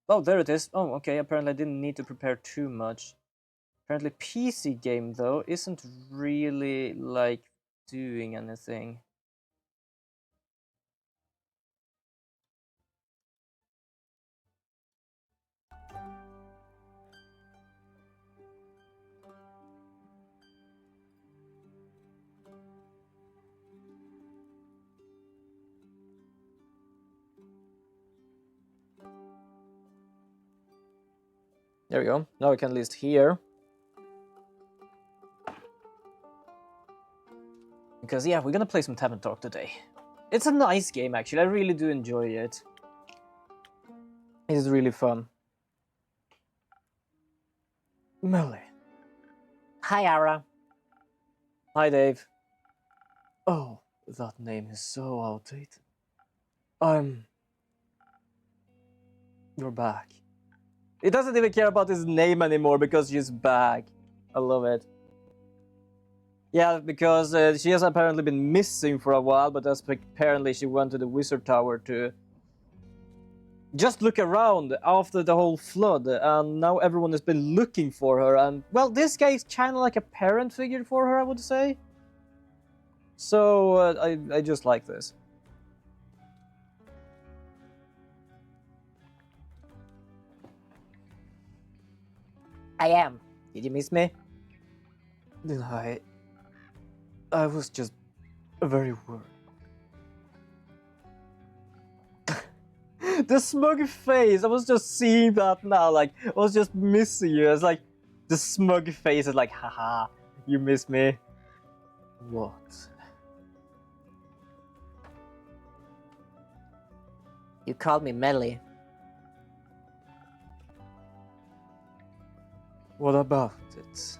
Oh, there it is. Oh, okay, apparently I didn't need to prepare too much. Apparently PC game, though, isn't really, like, doing anything. There we go. Now I can list here. Because, yeah, we're gonna play some Tavern Talk today. It's a nice game, actually. I really do enjoy it. It's really fun. Melly. Hi, Ara. Hi, Dave. Oh, that name is so outdated. You're back. He doesn't even care about his name anymore because she's back. I love it. Yeah, because she has apparently been missing for a while, but apparently she went to the Wizard Tower to just look around after the whole flood, and now everyone has been looking for her, and, well, this guy is kind of like a parent figure for her, I would say. So, I just like this. I am. Did you miss me? I was just very worried. The smug face, I was just seeing that now, like, I was just missing you. It's like, the smug face is like, haha, you miss me. What? You called me Melly. What about it?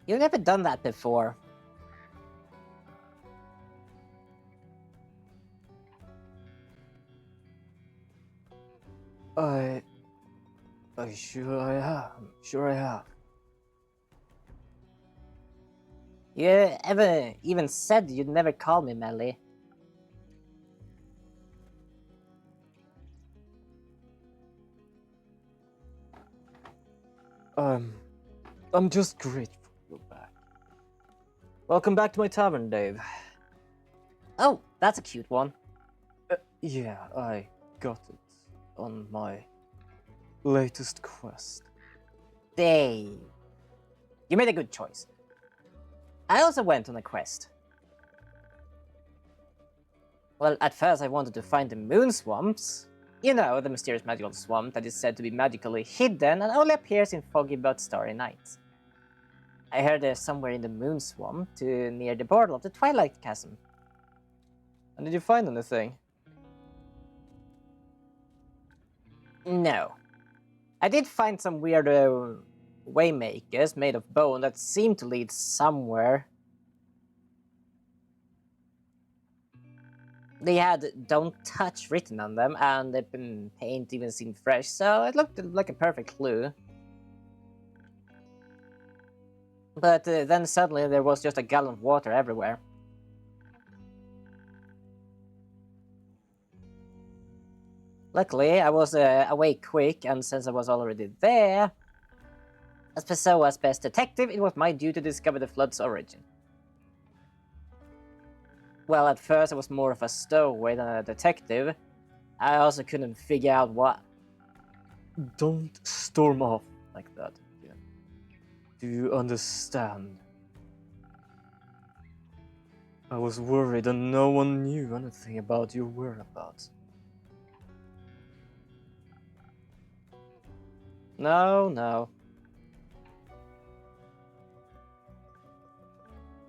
You've never done that before. I sure I have. Sure I have. You ever even said you'd never call me Melly? I'm just grateful you're back. Welcome back to my tavern, Dave. Oh, that's a cute one. Yeah, I got it on my latest quest. Dave. You made a good choice. I also went on a quest. Well, at first I wanted to find the moon swamps. You know, the mysterious magical swamp that is said to be magically hidden and only appears in foggy but starry nights. I heard there's somewhere in the moon swamp near the border of the Twilight Chasm. And did you find anything? No. I did find some weird waymakers made of bone that seem to lead somewhere. They had "Don't Touch" written on them, and the paint even seemed fresh, so it looked like a perfect clue. But then suddenly there was just a gallon of water everywhere. Luckily, I was away quick, and since I was already there, as Pessoa's best detective, it was my duty to discover the flood's origin. Well, at first I was more of a stowaway than a detective. I also couldn't figure out what... Don't storm off like that again. Do you understand? I was worried and no one knew anything about your whereabouts. No.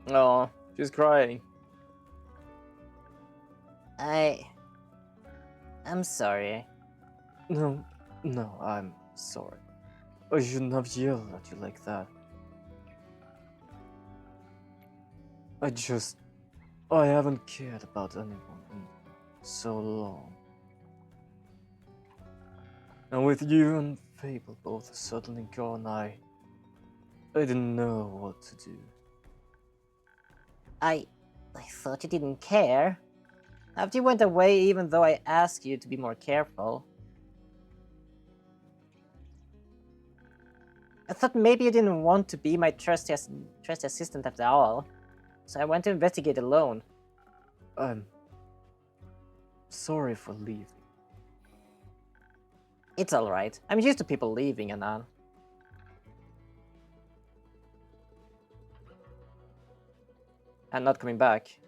Oh, she's crying. I'm sorry. No, I'm sorry. I shouldn't have yelled at you like that. I haven't cared about anyone in so long. And with you and Fable both suddenly gone, I didn't know what to do. I thought you didn't care. After you went away, even though I asked you to be more careful. I thought maybe you didn't want to be my trusty assistant after all. So I went to investigate alone. I'm sorry for leaving. It's alright. I'm used to people leaving, Anan. And not coming back.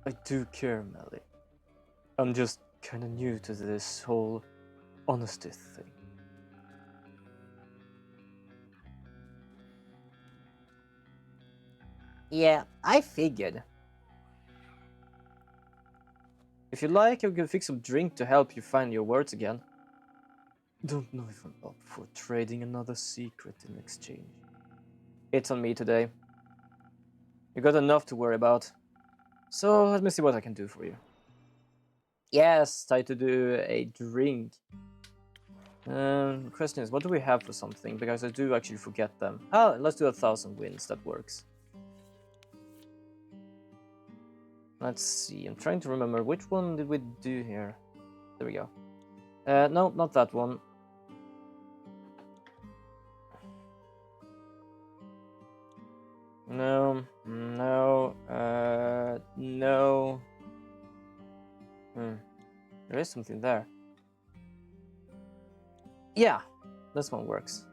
I do care, Melly. I'm just kinda new to this whole honesty thing. Yeah, I figured. If you like, I can fix some drink to help you find your words again. Don't know if I'm up for trading another secret in exchange. It's on me today. You got enough to worry about. So let me see what I can do for you. Yes, try to do a drink. Question is, what do we have for something? Because I do actually forget them. Oh, let's do 1,000 wins. That works. Let's see. I'm trying to remember which one did we do here. There we go. No, not that one. No, no, no. There is something there. Yeah, this one works.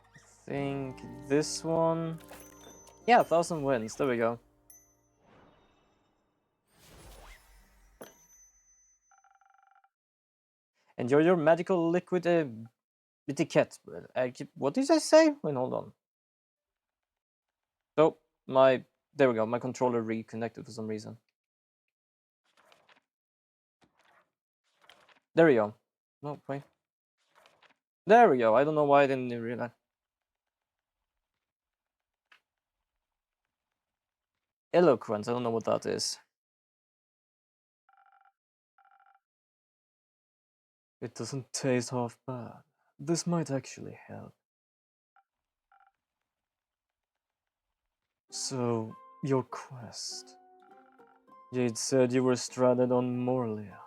I think this one. Yeah, 1,000 wins. There we go. Enjoy your magical liquid etiquette. What did I say? Wait, hold on. Oh, there we go. My controller reconnected for some reason. There we go. No, wait. There we go. I don't know why I didn't realize. Eloquence. I don't know what that is. It doesn't taste half bad. This might actually help. So, your quest. Jade said you were stranded on Morlia.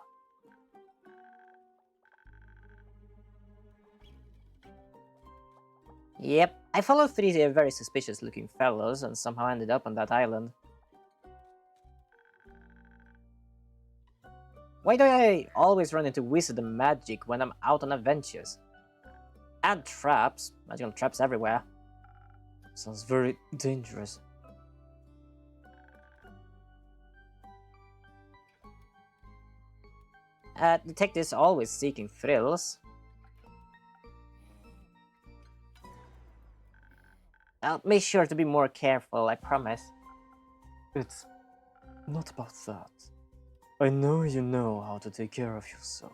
Yep, I followed three very suspicious looking fellows and somehow ended up on that island. Why do I always run into wizard and magic when I'm out on adventures? And traps. Magical traps everywhere. Sounds very dangerous. Detectives always seeking thrills. I'll make sure to be more careful, I promise. It's not about that. I know you know how to take care of yourself.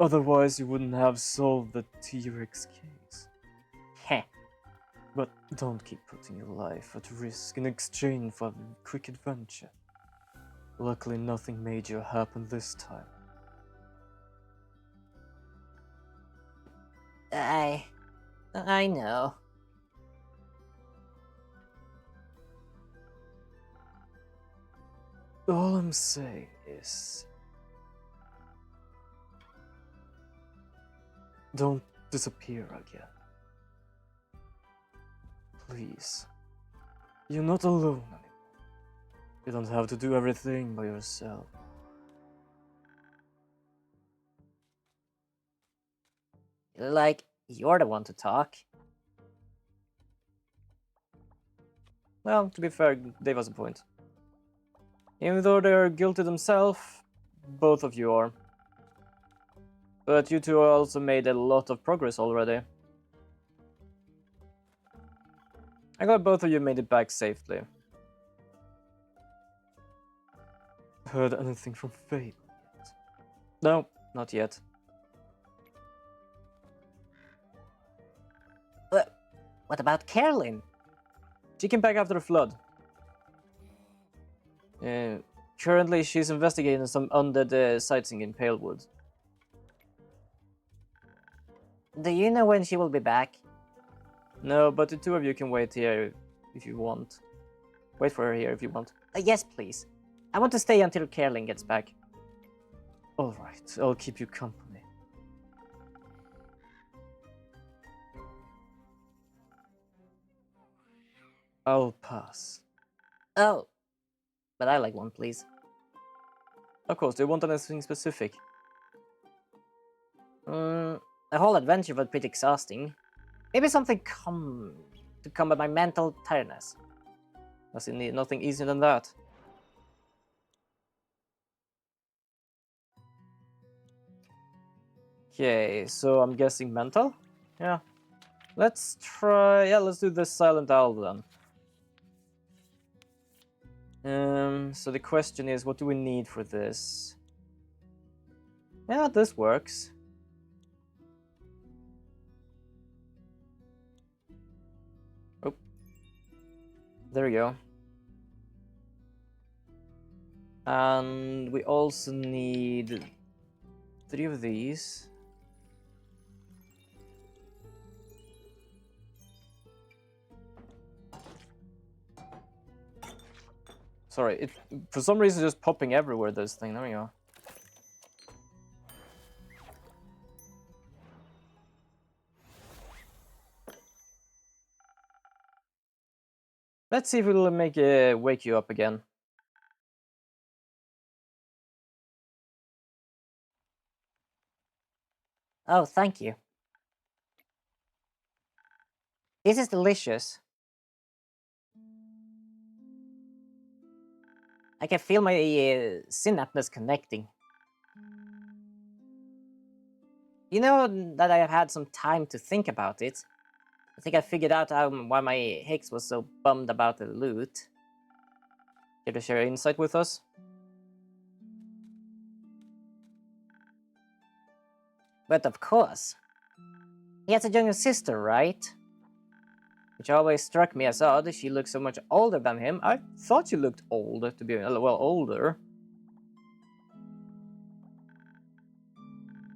Otherwise, you wouldn't have solved the T-Rex case. Heh. But don't keep putting your life at risk in exchange for a quick adventure. Luckily, nothing major happened this time. I know. All I'm saying is, don't disappear again. Please. You're not alone anymore. You don't have to do everything by yourself. Like, you're the one to talk. Well, to be fair, Dave has a point. Even though they're guilty themselves, both of you are. But you two also made a lot of progress already. I glad both of you made it back safely. Heard anything from Fable yet? No, not yet. What about Carolyn? She came back after the flood. Currently, she's investigating some undead sightseeing in Palewood. Do you know when she will be back? No, but the two of you can wait here if you want. Wait for her here if you want. Yes, please. I want to stay until Carolyn gets back. Alright, I'll keep you company. I'll pass. Oh, but I like one, please. Of course, do you want anything specific? The whole adventure was pretty exhausting. Maybe something to combat my mental tiredness. Nothing easier than that. Okay, so I'm guessing mental? Yeah. Let's do this silent owl then. So the question is, what do we need for this? Yeah, this works. Oh. There we go. And we also need 3 of these. Sorry, it for some reason just popping everywhere, this thing. There we go. Let's see if it'll wake you up again. Oh, thank you. This is delicious. I can feel my synapses connecting. You know that I have had some time to think about it. I think I figured out why my Hicks was so bummed about the loot. Care to share insight with us? But of course. He has a younger sister, right? Which always struck me as odd. She looks so much older than him. I thought you looked older, to be well older.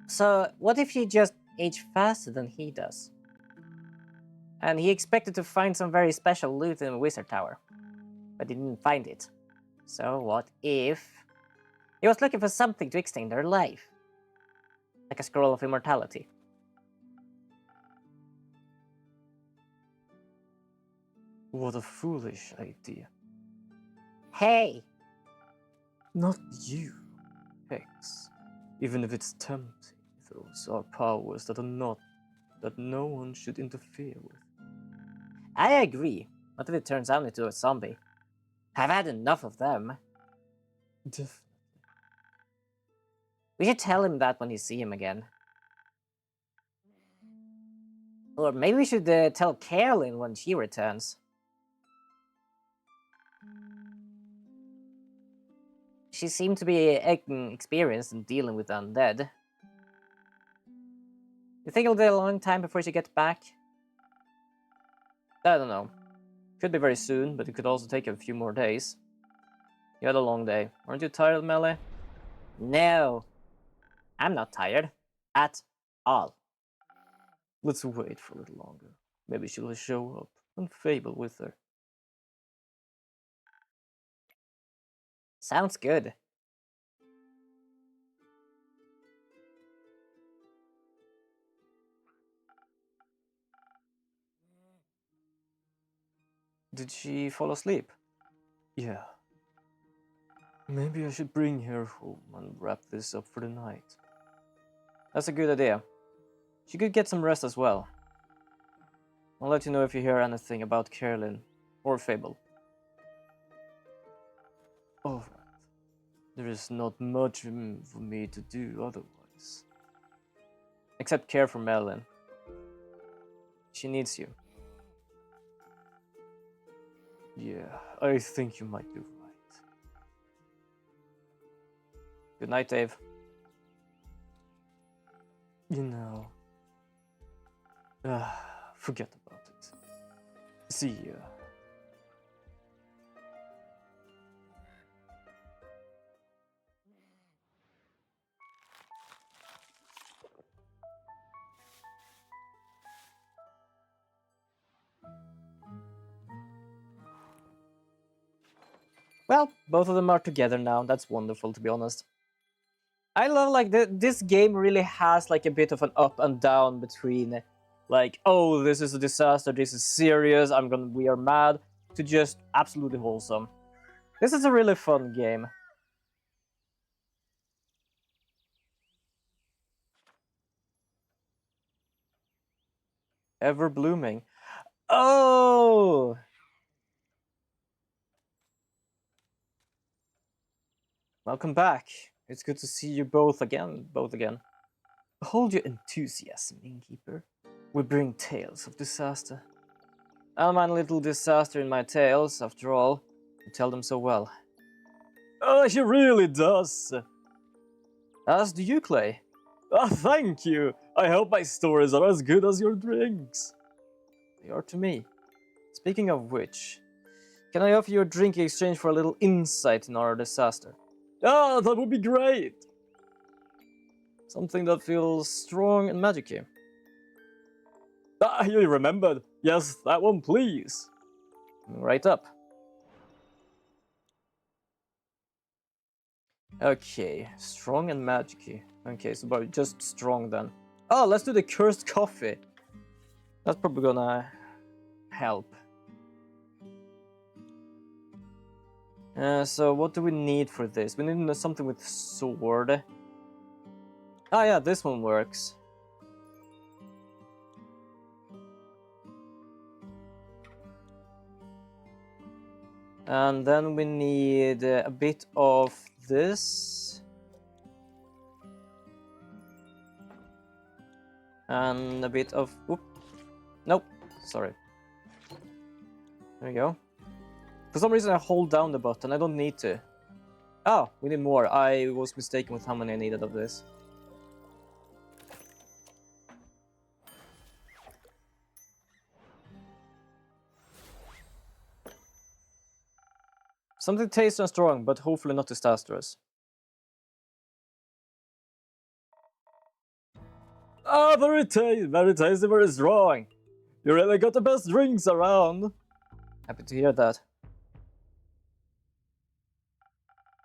So what if she just aged faster than he does? And he expected to find some very special loot in the Wizard Tower, but he didn't find it. So what if he was looking for something to extend their life? Like a scroll of immortality. What a foolish idea. Hey! Not you, Hex. Even if it's tempting, those are powers that no one should interfere with. I agree. What if it turns out into a zombie? I've had enough of them. Definitely. We should tell him that when we see him again. Or maybe we should tell Carolyn when she returns. She seemed to be experienced in dealing with undead. You think it'll be a long time before she gets back? I don't know. Could be very soon, but it could also take a few more days. You had a long day. Aren't you tired, Melee? No. I'm not tired. At all. Let's wait for a little longer. Maybe she'll show up, and Fable with her. Sounds good. Did she fall asleep? Yeah. Maybe I should bring her home and wrap this up for the night. That's a good idea. She could get some rest as well. I'll let you know if you hear anything about Carolyn or Fable. Alright. There is not much for me to do otherwise. Except care for Melon. She needs you. Yeah, I think you might be right. Good night, Dave. You know... forget about it. See ya. Well, both of them are together now. That's wonderful, to be honest. I love like this game really has like a bit of an up and down between like, oh, this is a disaster, this is serious, we are mad, to just absolutely wholesome. This is a really fun game. Ever blooming. Oh! Welcome back. It's good to see you both again. Behold your enthusiasm, innkeeper. We bring tales of disaster. I'm a little disaster in my tales, after all. You tell them so well. Oh, she really does. As do you, Clay. Oh, thank you. I hope my stories are as good as your drinks. They are to me. Speaking of which, can I offer you a drink in exchange for a little insight in our disaster? Ah, that would be great. Something that feels strong and magic-y. Ah, you remembered. Yes, that one, please. Right up. Okay, strong and magic-y. Okay, so but just strong then. Oh, let's do the cursed coffee. That's probably gonna help. So what do we need for this? We need something with sword. Ah, yeah, this one works. And then we need a bit of this. And a bit of... Oop. Nope. Sorry. There we go. For some reason I hold down the button. I don't need to. Oh, we need more. I was mistaken with how many I needed of this. Something tasty and strong, but hopefully not disastrous. Ah, very tasty, very strong. You really got the best drinks around. Happy to hear that.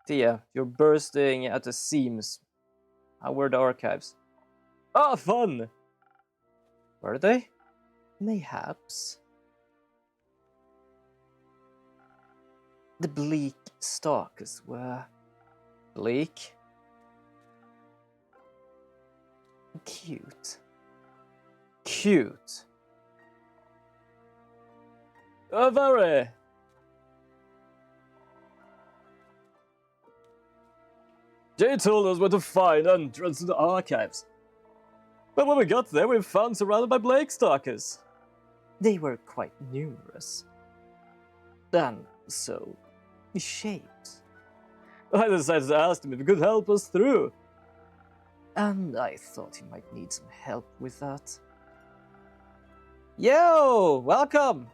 Tia, you're bursting at the seams. How were the archives? Ah, fun! Were they? Mayhaps. The bleak stalkers were... bleak? Cute. Cute. Very. Jay told us where to find entrance to the archives. But when we got there, we found surrounded by Blake stalkers. They were quite numerous. And so, shaped. I decided to ask him if he could help us through. And I thought he might need some help with that. Yo! Welcome!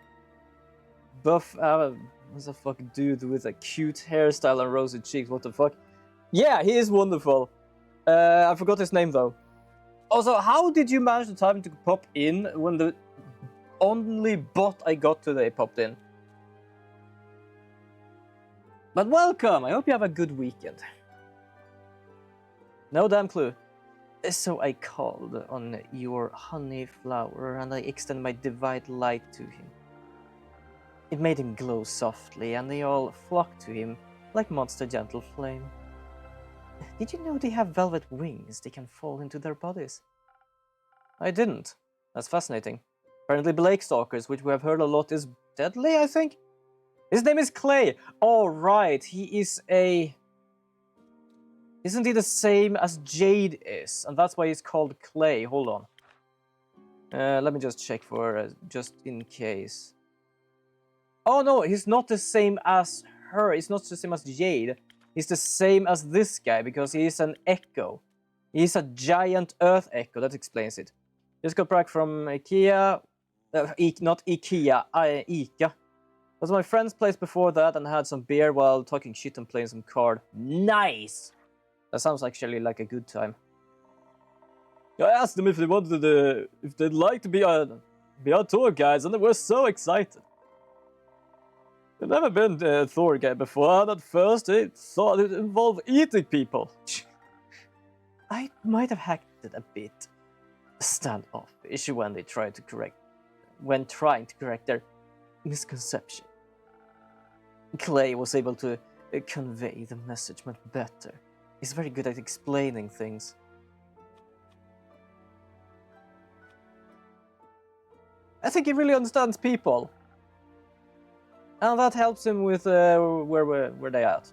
Buff, what's the fuck dude with a cute hairstyle and rosy cheeks, what the fuck? Yeah, he is wonderful. I forgot his name though. Also, how did you manage the time to pop in when the only bot I got today popped in? But welcome! I hope you have a good weekend. No damn clue. So I called on your honey flower and I extended my divine light to him. It made him glow softly and they all flocked to him like monster gentle flame. Did you know they have velvet wings they can fall into their bodies? I didn't. That's fascinating. Apparently Blake stalkers, which we have heard a lot, is deadly, I think? His name is Clay! Oh, right, he is a... Isn't he the same as Jade is? And that's why he's called Clay. Hold on. Let me just check for, just in case. Oh no, he's not the same as her. He's not the same as Jade. He's the same as this guy because he is an echo. He's a giant earth echo. That explains it. Just got back from IKEA. Not IKEA, IKEA. Was my friend's place before that and had some beer while talking shit and playing some card. Nice! That sounds actually like a good time. I asked them if they wanted if they'd like to be our tour guides, and they were so excited. I've never been a Thor guy before, and at first I thought it involved eating people. I might have hacked it a bit standoffish when trying to correct their misconception. Clay was able to convey the message much better. He's very good at explaining things. I think he really understands people. And that helps him with where they at.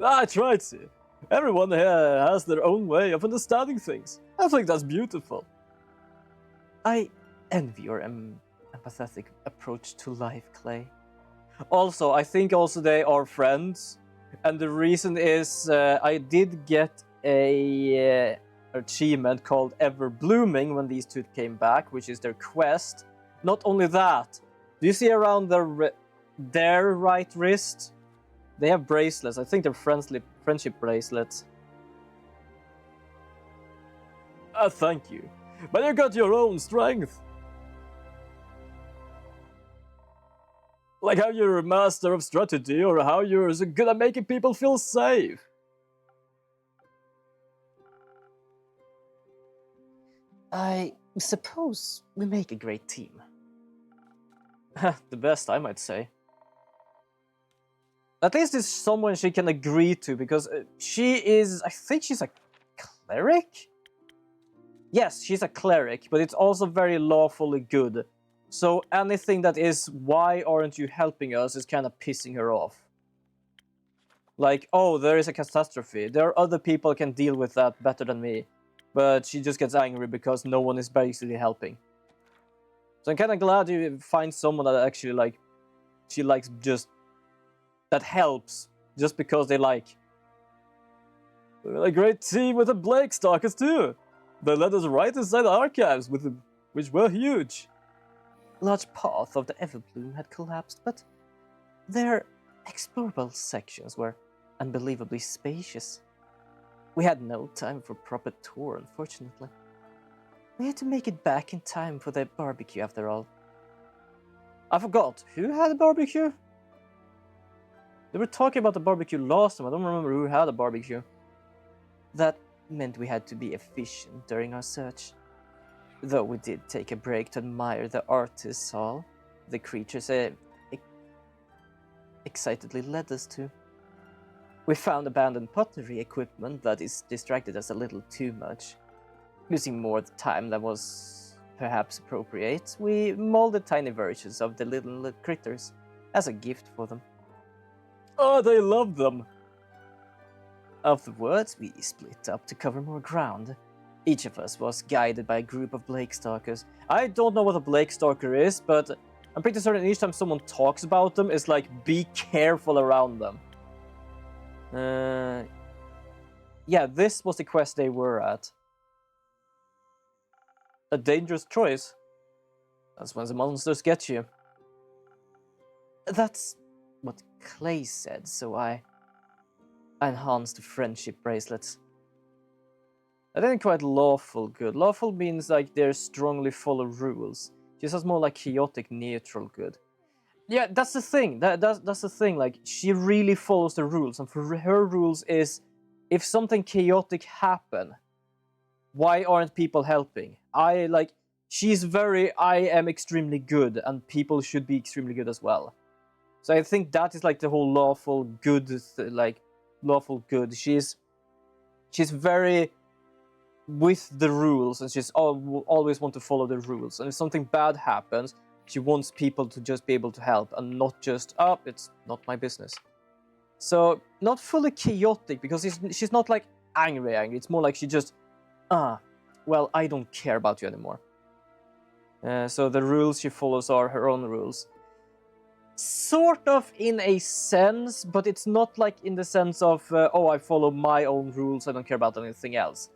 I tried to. Everyone here has their own way of understanding things. I think that's beautiful. I envy your empathetic approach to life, Clay. Also, I think also they are friends. And the reason is I did get a achievement called Ever Blooming when these two came back, which is their quest. Not only that, do you see around their right wrist? They have bracelets. I think they're friendship bracelets. Thank you. But you got your own strength. Like how you're a master of strategy, or how you're so good at making people feel safe. I suppose we make a great team. The best, I might say. At least it's someone she can agree to, because she is... I think she's a cleric? Yes, she's a cleric, but it's also very lawfully good. So anything that is, why aren't you helping us, is kind of pissing her off. Like, oh, there is a catastrophe. There are other people who can deal with that better than me. But she just gets angry because no one is basically helping. So I'm kind of glad you find someone that actually, like, she likes just... that helps, just because they like. We're a great team with the Blake Stalkers too. They led us right inside the archives, which were huge. Large part of the Everbloom had collapsed, but their explorable sections were unbelievably spacious. We had no time for a proper tour, unfortunately. We had to make it back in time for the barbecue after all. I forgot, who had a barbecue? They were talking about the barbecue last time. I don't remember who had a barbecue. That meant we had to be efficient during our search. Though we did take a break to admire the artist's hall the creatures excitedly led us to. We found abandoned pottery equipment that distracted us a little too much. Using more time than was perhaps appropriate, we molded tiny versions of the little critters as a gift for them. Oh, they loved them! Afterwards, we split up to cover more ground. Each of us was guided by a group of Blake Stalkers. I don't know what a Blake Stalker is, but I'm pretty certain each time someone talks about them, it's like, be careful around them. Yeah, this was the quest they were at. A dangerous choice. That's when the monsters get you. That's what Clay said, so I enhanced the friendship bracelets. I didn't quite lawful good. Lawful means like they strongly follow rules. She has more like chaotic neutral good. Yeah, that's the thing. That's the thing. Like, she really follows the rules, and for her rules is, if something chaotic happen, why aren't people helping? She's very, I am extremely good, and people should be extremely good as well. So I think that is like the whole lawful good, lawful good. She's very with the rules, and she's always want to follow the rules. And if something bad happens, she wants people to just be able to help, and not just, oh, it's not my business. So, not fully chaotic, because she's not like angry. It's more like she just, well, I don't care about you anymore. So the rules she follows are her own rules. Sort of in a sense, but it's not like in the sense of, oh, I follow my own rules, I don't care about anything else.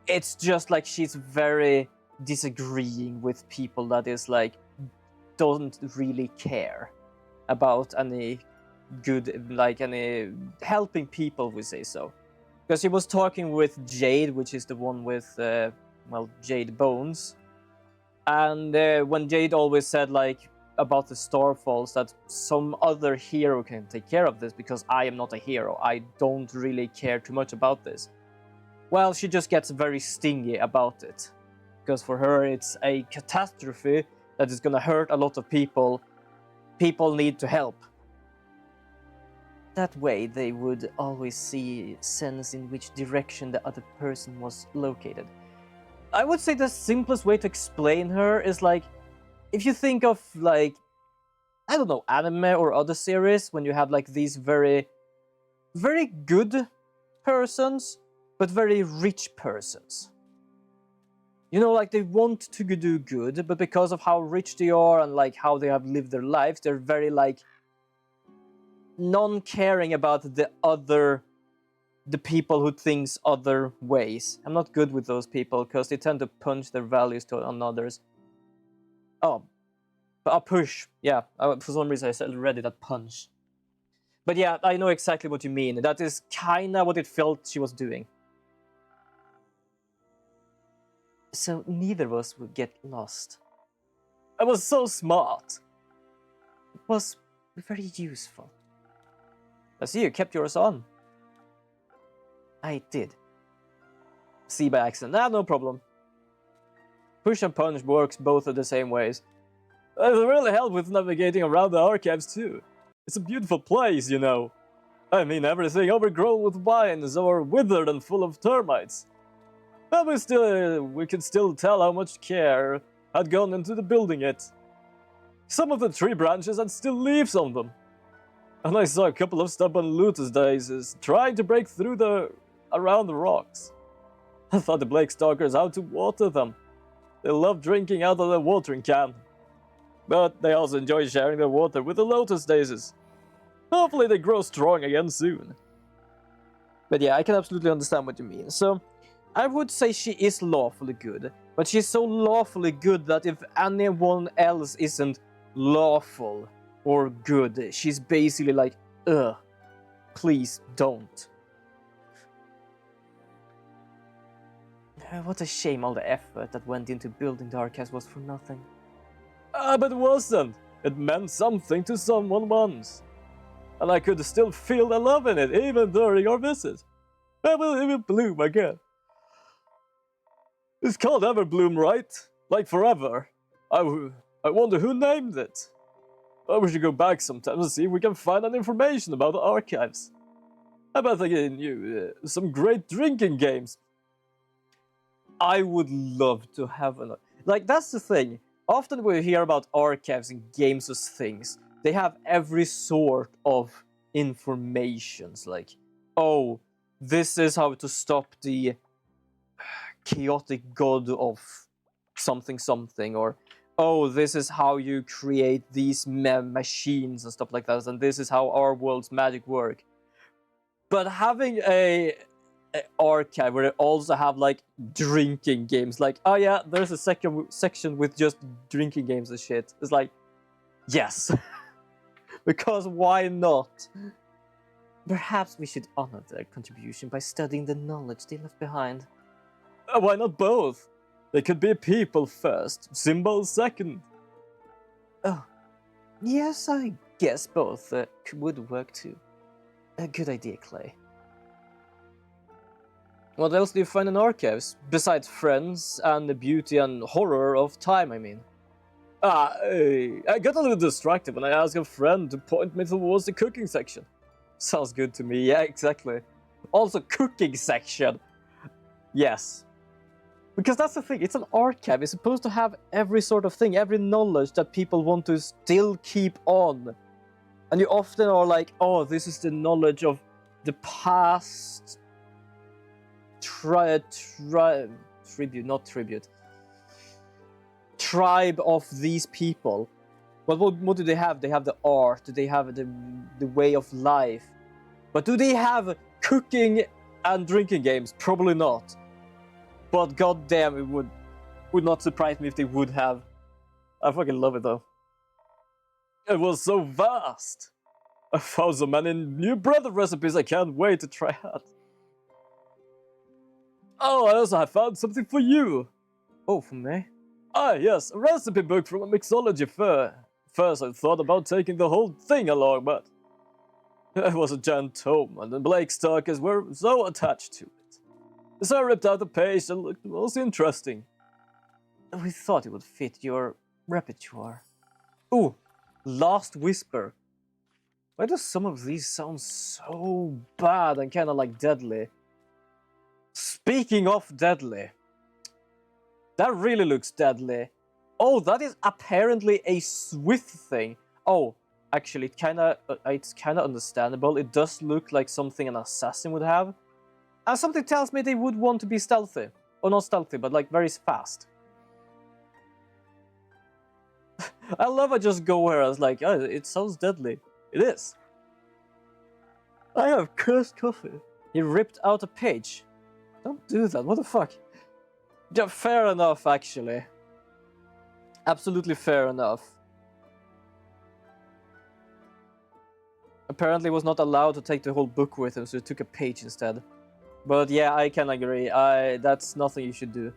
It's just like she's very disagreeing with people that is like, don't really care about any good, like any helping people, we say so. Because she was talking with Jade, which is the one with, Jade Bones. And when Jade always said like, about the Starfalls that some other hero can take care of this because I am not a hero. I don't really care too much about this. Well, she just gets very stingy about it. Because for her, it's a catastrophe that is gonna hurt a lot of people. People need to help. That way, they would always see sense in which direction the other person was located. I would say the simplest way to explain her is like, if you think of like, I don't know, anime or other series, when you have like these very, very good persons, but very rich persons. You know, like they want to do good, but because of how rich they are and like how they have lived their lives, they're very like non-caring about the people who thinks other ways. I'm not good with those people because they tend to punch their values on others. Oh, a push. Yeah, for some reason I said already that punch. But yeah, I know exactly what you mean. That is kinda what it felt she was doing. So neither of us would get lost. I was so smart. It was very useful. I see you kept yours on. I did. See by accident. Ah, no problem. Push and punch works both of the same ways. It really helped with navigating around the archives too. It's a beautiful place, you know. I mean, everything overgrown with vines or withered and full of termites. But we could still tell how much care had gone into the building it. Some of the tree branches had still leaves on them. And I saw a couple of stubborn lotus daisies trying to break through around the rocks. I thought the Blake Stalkers how to water them. They love drinking out of the watering can. But they also enjoy sharing their water with the lotus daisies. Hopefully they grow strong again soon. But yeah, I can absolutely understand what you mean. So, I would say she is lawfully good. But she's so lawfully good that if anyone else isn't lawful or good, she's basically like, ugh, please don't. What a shame all the effort that went into building the archives was for nothing. But it wasn't. It meant something to someone once. And I could still feel the love in it, even during our visit. I will even bloom again. It's called Everbloom, right? Like forever. I wonder who named it. We should go back sometime and see if we can find any information about the archives. I bet they knew some great drinking games. I would love to have a... Like, that's the thing. Often we hear about archives and games as things. They have every sort of informations. Like, oh, this is how to stop the chaotic god of something something. Or, oh, this is how you create these machines and stuff like that. And this is how our world's magic work. But having a archive where they also have like drinking games, like, oh yeah, there's a section with just drinking games and shit. It's like, yes. Because why not? Perhaps we should honor their contribution by studying the knowledge they left behind. Why not both? They could be people first, symbols second. Oh, yes, I guess both would work too. A good idea, Clay. What else do you find in archives, besides friends and the beauty and horror of time, I mean? I got a little distracted when I asked a friend to point me towards the cooking section. Sounds good to me, yeah, exactly. Also, cooking section. Yes. Because that's the thing, it's an archive, it's supposed to have every sort of thing, every knowledge that people want to still keep on. And you often are like, oh, this is the knowledge of the past... tribe of these people. But what do they have? They have the art, they have the way of life. But do they have cooking and drinking games? Probably not. But goddamn, it would not surprise me if they would have. I fucking love it though. It was so vast. I found so many new bread recipes I can't wait to try out. Oh, I also have found something for you. Oh, for me? Ah, yes, a recipe book from a mixology first I thought about taking the whole thing along, but it was a giant tome, and the Blake Starkers were so attached to it. So I ripped out the page that looked most interesting. We thought it would fit your repertoire. Ooh, Last Whisper. Why do some of these sound so bad and kind of like deadly? Speaking of deadly, that really looks deadly. Oh, that is apparently a Swift thing. Oh, actually, it's kind of understandable. It does look like something an assassin would have. And something tells me they would want to be stealthy. Or not stealthy, but like very fast. I love I just go where I was like, oh, it sounds deadly. It is. I have cursed coffee. He ripped out a page. Don't do that, what the fuck? Yeah, fair enough, actually. Absolutely fair enough. Apparently was not allowed to take the whole book with him, so he took a page instead. But yeah, I can agree. That's nothing you should do.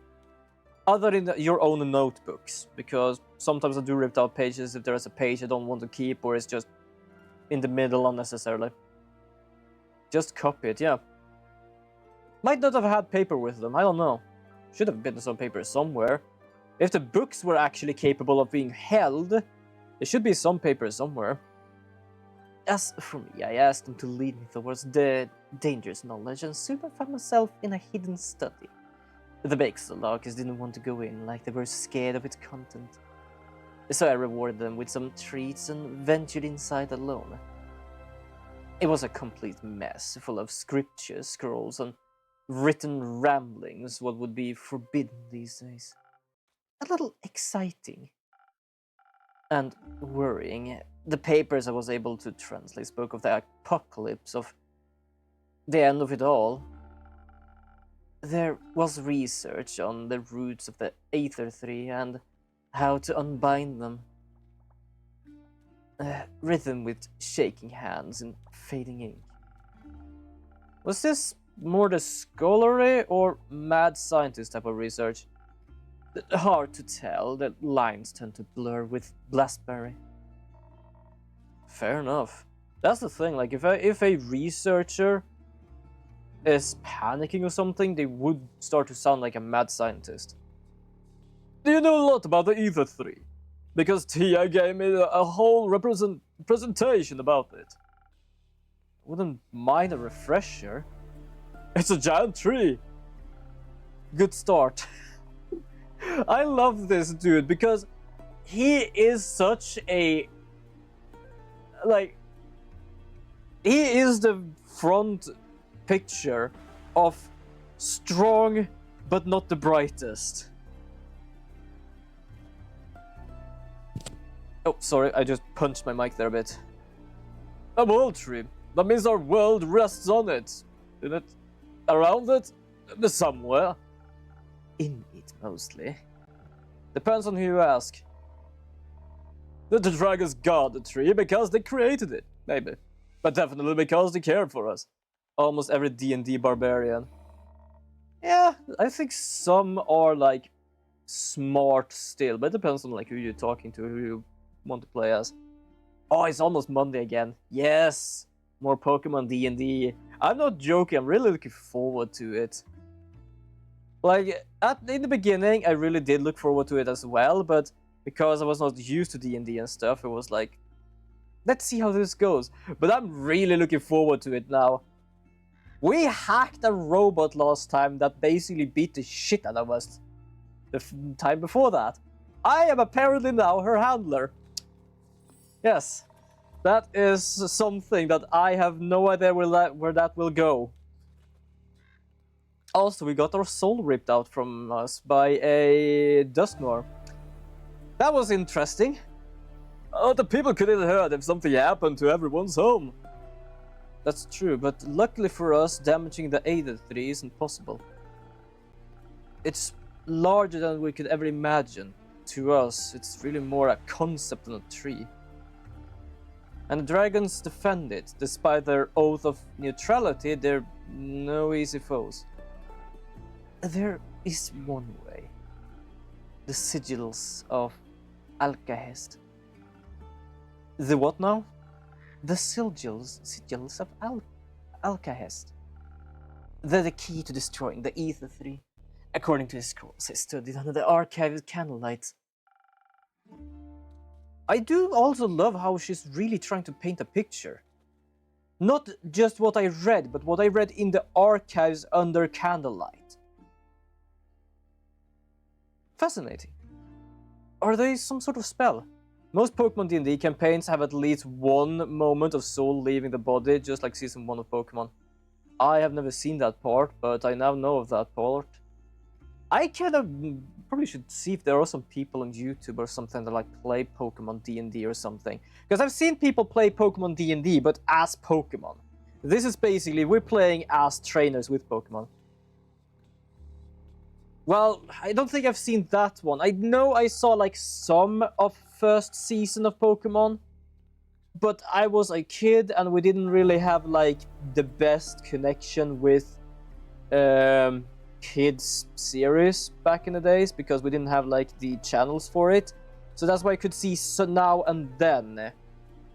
Other than your own notebooks, because sometimes I do rip out pages if there is a page I don't want to keep or it's just in the middle unnecessarily. Just copy it, yeah. Might not have had paper with them, I don't know. Should have been some paper somewhere. If the books were actually capable of being held, there should be some paper somewhere. As for me, I asked him to lead me towards the dangerous knowledge and soon I found myself in a hidden study. The Bakestalkers didn't want to go in, like they were scared of its content. So I rewarded them with some treats and ventured inside alone. It was a complete mess, full of scriptures, scrolls, and written ramblings, what would be forbidden these days. A little exciting. And worrying. The papers I was able to translate spoke of the apocalypse, of the end of it all. There was research on the roots of the Aether Tree and how to unbind them. Written with shaking hands and fading ink. Was this more the scholarly or mad scientist type of research? Hard to tell, the lines tend to blur with blasphemy. Fair enough. That's the thing, like if a researcher is panicking or something, they would start to sound like a mad scientist. Do you know a lot about the Ether 3? Because Tia gave me a whole presentation about it. Wouldn't mind a refresher. It's a giant tree. Good start. I love this dude because he is such a... like... he is the front picture of strong but not the brightest. Oh, sorry, I just punched my mic there a bit. A world tree. That means our world rests on it. In it? Around it? Somewhere. In it, mostly. Depends on who you ask. The dragons guard the tree because they created it, maybe. But definitely because they cared for us. Almost every D&D barbarian. Yeah, I think some are like smart still, but it depends on like who you're talking to, who you want to play as. Oh, it's almost Monday again. Yes, more Pokemon D&D. I'm not joking, I'm really looking forward to it. Like, in the beginning, I really did look forward to it as well, but because I was not used to D&D and stuff, it was like, let's see how this goes. But I'm really looking forward to it now. We hacked a robot last time that basically beat the shit out of us the time before that. I am apparently now her handler. Yes, that is something that I have no idea where that will go. Also, we got our soul ripped out from us by a Dusknoir. That was interesting. The people could have heard if something happened to everyone's home. That's true, but luckily for us, damaging the Aether 3 isn't possible. It's larger than we could ever imagine. To us, it's really more a concept than a tree. And the dragons defend it. Despite their oath of neutrality, they're no easy foes. There is one way. The sigils of Alcahest. The what now? The sigils of Alcahest. They're the key to destroying the Ether 3. According to the scrolls I studied under the archive with candlelight. I do also love how she's really trying to paint a picture. Not just what I read, but what I read in the archives under candlelight. Fascinating. Are they some sort of spell? Most Pokemon D&D campaigns have at least one moment of soul leaving the body, just like Season 1 of Pokemon. I have never seen that part, but I now know of that part. I kind of probably should see if there are some people on YouTube or something that like play Pokemon D&D or something. Because I've seen people play Pokemon D&D, but as Pokemon. This is basically, we're playing as trainers with Pokemon. Well, I don't think I've seen that one. I know I saw like some of first season of Pokemon, but I was a kid and we didn't really have like the best connection with kids series back in the days because we didn't have like the channels for it. So that's why I could see so now and then.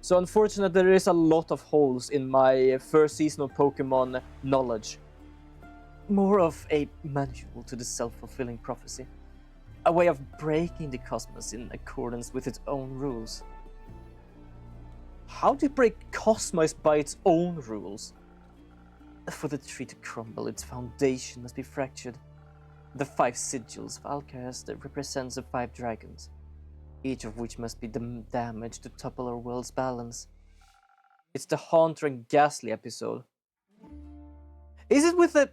So unfortunately there is a lot of holes in my first season of Pokemon knowledge. More of a manual to the self-fulfilling prophecy. A way of breaking the cosmos in accordance with its own rules. How do you break cosmos by its own rules? For the tree to crumble, its foundation must be fractured. The 5 sigils of Alcahest represents the 5 dragons, each of which must be damaged to topple our world's balance. It's the Haunter and Ghastly episode. Is it with the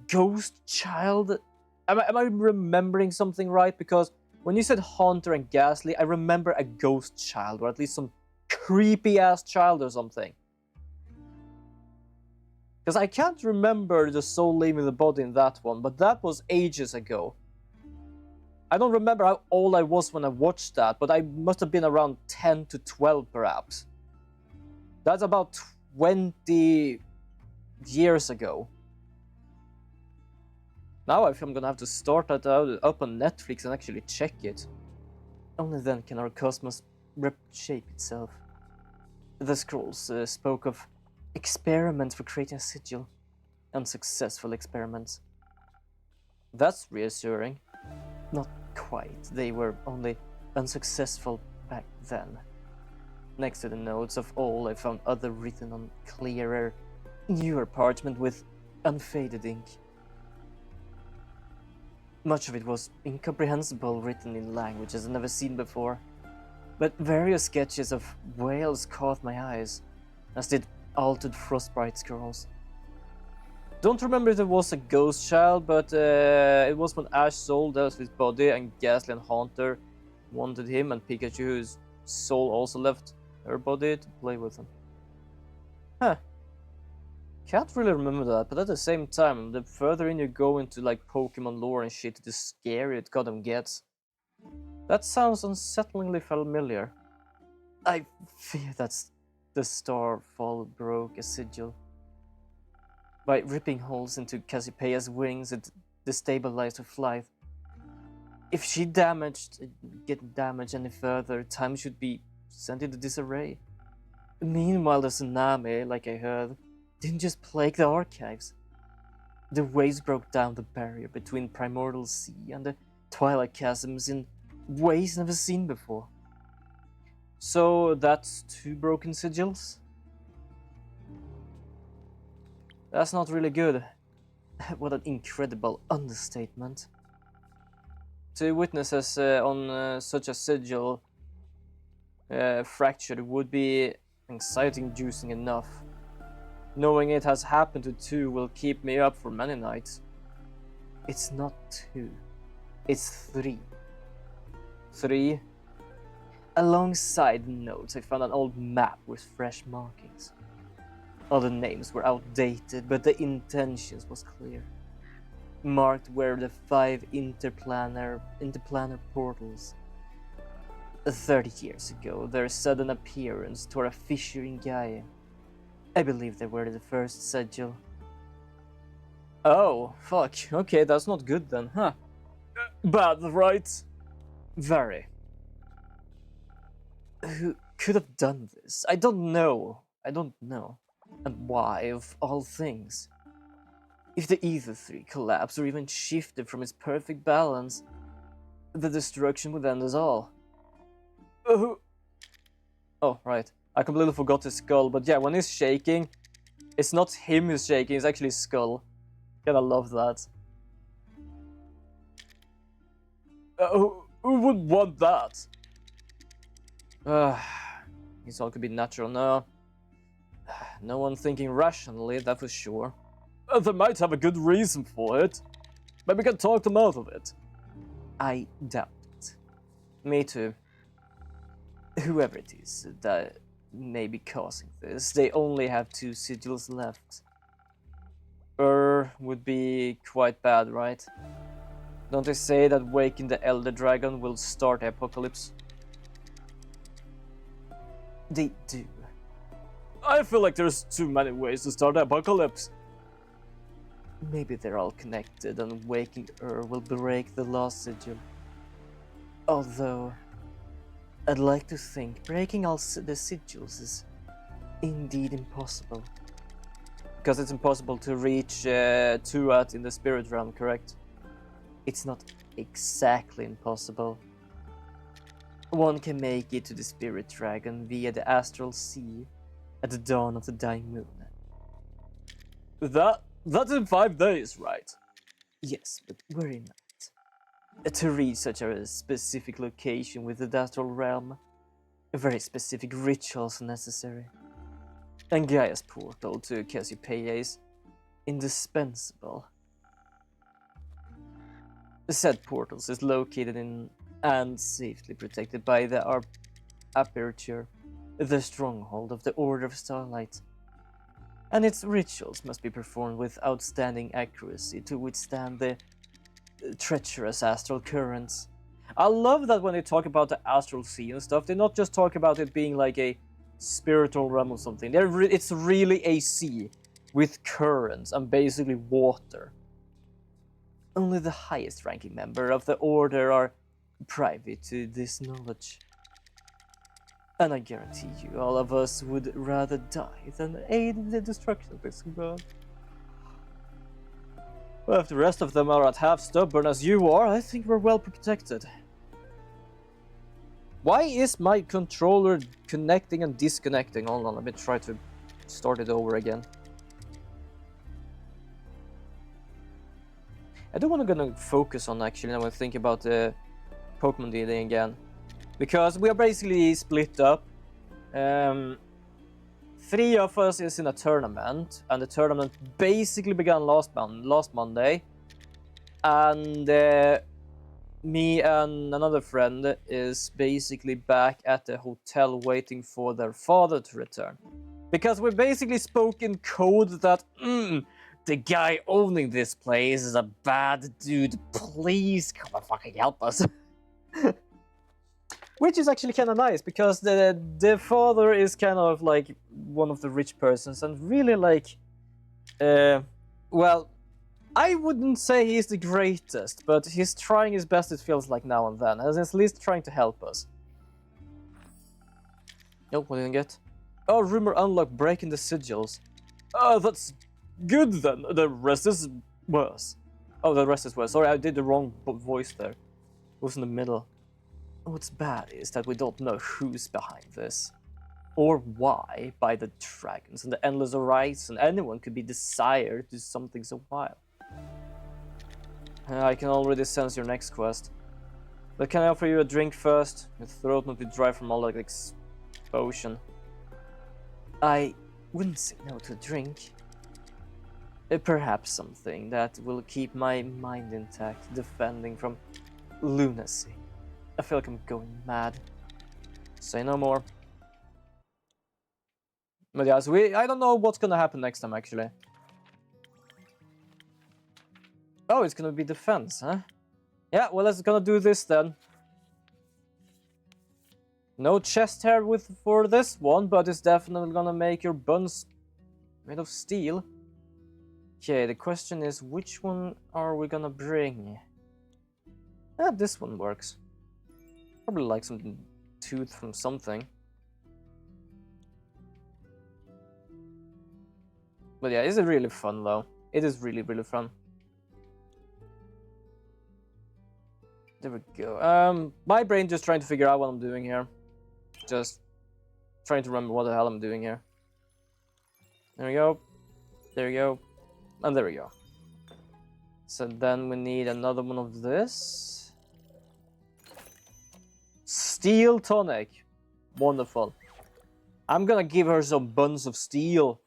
ghost child? Am I remembering something right? Because when you said Haunter and Ghastly, I remember a ghost child, or at least some creepy-ass child or something. Because I can't remember the soul leaving the body in that one, but that was ages ago. I don't remember how old I was when I watched that, but I must have been around 10 to 12 perhaps. That's about 20 years ago. Now I think I'm gonna have to start that up on Netflix and actually check it. Only then can our cosmos shape itself. The scrolls spoke of experiments for creating a sigil. Unsuccessful experiments. That's reassuring. Not quite. They were only unsuccessful back then. Next to the notes of all, I found other written on clearer, newer parchment with unfaded ink. Much of it was incomprehensible, written in languages I'd never seen before. But various sketches of whales caught my eyes, as did altered frostbite scrolls. Don't remember if there was a ghost child, but it was when Ash sold out his body and Ghastly and Haunter wanted him, and Pikachu's soul also left her body to play with him. Huh. Can't really remember that, but at the same time, the further in you go into like Pokemon lore and shit, the scarier it goddamn gets. That sounds unsettlingly familiar. I fear that's the Starfall broke a sigil. By ripping holes into Cassiopeia's wings, it destabilized her flight. If she get damaged any further, time should be sent into disarray. Meanwhile, the tsunami, like I heard, didn't just plague the archives. The waves broke down the barrier between Primordial Sea and the Twilight Chasms in ways never seen before. So that's 2 broken sigils? That's not really good. What an incredible understatement. 2 witnesses on such a sigil fractured would be anxiety-inducing enough. Knowing it has happened to 2 will keep me up for many nights. It's not 2. It's 3. 3. Alongside the notes, I found an old map with fresh markings. All the names were outdated, but the intentions was clear. Marked were the 5 interplanar portals. 30 years ago, their sudden appearance tore a fissure in Gaia. I believe they were the first sigil. Oh, fuck. Okay, that's not good then, huh? Bad, right? Very. could have done this? I don't know. I don't know. And why, of all things? If the Ether 3 collapsed or even shifted from its perfect balance, the destruction would end us all. Oh, right. I completely forgot his skull, but yeah, when he's shaking, it's not him who's shaking, it's actually his skull. Kinda love that. Who would want that? This all could be natural, no. No one thinking rationally, that for sure. They might have a good reason for it. Maybe we can talk them out of it. I doubt it. Me too. Whoever it is that may be causing this, they only have 2 sigils left. Would be quite bad, right? Don't they say that waking the Elder Dragon will start the apocalypse? They do. I feel like there's too many ways to start the apocalypse. Maybe they're all connected and waking will break the last sigil. Although, I'd like to think breaking all the sigils is indeed impossible. Because it's impossible to reach Tuat in the spirit realm, correct? It's not exactly impossible. One can make it to the spirit dragon via the astral sea at the dawn of the dying moon. That's in 5 days, right? Yes, but worry not. To reach such a specific location with the astral realm, very specific rituals are necessary. And Gaia's portal to Cassiopeia is indispensable. The said portals is located in and safely protected by the Aperture, the stronghold of the Order of Starlight. And its rituals must be performed with outstanding accuracy to withstand the treacherous astral currents. I love that when they talk about the astral sea and stuff, they not just talk about it being like a spiritual realm or something. It's really a sea with currents and basically water. Only the highest ranking member of the Order are privy to this knowledge. And I guarantee you, all of us would rather die than aid in the destruction of this world. Well, if the rest of them are at half stubborn as you are, I think we're well protected. Why is my controller connecting and disconnecting? Hold on, let me try to start it over again. I don't want to gonna focus on actually now I think about the Pokemon DNA again. Because we are basically split up. 3 of us is in a tournament, and the tournament basically began last Monday. And me and another friend is basically back at the hotel waiting for their father to return. Because we basically spoke in code that, the guy owning this place is a bad dude. Please come and fucking help us. Which is actually kind of nice, because the father is kind of like one of the rich persons and really like, well, I wouldn't say he's the greatest, but he's trying his best, it feels like now and then, and at least trying to help us. Nope, what did I get? Oh, rumor unlocked, breaking the sigils. Oh, that's good then. The rest is worse. Oh, the rest is worse. Sorry, I did the wrong voice there. It was in the middle. What's bad is that we don't know who's behind this. Or why, by the dragons and the endless horizon, anyone could be desired to do something so wild. I can already sense your next quest. But can I offer you a drink first? Your throat not be dry from all that explosion. I wouldn't say no to a drink. Perhaps something that will keep my mind intact, defending from lunacy. I feel like I'm going mad. Say no more. But yeah, so I don't know what's gonna happen next time, actually. Oh, it's gonna be defense, huh? Yeah, well, let's gonna do this then. No chest hair for this one, but it's definitely gonna make your buns made of steel. Okay, the question is, which one are we gonna bring? Yeah, this one works. Probably like some tooth from something. But yeah, it's really fun though. It is really, really fun. There we go. My brain just trying to figure out what I'm doing here. Just trying to remember what the hell I'm doing here. There we go. There we go. And there we go. So then we need another one of this. Steel tonic. Wonderful. I'm gonna give her some buns of steel.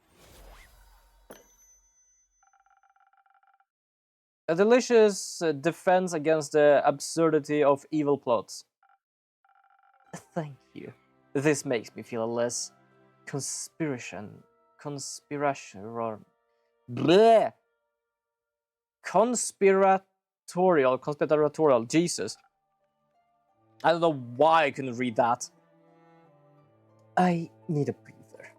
A delicious defense against the absurdity of evil plots. Thank you. This makes me feel less conspiratorial. Bleh! Conspiratorial. Jesus. I don't know why I couldn't read that. I need a breather.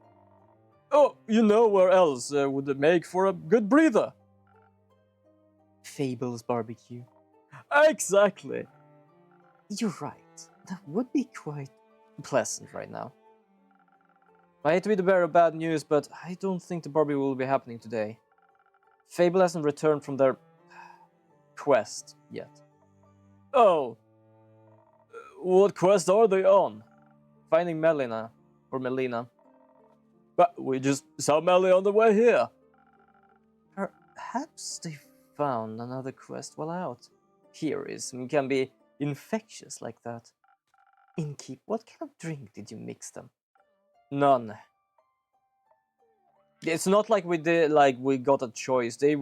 Oh, you know where else would it make for a good breather? Fable's barbecue. Exactly. You're right. That would be quite pleasant right now. I hate to be the bearer of bad news, but I don't think the barbecue will be happening today. Fable hasn't returned from their quest yet. Oh. What quest are they on? Finding Melina. Or Melina. But we just saw Melly on the way here. Perhaps they found another quest while out. Heroism can be infectious like that. Innkeep, what kind of drink did you mix them? None. It's not like we did, like we got a choice. It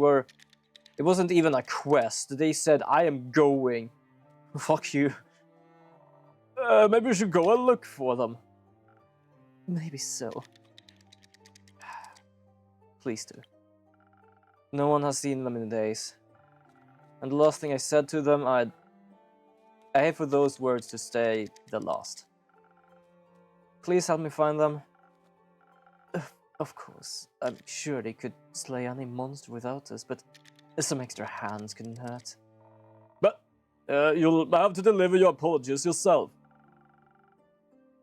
wasn't even a quest. They said, I am going. Fuck you. Maybe we should go and look for them. Maybe so. Please do. No one has seen them in days. And the last thing I said to them, I hate for those words to stay the last. Please help me find them. Of course, I'm sure they could slay any monster without us, but some extra hands couldn't hurt. But you'll have to deliver your apologies yourself.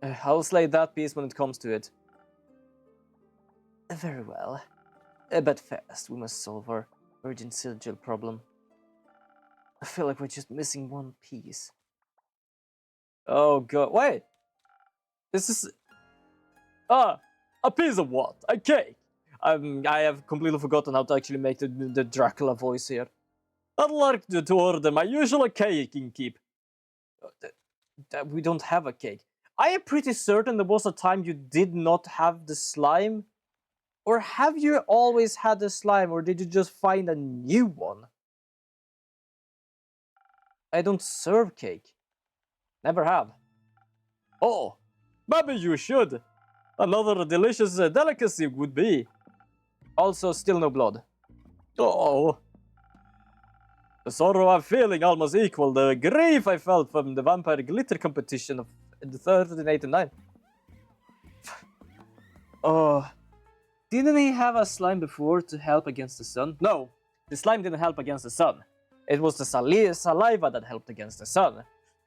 I'll slay that beast when it comes to it. Very well. But first, we must solve our urgent sigil problem. I feel like we're just missing one piece. Oh god, wait! This is... Ah! A piece of what? A cake! I have completely forgotten how to actually make the Dracula voice here. I'd like to order my usual cake, innkeep. We don't have a cake. I am pretty certain there was a time you did not have the slime. Or have you always had the slime, or did you just find a new one? I don't serve cake. Never have. Oh, maybe you should. Another delicious delicacy would be. Also, still no blood. Oh. The sorrow I'm feeling almost equal the grief I felt from the vampire glitter competition of the 1389. Oh. Didn't he have a slime before to help against the sun? No, the slime didn't help against the sun. It was the saliva that helped against the sun.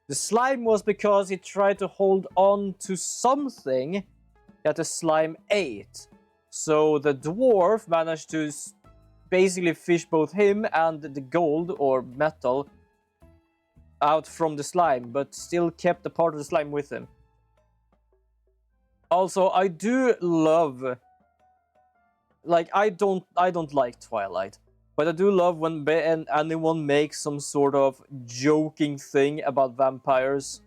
The slime was because he tried to hold on to something that the slime ate. So the dwarf managed to basically fish both him and the gold or metal out from the slime, but still kept a part of the slime with him. Also, I do love... Like, I don't like Twilight, but I do love when anyone makes some sort of joking thing about vampires.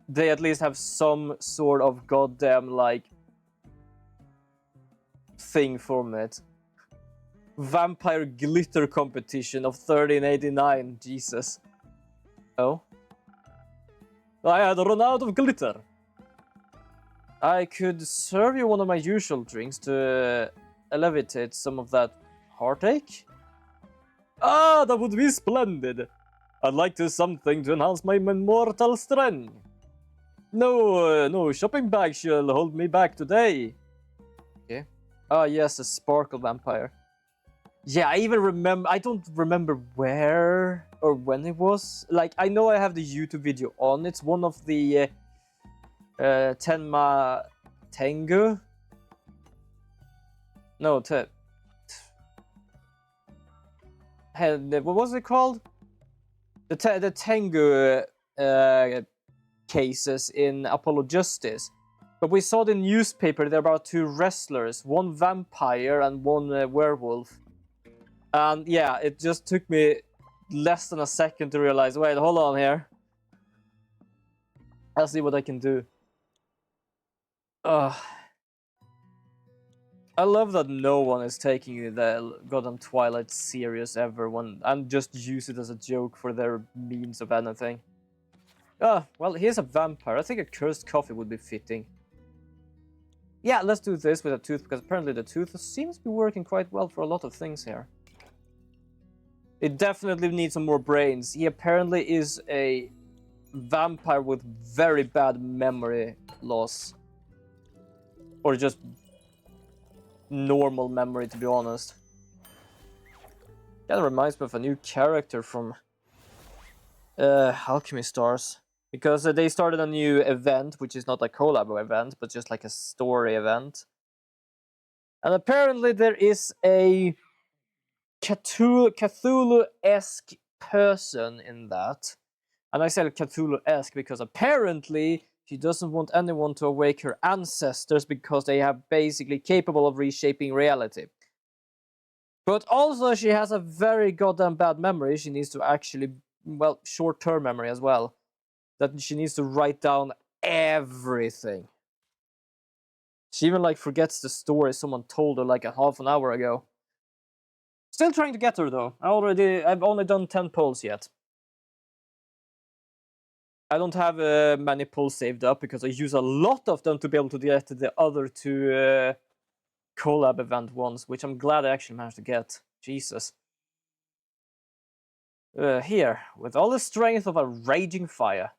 They at least have some sort of goddamn, like, thing from it. Vampire glitter competition of 1389, Jesus. Oh? I had run out of glitter. I could serve you one of my usual drinks to alleviate some of that heartache. Ah, that would be splendid. I'd like to something to enhance my immortal strength. No shopping bag shall hold me back today. Okay. Ah, yes, a sparkle vampire. Yeah, I even remember... I don't remember where or when it was. Like, I know I have the YouTube video on. It's one of the Tenma Tengu. No, what was it called? The Tengu cases in Apollo Justice. But we saw the newspaper there about 2 wrestlers, one vampire and one werewolf. And yeah, it just took me less than a second to realize, wait, hold on here. I'll see what I can do. Ugh. I love that no one is taking the goddamn Twilight serious ever and just use it as a joke for their means of anything. Well, here's a vampire. I think a cursed coffee would be fitting. Yeah, let's do this with a tooth, because apparently the tooth seems to be working quite well for a lot of things here. It definitely needs some more brains. He apparently is a vampire with very bad memory loss. Or just normal memory, to be honest. Kinda reminds me of a new character from Alchemy Stars. Because they started a new event, which is not a collab event, but just like a story event. And apparently there is a Cthulhu-esque person in that. And I said Cthulhu-esque because apparently she doesn't want anyone to awake her ancestors because they are basically capable of reshaping reality. But also she has a very goddamn bad memory. She needs to actually, well, short-term memory as well. That she needs to write down everything. She even like forgets the story someone told her like a half an hour ago. Still trying to get her though. I've only done 10 polls yet. I don't have many polls saved up because I use a lot of them to be able to get the other 2 collab event ones, which I'm glad I actually managed to get. Jesus. Here, with all the strength of a raging fire.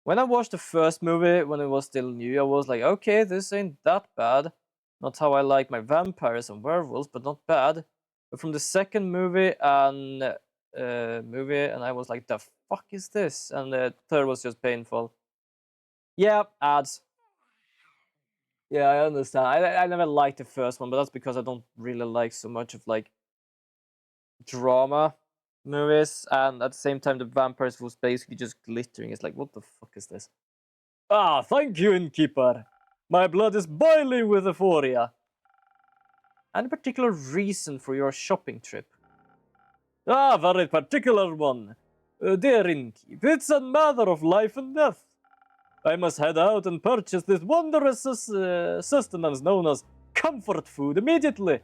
When I watched the first movie, when it was still new, I was like, okay, this ain't that bad. Not how I like my vampires and werewolves, but not bad. But from the second movie, and I was like, the fuck is this? And the third was just painful. Yeah, ads. Yeah, I understand. I never liked the first one, but that's because I don't really like so much of like drama movies, and at the same time the vampires was basically just glittering. It's like, what the fuck is this? Ah, thank you, innkeeper. My blood is boiling with euphoria. Any particular reason for your shopping trip? Ah, very particular one. Dear innkeep, it's a matter of life and death. I must head out and purchase this wondrous sustenance known as comfort food immediately.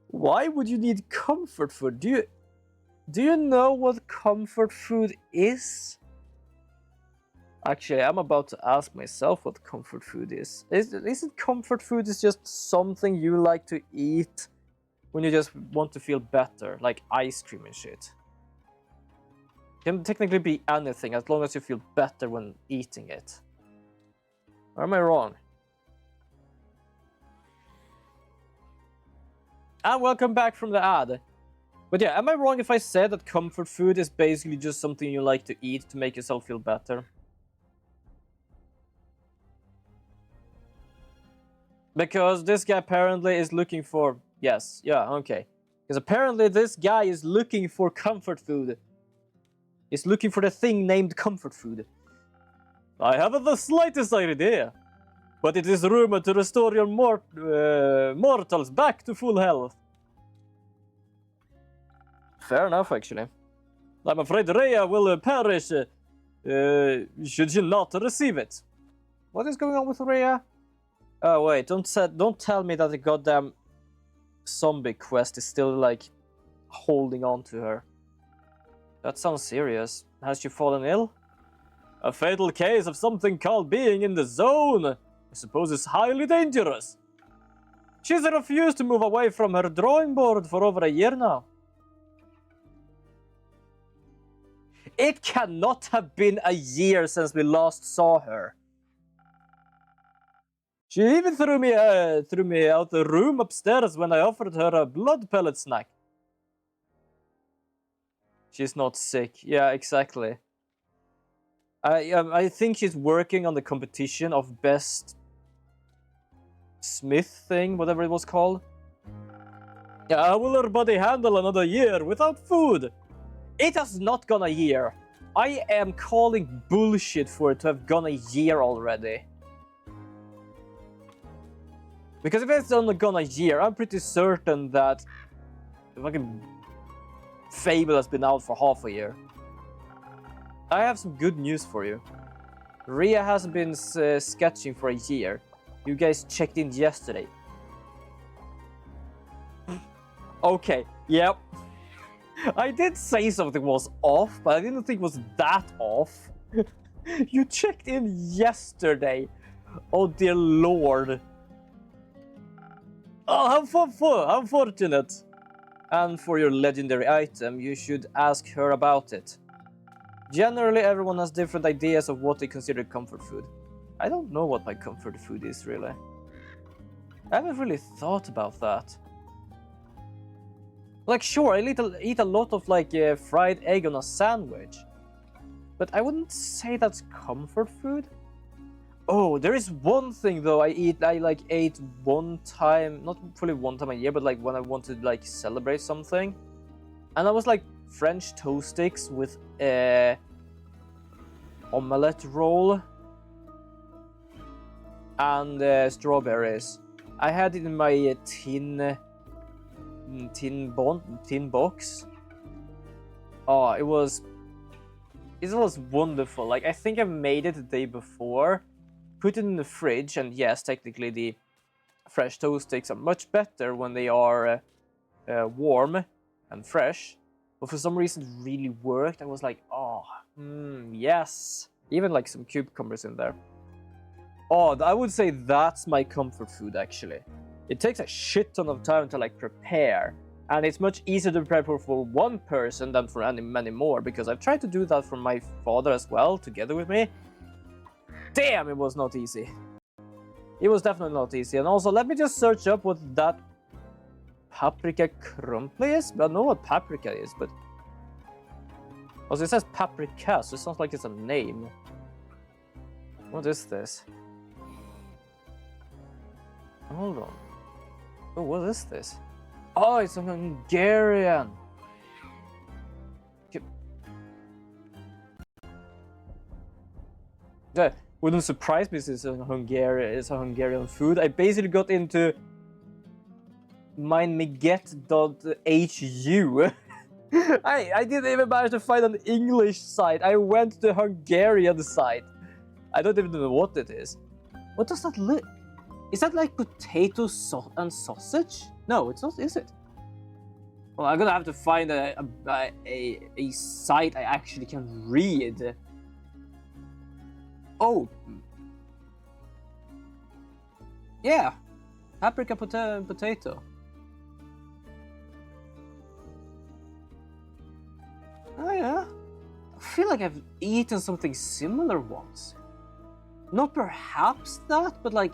Why would you need comfort food? Do you know what comfort food is? Actually, I'm about to ask myself what comfort food is. Isn't comfort food is just something you like to eat when you just want to feel better, like ice cream and shit? Can technically be anything as long as you feel better when eating it. Or am I wrong? And welcome back from the ad. But yeah, am I wrong if I said that comfort food is basically just something you like to eat to make yourself feel better? Because this guy apparently is looking for... Yes, yeah, okay. Because apparently this guy is looking for comfort food. He's looking for the thing named comfort food. I haven't the slightest idea. But it is rumored to restore your mortals back to full health. Fair enough, actually. I'm afraid Rhea will perish should she not receive it. What is going on with Rhea? Oh wait, don't tell me that the goddamn zombie quest is still like holding on to her. That sounds serious. Has she fallen ill? A fatal case of something called being in the zone. I suppose it's highly dangerous. She's refused to move away from her drawing board for over a year now. It cannot have been a year since we last saw her. She even threw me out the room upstairs when I offered her a blood pellet snack. She's not sick. Yeah, exactly. I think she's working on the competition of best smith thing, whatever it was called. How will our body handle another year without food? It has not gone a year. I am calling bullshit for it to have gone a year already. Because if it's only gone a year, I'm pretty certain that the fucking Fable has been out for half a year. I have some good news for you. Ria hasn't been sketching for a year. You guys checked in yesterday. Okay, yep. I did say something was off, but I didn't think it was that off. You checked in yesterday. Oh dear lord. Oh, how fortunate. And for your legendary item, you should ask her about it. Generally, everyone has different ideas of what they consider comfort food. I don't know what my comfort food is, really. I haven't really thought about that. Like, sure, I eat a lot of, like, fried egg on a sandwich. But I wouldn't say that's comfort food. Oh, there is one thing, though, I ate one time, not fully one time a year, but, like, when I wanted to, like, celebrate something. And that was, like, French toast sticks with omelette roll and strawberries. I had it in my tin box. Oh, it was wonderful. Like, I think I made it the day before, put it in the fridge, and yes, technically the fresh toast sticks are much better when they are warm and fresh. But for some reason, it really worked. I was like, oh, yes. Even like some cucumbers in there. Oh, I would say that's my comfort food, actually. It takes a shit ton of time to like prepare. And it's much easier to prepare for one person than for many more, because I've tried to do that for my father as well, together with me. Damn, it was not easy. It was definitely not easy. And also, let me just search up what that paprika crumble is. I know what paprika is, but also it says paprika, so it sounds like it's a name. What is this? Hold on. Oh, what is this? Oh, it's a Hungarian. That wouldn't surprise me since it's a Hungarian food. I basically got into mindmeget.hu. I didn't even manage to find an English site. I went to the Hungarian site. I don't even know what it is. What does that look? Is that like potato and sausage? No, it's not, is it? Well, I'm gonna have to find a site I actually can read. Oh. Yeah. Paprika potato. Oh yeah. I feel like I've eaten something similar once. Not perhaps that, but like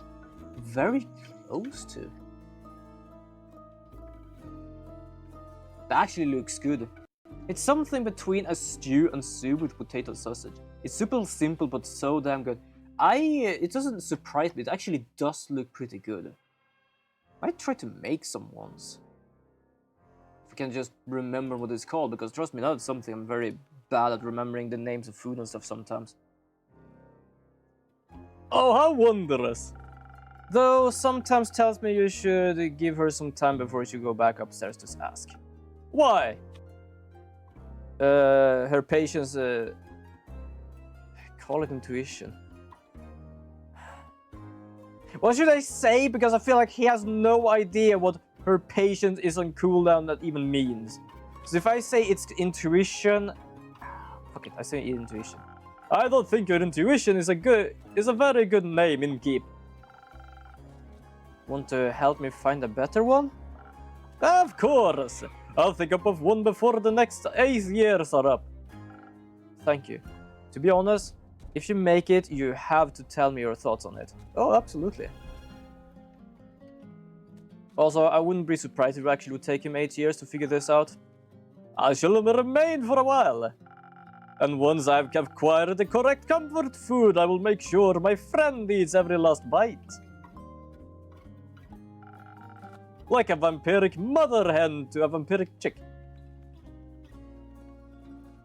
very close to. That actually looks good. It's something between a stew and soup with potato sausage. It's super simple, but so damn good. It doesn't surprise me. It actually does look pretty good. I might try to make some once. If I can just remember what it's called, because trust me, that's something I'm very bad at remembering the names of food and stuff sometimes. Oh, how wondrous! Though sometimes tells me you should give her some time before you go back upstairs to ask. Why? Her patience, call it intuition. What should I say? Because I feel like he has no idea what her patience is on cooldown that even means. So if I say it's intuition, fuck it, I say intuition. I don't think your intuition is a very good name in Keep. Want to help me find a better one? Of course! I'll think up of one before the next 8 years are up. Thank you. To be honest, if you make it, you have to tell me your thoughts on it. Oh, absolutely. Also, I wouldn't be surprised if it actually would take him 8 years to figure this out. I shall remain for a while. And once I've acquired the correct comfort food, I will make sure my friend eats every last bite. Like a vampiric mother hen to a vampiric chick.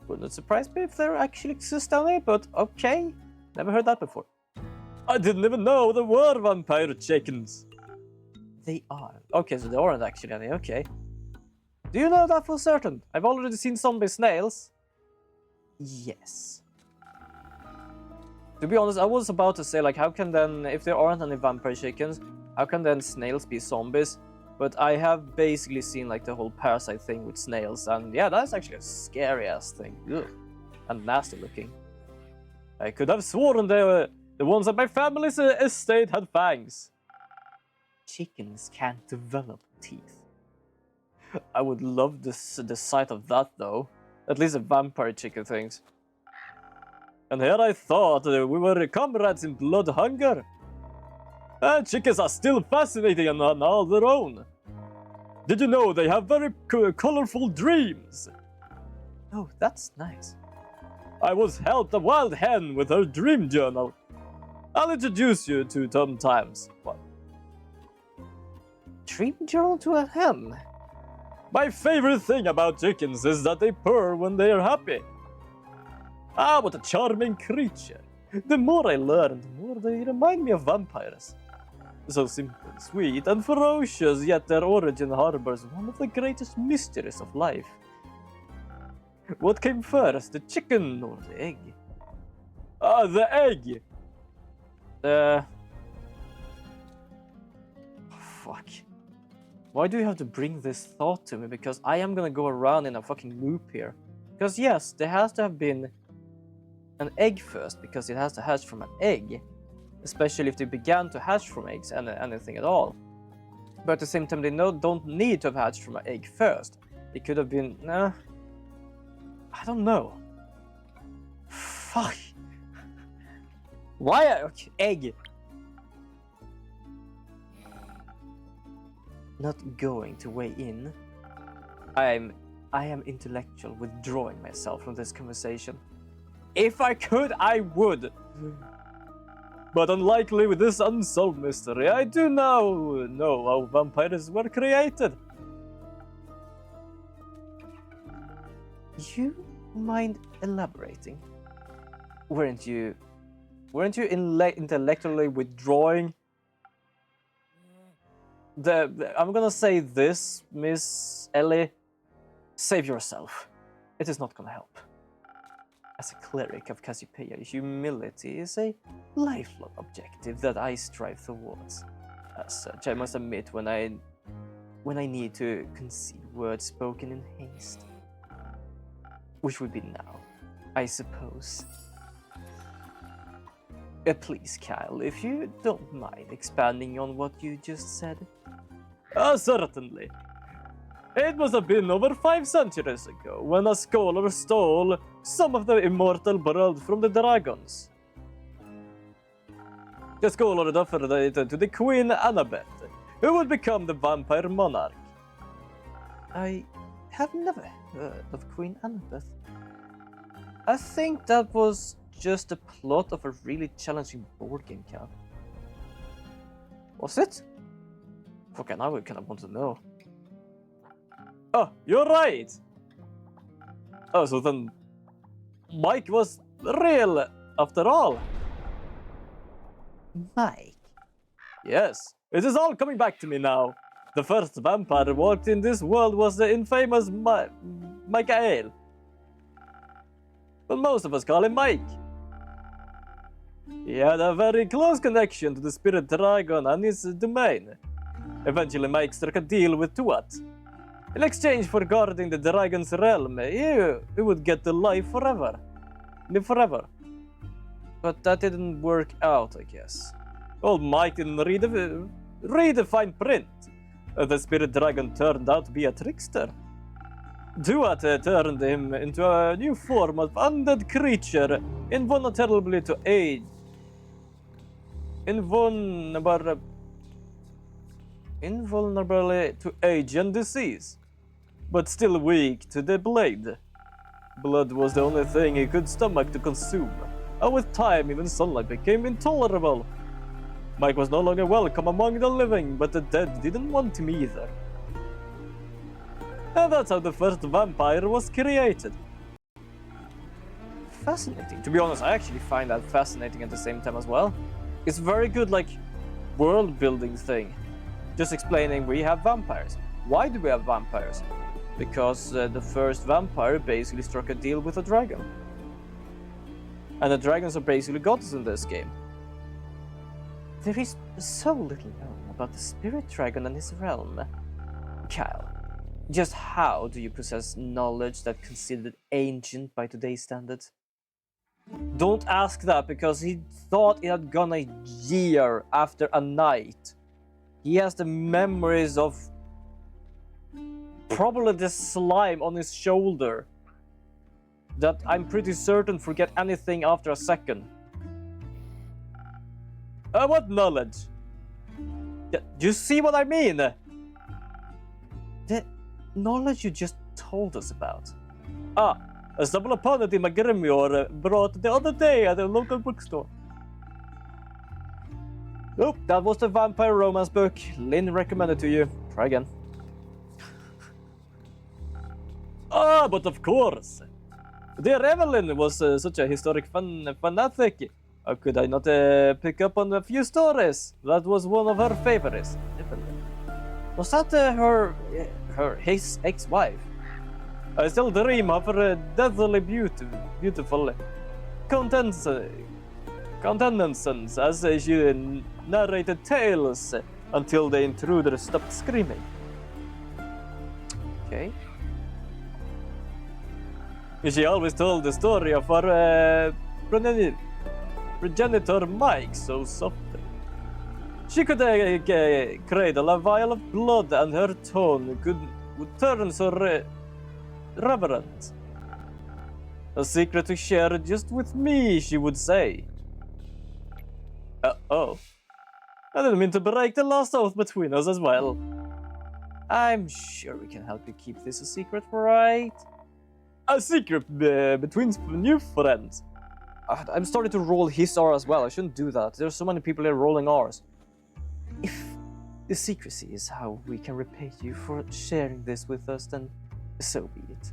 Wouldn't surprise me if there actually exists any, but okay. Never heard that before. I didn't even know there were vampire chickens. They are. Okay, so there aren't actually any, okay. Do you know that for certain? I've already seen zombie snails. Yes. To be honest, I was about to say, like, how can then, if there aren't any vampire chickens, how can then snails be zombies? But I have basically seen, like, the whole parasite thing with snails, and yeah, that's actually a scary-ass thing. Ugh. And nasty looking. I could have sworn the ones at my family's estate had fangs. Chickens can't develop teeth. I would love the sight of that, though. At least the vampire chicken things. And here I thought we were comrades in blood hunger. Chickens are still fascinating and on all their own. Did you know they have very colorful dreams? Oh, that's nice. I was helped a wild hen with her dream journal. I'll introduce you to sometimes. What? Dream journal to a hen? My favorite thing about chickens is that they purr when they are happy. Ah, what a charming creature. The more I learn, the more they remind me of vampires. So simple, sweet, and ferocious, yet their origin harbors one of the greatest mysteries of life. What came first, the chicken or the egg? Ah, the egg! Fuck. Why do you have to bring this thought to me? Because I am gonna go around in a fucking loop here. Because yes, there has to have been an egg first, because it has to hatch from an egg. Especially if they began to hatch from eggs and anything at all. But at the same time, they don't need to have hatched from an egg first. It could have been... I don't know. Fuck. Why? Okay, egg. Not going to weigh in. I am intellectual, withdrawing myself from this conversation. If I could, I would. But unlikely with this unsolved mystery, I do now know how vampires were created. You mind elaborating? Weren't you intellectually withdrawing? I'm gonna say this, Miss Ellie. Save yourself. It is not gonna help. As a cleric of Cassiopeia, humility is a lifelong objective that I strive towards. As such, I must admit when I need to concede words spoken in haste. Which would be now, I suppose. Please, Kyle, if you don't mind expanding on what you just said. Certainly. It must have been over 5 centuries ago when a scholar stole some of the immortal blood from the dragons. The scholar offered it to the Queen Annabeth, who would become the vampire monarch. I have never heard of Queen Annabeth. I think that was just the plot of a really challenging board game, Cal. Was it? Fucking, now we kind of want to know. Oh, you're right! Oh, so then Mike was real after all. Mike? Yes, it is all coming back to me now. The first vampire walked in this world was the infamous Michael. But most of us call him Mike. He had a very close connection to the spirit dragon and his domain. Eventually Mike struck a deal with Tuat. In exchange for guarding the dragon's realm, he would get to live forever. But that didn't work out, I guess. Old Mike didn't read the fine print. The spirit dragon turned out to be a trickster. Tuat turned him into a new form of undead creature, invulnerable to age. Invulnerable to age and disease, but still weak to the blade. Blood was the only thing he could stomach to consume, and with time even sunlight became intolerable. Mike was no longer welcome among the living, but the dead didn't want him either. And that's how the first vampire was created. Fascinating. To be honest, I actually find that fascinating at the same time as well. It's very good, like, world building thing. Just explaining we have vampires. Why do we have vampires? Because the first vampire basically struck a deal with a dragon. And the dragons are basically gods in this game. There is so little known about the spirit dragon and his realm. Kyle, just how do you possess knowledge that's considered ancient by today's standards? Don't ask that, because he thought it had gone a year after a night. He has the memories of probably the slime on his shoulder that I'm pretty certain forget anything after a second. What knowledge? Do you see what I mean? The knowledge you just told us about. I stumbled upon it in my grimoire brought the other day at the local bookstore. Nope, that was the vampire romance book Lynn recommended to you. Try again. But of course. Dear Evelyn was such a historic fanatic. How could I not pick up on a few stories? That was one of her favorites. Evelyn. Was that his ex-wife? I still dream of her deathly beautiful countenance as she narrated tales until the intruder stopped screaming. Okay. She always told the story of her progenitor Mike so softly. She could cradle a vial of blood, and her tone would turn so reverent. A secret to share just with me, she would say. Oh. I didn't mean to break the last oath between us as well. I'm sure we can help you keep this a secret, right? A secret between new friends. I'm starting to roll his R as well. I shouldn't do that. There's so many people here rolling R's. If the secrecy is how we can repay you for sharing this with us, then so be it.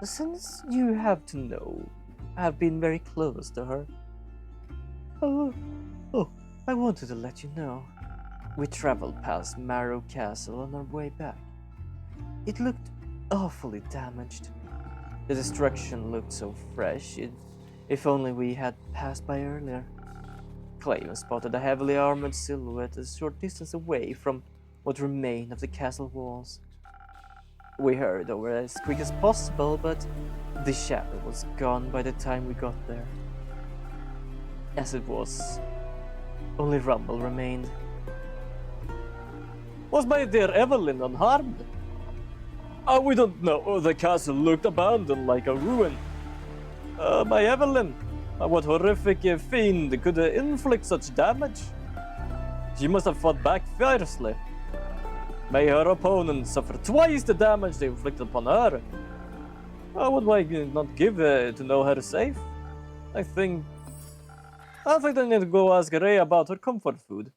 Since you have to know, I have been very close to her. Oh, I wanted to let you know. We traveled past Marrow Castle on our way back. It looked awfully damaged. The destruction looked so fresh. If only we had passed by earlier. Clayton spotted a heavily armored silhouette a short distance away from what remained of the castle walls. We hurried over as quick as possible, but the shadow was gone by the time we got there. As it was, only rumble remained. Was my dear Evelyn unharmed? We don't know. The castle looked abandoned like a ruin. My Evelyn, what horrific fiend could inflict such damage? She must have fought back fiercely. May her opponent suffer twice the damage they inflicted upon her. Would I not give to know her safe? I think I need to go ask Ray about her comfort food.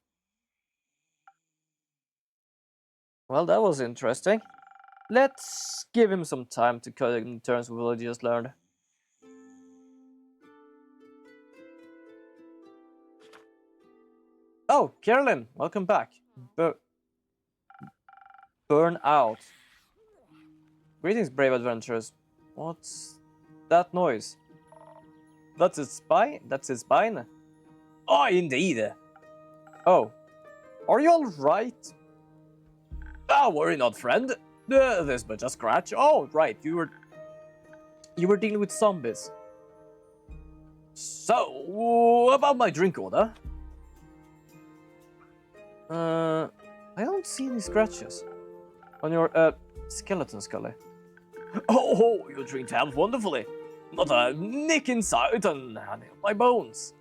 Well, that was interesting. Let's give him some time to cut in terms with what he just learned. Oh, Carolyn, welcome back. Burn out. Greetings, brave adventurers. What's that noise? That's his spine? That's his spine? Oh, indeed. Oh. Are you alright? Worry not, friend. This but a scratch. Oh, right. You were dealing with zombies. So, about my drink order. I don't see any scratches on your skeleton, Scully. Oh, you drink health wonderfully. Not a nick inside and my bones.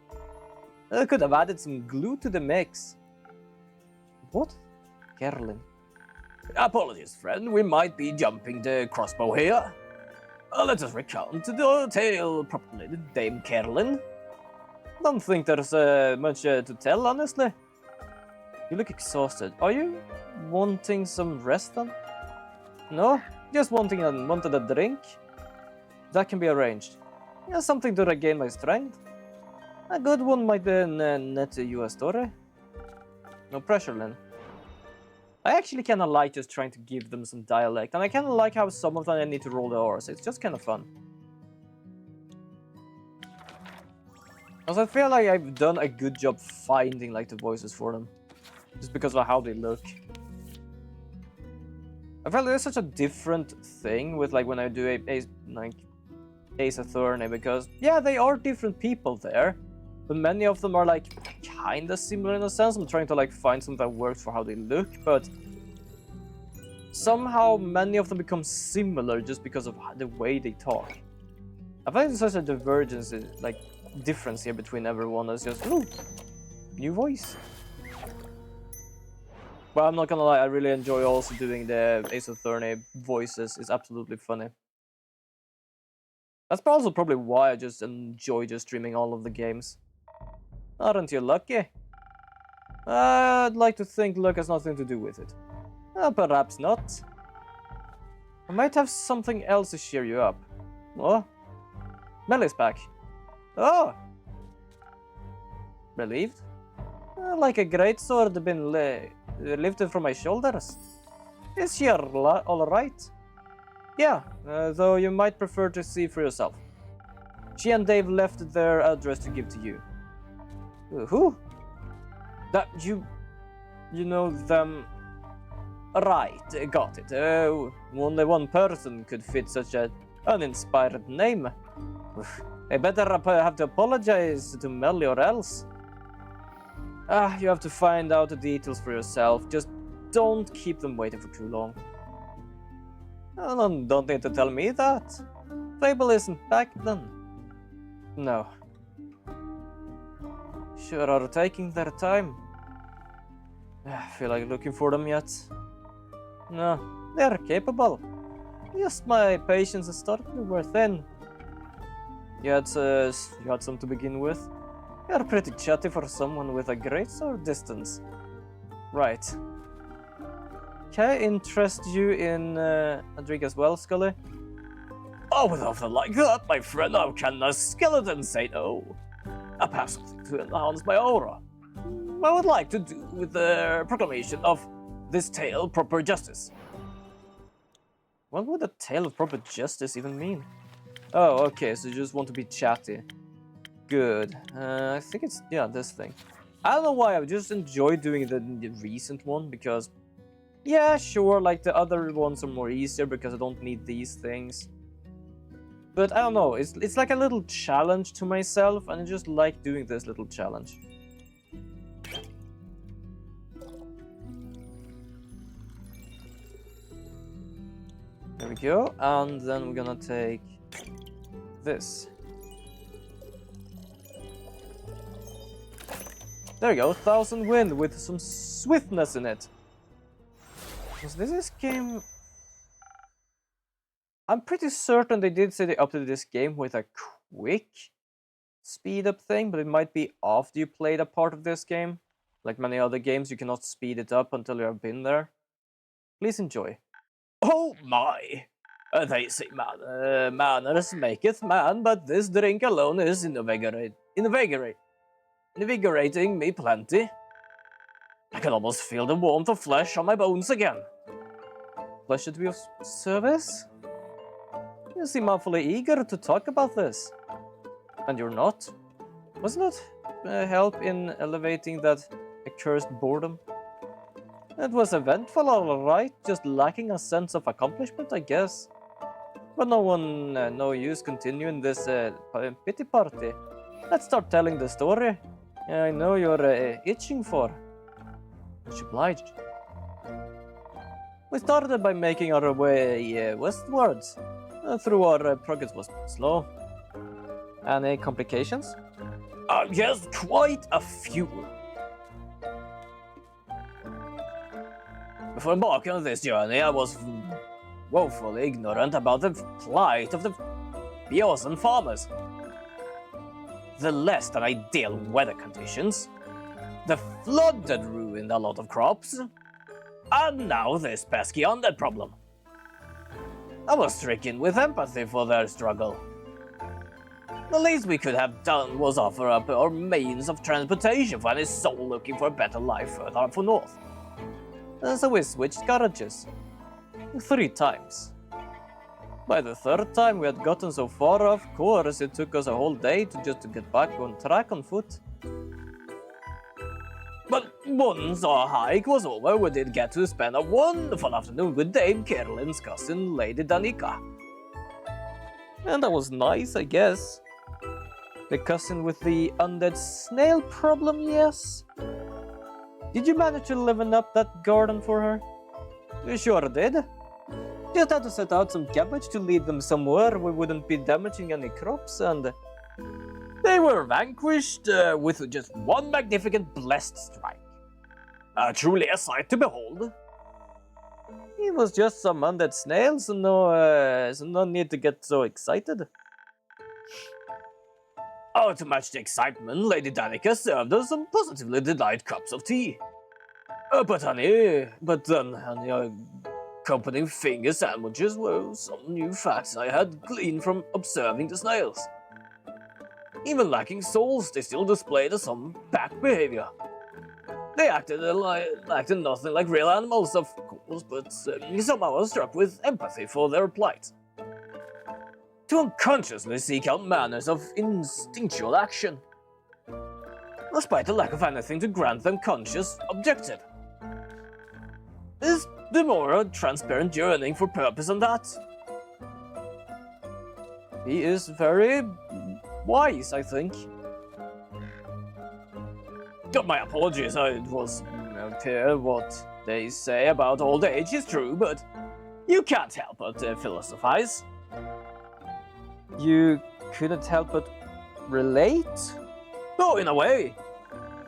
I could have added some glue to the mix. What? Carolyn. Apologies, friend. We might be jumping the crossbow here. Let us recount the tale properly, Dame Carolyn. Don't think there's much to tell, honestly. You look exhausted. Are you wanting some rest then? No? Just wanted a drink? That can be arranged. Yeah, something to regain my strength. A good one might net you a story. No pressure, Lynn. I actually kind of like just trying to give them some dialect, and I kind of like how some of them I need to roll the R's. It's just kind of fun. Also, I feel like I've done a good job finding like the voices for them, just because of how they look. I feel like there's such a different thing with like when I do Ace Attorney, because yeah, they are different people there, but many of them are like kinda similar in a sense. I'm trying to like find something that works for how they look, but somehow many of them become similar just because of the way they talk. I find there's such a divergence, like difference here between everyone. It's just, ooh, new voice. But I'm not gonna lie, I really enjoy also doing the Ace Attorney voices. It's absolutely funny. That's also probably why I just enjoy just streaming all of the games. Aren't you lucky? I'd like to think luck has nothing to do with it. Perhaps not. I might have something else to cheer you up. Oh? Melly's back. Oh! Relieved? Like a great sword been lifted from my shoulders. Is she alright? Yeah, though you might prefer to see for yourself. She and Dave left their address to give to you. Who? That you know them. Right, got it. Only one person could fit such an uninspired name. I better have to apologize to Melly or else. You have to find out the details for yourself. Just don't keep them waiting for too long. Don't need to tell me that. Fable isn't back then. No. Sure are taking their time. I feel like looking for them yet. No, they're capable. Just my patience is starting to wear thin. You had some to begin with. You're pretty chatty for someone with a greatsword distance. Right. Can I interest you in a drink as well, Scully? Oh, with nothing like that, my friend, how can a skeleton say no? Perhaps something to enhance my aura. I would like to do with the proclamation of this tale proper justice. What would a tale of proper justice even mean? Oh, okay, so you just want to be chatty. Good. I think it's, yeah, this thing. I don't know why, I just enjoy doing the recent one, because, yeah, sure, like the other ones are more easier because I don't need these things. But I don't know, it's like a little challenge to myself, and I just like doing this little challenge. There we go, and then we're gonna take this. There we go, 1000 wind with some swiftness in it. Was this game? I'm pretty certain they did say they updated this game with a quick speed up thing, but it might be after you played a part of this game. Like many other games, you cannot speed it up until you have been there. Please enjoy. Oh my! They say manners maketh man, but this drink alone is invigorating me plenty. I can almost feel the warmth of flesh on my bones again. Pleasure to be of service? You seem awfully eager to talk about this. And you're not? Wasn't it help in elevating that accursed boredom? It was eventful, alright, just lacking a sense of accomplishment, I guess. But no use continuing this pity party. Let's start telling the story. I know you're itching for. Much obliged. We started by making our way westwards. Through our progress was slow. Any complications? Yes, quite a few. Before embarking on this journey, I was woefully ignorant about the plight of the Biosan farmers. the less than ideal weather conditions, the flood that ruined a lot of crops, and now this pesky undead problem. I was stricken with empathy for their struggle. The least we could have done was offer up our means of transportation for any soul looking for a better life further up north. So we switched garages. 3 times. By the 3rd time we had gotten so far, of course, it took us a whole day to get back on track on foot. But once our hike was over, we did get to spend a wonderful afternoon with Dame Carolyn's cousin, Lady Danica. And that was nice, I guess. The cousin with the undead snail problem, yes? Did you manage to liven up that garden for her? You sure did. Just had to set out some cabbage to lead them somewhere we wouldn't be damaging any crops, and they were vanquished with just one magnificent blessed strike. Truly a sight to behold. It was just some undead snails, so no need to get so excited. Oh, to match the excitement, Lady Danica served us some positively delight cups of tea. But accompanying finger sandwiches were some new facts I had gleaned from observing the snails. Even lacking souls, they still displayed some pack behavior. They acted nothing like real animals, of course, but somehow I was struck with empathy for their plight. To unconsciously seek out manners of instinctual action, despite the lack of anything to grant them conscious objective. Is the more a transparent yearning for purpose than that? He is very wise, I think. My apologies, it was clear what they say about old age is true, but you can't help but philosophize. You couldn't help but relate? Oh, in a way.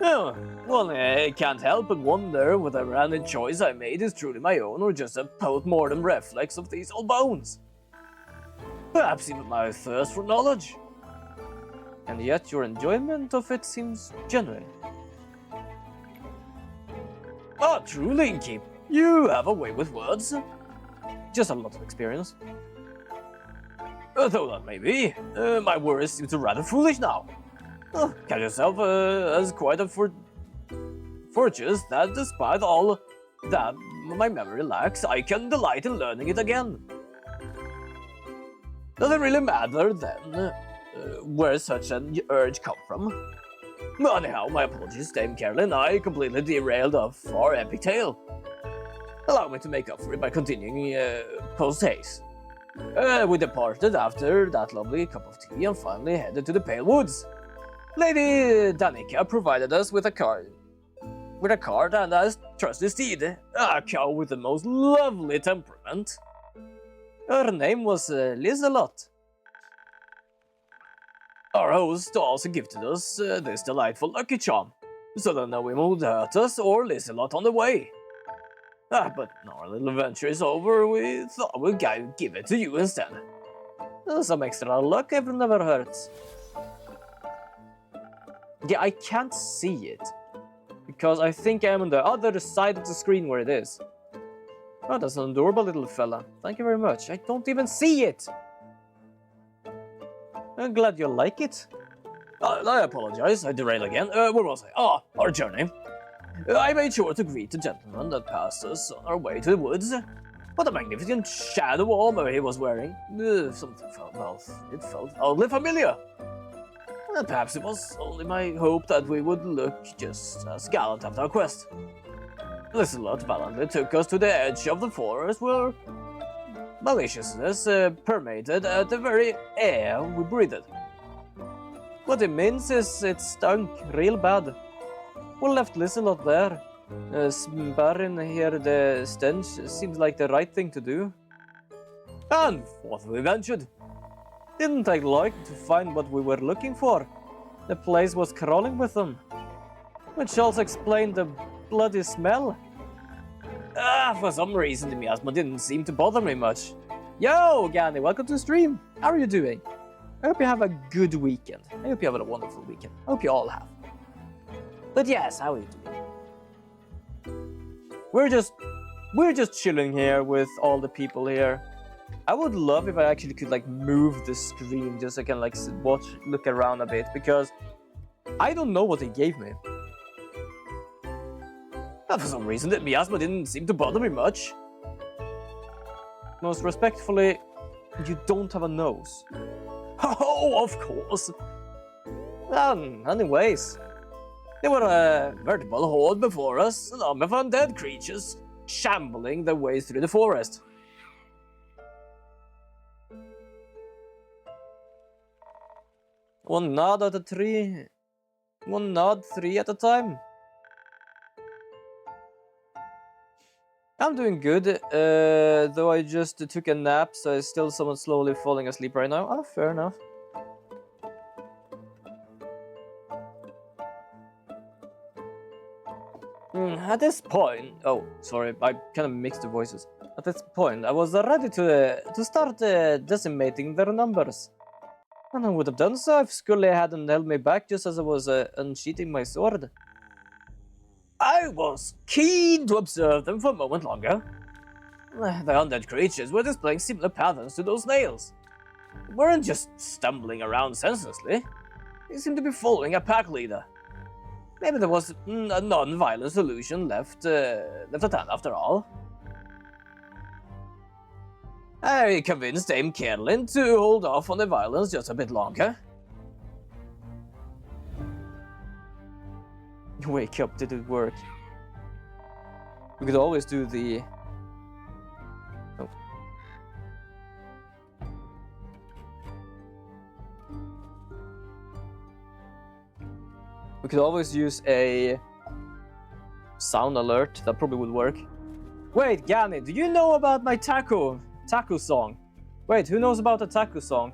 Oh, well, I can't help but wonder whether any choice I made is truly my own or just a post-mortem reflex of these old bones. Perhaps even my thirst for knowledge. And yet your enjoyment of it seems genuine. Oh, truly, Keep. You have a way with words. Just a lot of experience. Though that may be, my words seem to rather foolish now. Count yourself as quite a fortuitous that despite all that my memory lacks, I can delight in learning it again. Does it really matter then where such an urge come from? Anyhow, my apologies, Dame Carolyn, I completely derailed off our epic tale. Allow me to make up for it by continuing post-haste. We departed after that lovely cup of tea and finally headed to the Pale Woods. Lady Danica provided us with a card and a trusty steed, a cow with the most lovely temperament. Her name was Lizelot. Our host also gifted us this delightful lucky charm, so that no one would hurt us or Lizelot on the way. But now our little adventure is over, we thought we'd give it to you instead. Some extra luck never hurts. Yeah, I can't see it, because I think I'm on the other side of the screen where it is. Oh, that's an adorable little fella. Thank you very much. I don't even see it! I'm glad you like it. I apologize, I derail again. Where was I? Our journey. I made sure to greet the gentleman that passed us on our way to the woods. What a magnificent shadow armor he was wearing. Something felt oddly familiar. Perhaps it was only my hope that we would look just as gallant after our quest. Lizelot valiantly took us to the edge of the forest where maliciousness permeated the very air we breathed. What it means is it stunk real bad. We left Lizelot there. Sparring here the stench seemed like the right thing to do. And forth we ventured. Didn't take long to find what we were looking for. The place was crawling with them. Which also explained the bloody smell. For some reason the miasma didn't seem to bother me much. Yo, Gani, welcome to the stream. How are you doing? I hope you have a good weekend. I hope you have a wonderful weekend. I hope you all have. But yes, how are you doing? We're just chilling here with all the people here. I would love if I actually could like move the screen just so I can like look around a bit, because I don't know what they gave me. For some reason, the miasma didn't seem to bother me much. Most respectfully, you don't have a nose. Oh, of course. Anyways, there were a veritable horde before us, an army of undead creatures, shambling their way through the forest. One nod at a tree. One nod, 3 at a time. I'm doing good, though I just took a nap, so I'm still somewhat slowly falling asleep right now. Oh, fair enough. At this point... Oh, sorry, I kind of mixed the voices. At this point, I was ready to start decimating their numbers. And I would have done so if Scully hadn't held me back just as I was unsheathing my sword. I was keen to observe them for a moment longer. The undead creatures were displaying similar patterns to those snails. They weren't just stumbling around senselessly. They seemed to be following a pack leader. Maybe there was a non-violent solution left at hand after all. I convinced Dame Carolyn to hold off on the violence just a bit longer. Wake up, did it work? We could always do the... Oh. We could always use a sound alert, that probably would work. Wait, Gani, do you know about my taco song? Wait, who knows about the taco song?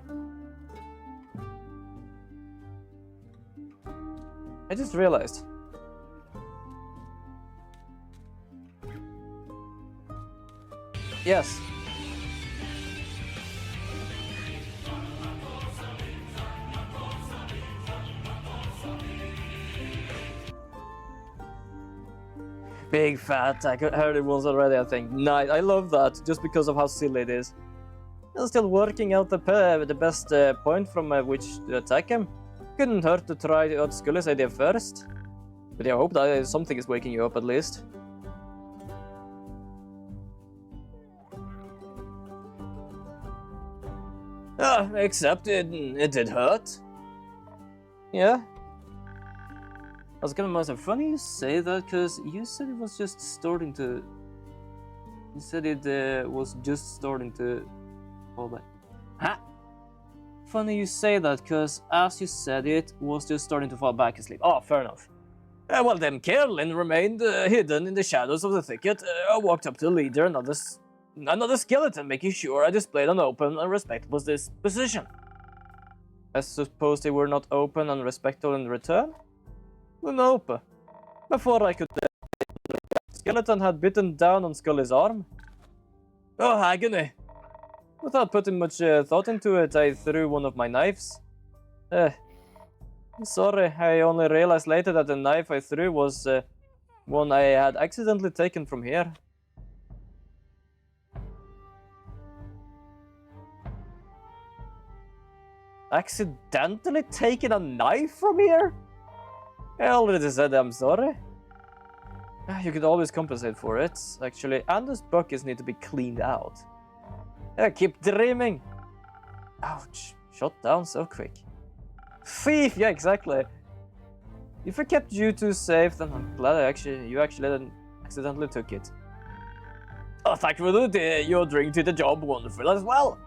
I just realized. Yes. Big fat, I heard it once already, I think. Nice, I love that, just because of how silly it is. I'm still working out the best point from which to attack him. Couldn't hurt to try out Scully's idea first. But yeah, I hope that something is waking you up at least. Except it did hurt. Yeah. I was gonna say, funny you say that, because you said it was just starting to... You said it was just starting to... fall back. Huh? Funny you say that, because as you said, it was just starting to fall back asleep. Oh, fair enough. Well then, Carolyn remained hidden in the shadows of the thicket. I walked up to the leader, another skeleton, making sure I displayed an open and respectable disposition. I suppose they were not open and respectful in return? Nope. Before I could... the skeleton had bitten down on Scully's arm. Oh, agony. Without putting much thought into it, I threw one of my knives. Sorry, I only realized later that the knife I threw was one I had accidentally taken from here. Accidentally taken a knife from here? I already said I'm sorry. You could always compensate for it, actually. And those buckets need to be cleaned out. Keep dreaming. Ouch, shot down so quick. Thief, yeah, exactly. If I kept you two safe, then I'm glad you actually accidentally took it. Oh, thankfully, your drink did the job wonderful as well.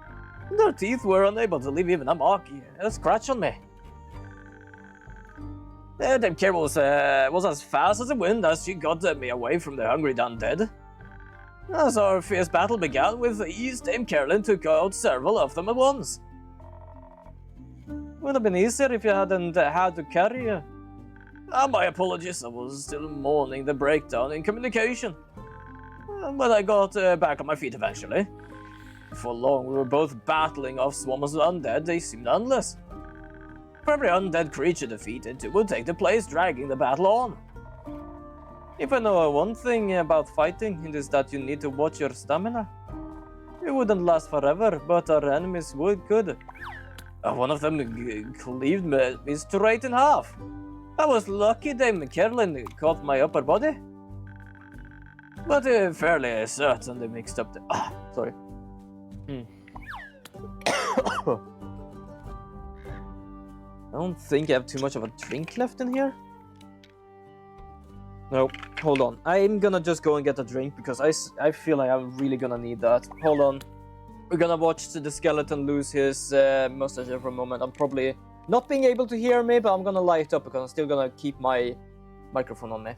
Their teeth were unable to leave even a mark, a scratch on me. Dame Carol was as fast as the wind as she got me away from the hungry undead. As our fierce battle began with ease, Dame Carolyn took out several of them at once. Would have been easier if you hadn't had to carry her. My apologies, I was still mourning the breakdown in communication. But I got back on my feet eventually. For long, we were both battling off swarms of undead. They seemed endless. For every undead creature defeated, it would take the place, dragging the battle on. If I know one thing about fighting, it is that you need to watch your stamina. It wouldn't last forever, but our enemies could. One of them cleaved me straight in half. I was lucky Dame Kerlin caught my upper body. But fairly certain they mixed up the... sorry. I don't think I have too much of a drink left in here. No, hold on. I'm gonna just go and get a drink because I feel like I'm really gonna need that. Hold on. We're gonna watch the skeleton lose his mustache for a moment. I'm probably not being able to hear me, but I'm gonna light up because I'm still gonna keep my microphone on me.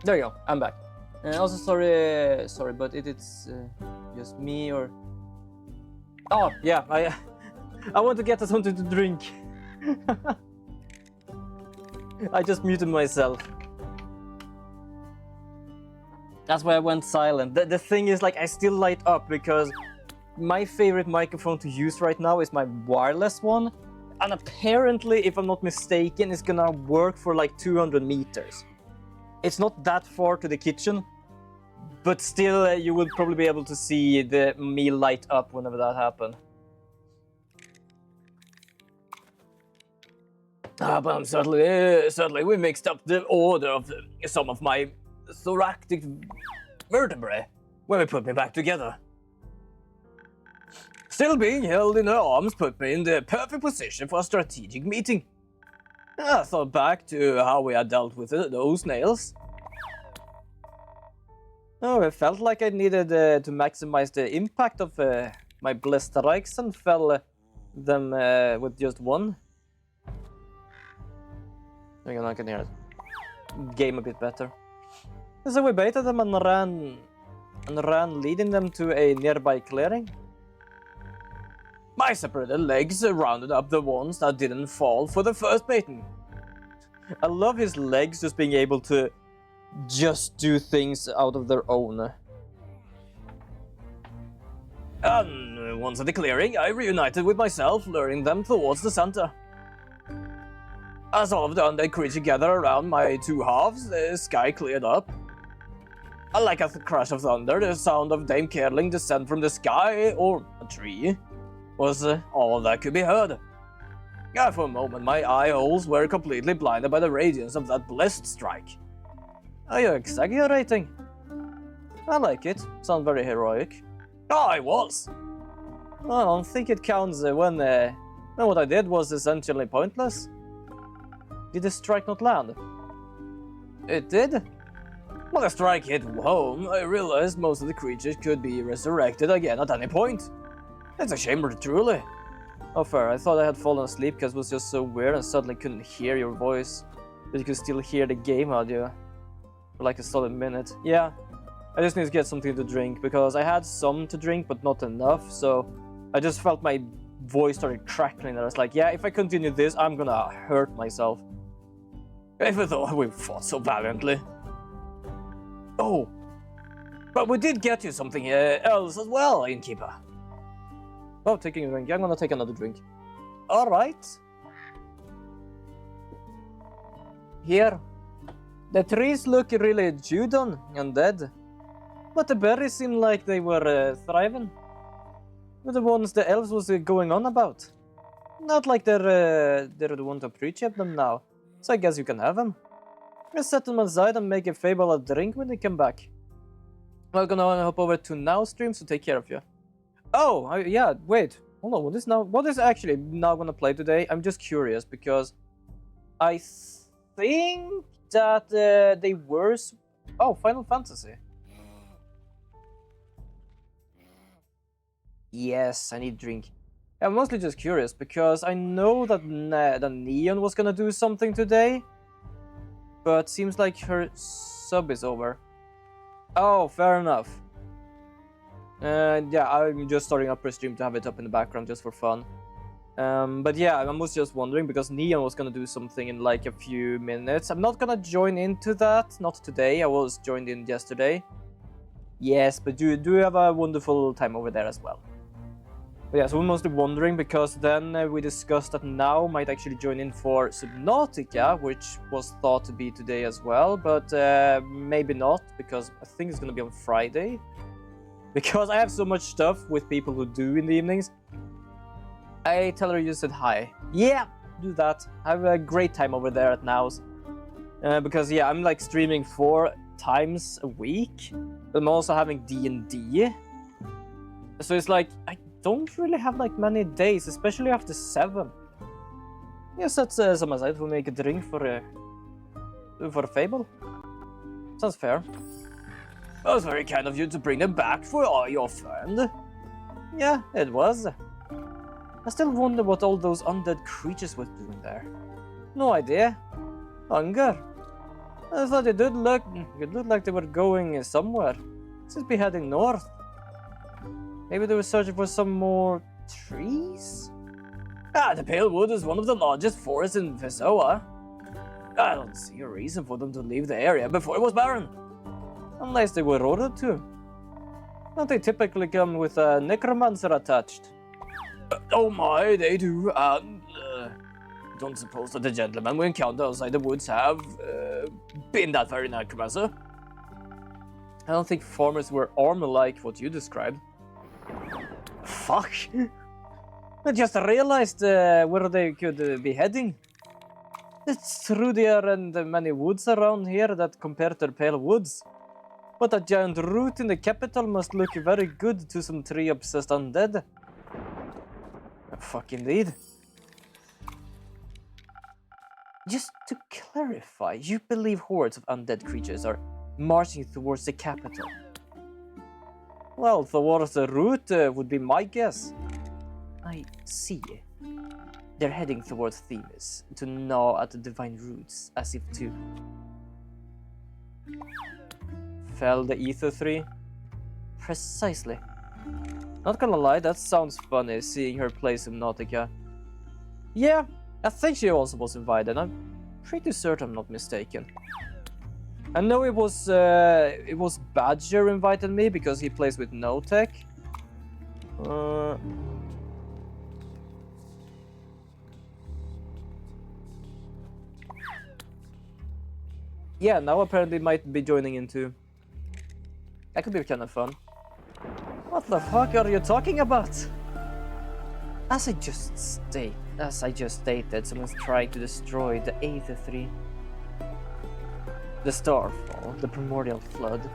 There you go, I'm back. Also, sorry, but it's just me or... Oh, yeah, I want to get us something to drink. I just muted myself. That's why I went silent. The thing is, like, I still light up because my favorite microphone to use right now is my wireless one. And apparently, if I'm not mistaken, it's gonna work for like 200 meters. It's not that far to the kitchen, but still you will probably be able to see the meal light up whenever that happens. But I'm certainly we mixed up the order of some of my thoracic vertebrae when we put me back together. Still being held in her arms put me in the perfect position for a strategic meeting. I thought back to how we had dealt with those nails. Oh, I felt like I needed to maximize the impact of my blessed strikes and fell them with just one. Hang on, I can hear it. Game a bit better. So we baited them and ran, leading them to a nearby clearing. My separated legs rounded up the ones that didn't fall for the first baiting. I love his legs just being able to just do things out of their own. And once at the clearing, I reunited with myself, luring them towards the center. As all of the undead creatures gathered around my two halves, the sky cleared up. Like a crash of thunder, the sound of Dame Kerling descend from the sky, or a tree, was all that could be heard. For a moment, my eye holes were completely blinded by the radiance of that blessed strike. Are you exaggerating? I like it. Sounds very heroic. I was. I don't think it counts when And what I did was essentially pointless. Did the strike not land? It did? When the strike hit home, I realized most of the creatures could be resurrected again at any point. It's a shame, truly. Oh, fair. I thought I had fallen asleep because it was just so weird and suddenly couldn't hear your voice. But you could still hear the game audio for like a solid minute. Yeah, I just need to get something to drink because I had some to drink but not enough, so I just felt my voice started crackling and I was like, yeah, if I continue this, I'm gonna hurt myself. Even though we fought so valiantly. Oh, but we did get you something else as well, innkeeper. Oh, taking a drink. I'm gonna take another drink. Alright. Here. The trees look really judan and dead. But the berries seem like they were thriving. They're the ones the elves was going on about. Not like they're the one to preach at them now. So I guess you can have them. Just set them aside and make a fable a drink when they come back. I'm gonna hop over to Now Streams to take care of you. Oh, yeah, wait. Hold on, what is actually now gonna play today? I'm just curious because I think that they were... Oh, Final Fantasy. Yes, I need drink. I'm mostly just curious because I know that the Neon was gonna do something today, but seems like her sub is over. Oh, fair enough. Yeah, I'm just starting up her stream to have it up in the background just for fun. But yeah, I was just wondering because Neon was gonna do something in like a few minutes. I'm not gonna join into that, not today. I was joined in yesterday. Yes, but you do have a wonderful time over there as well. But yeah, so we're mostly wondering because then we discussed that Now might actually join in for Subnautica, which was thought to be today as well, but maybe not because I think it's gonna be on Friday. Because I have so much stuff with people who do in the evenings. I tell her you said hi. Yeah, do that. Have a great time over there at Now's. Because yeah, I'm like streaming 4 times a week. But I'm also having D&D. So it's like, I don't really have like many days, especially after 7. Yes, that's some aside. We'll make a drink for a fable. Sounds fair. That was very kind of you to bring them back for your friend. Yeah, it was. I still wonder what all those undead creatures were doing there. No idea. Hunger. I thought it looked like they were going somewhere. Seems to be heading north. Maybe they were searching for some more trees? The Pale Wood is one of the largest forests in Vesoa. I don't see a reason for them to leave the area before it was barren. Unless they were ordered to. Don't they typically come with a necromancer attached? Oh my, they do, and don't suppose that the gentlemen we encounter outside the woods have been that very necromancer. I don't think farmers were armor like what you described. Fuck! I just realized where they could be heading. It's true there aren't many woods around here that compare to the Pale Woods. But a giant root in the capital must look very good to some tree-obsessed undead. Fuck indeed. Just to clarify, you believe hordes of undead creatures are marching towards the capital? Well, towards the root would be my guess. I see. They're heading towards Themis to gnaw at the divine roots, as if to... Fell the Ether 3? Precisely. Not gonna lie, that sounds funny, seeing her play Subnautica. Yeah, I think she also was invited. I'm pretty certain I'm not mistaken. I know it was Badger invited me because he plays with No-Tech. Yeah, now apparently might be joining in too. That could be kind of fun. What the fuck are you talking about? As I just stated, someone's trying to destroy the Aether 3. The Starfall, the Primordial Flood,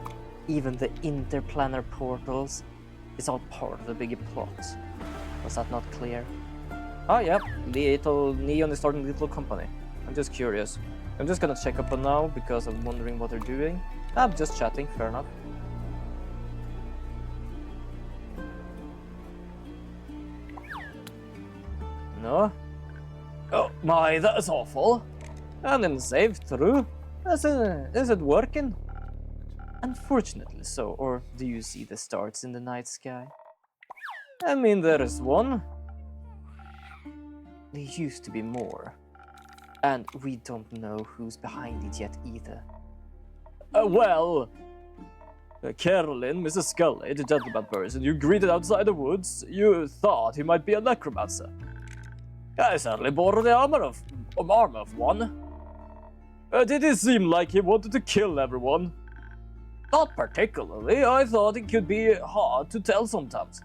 even the interplanar portals, it's all part of the bigger plot. Was that not clear? Oh, yeah, little Neon is starting a little company. I'm just curious. I'm just gonna check up on now because I'm wondering what they're doing. I'm just chatting, fair enough. No? Oh my, that is awful. And then save through? Is it working? Unfortunately so, or do you see the stars in the night sky? I mean, there is one. There used to be more. And we don't know who's behind it yet either. Carolyn, Mrs. Scully, the gentleman person you greeted outside the woods, you thought he might be a necromancer. I certainly bore the armor of one. Did it seem like he wanted to kill everyone? Not particularly. I thought it could be hard to tell sometimes.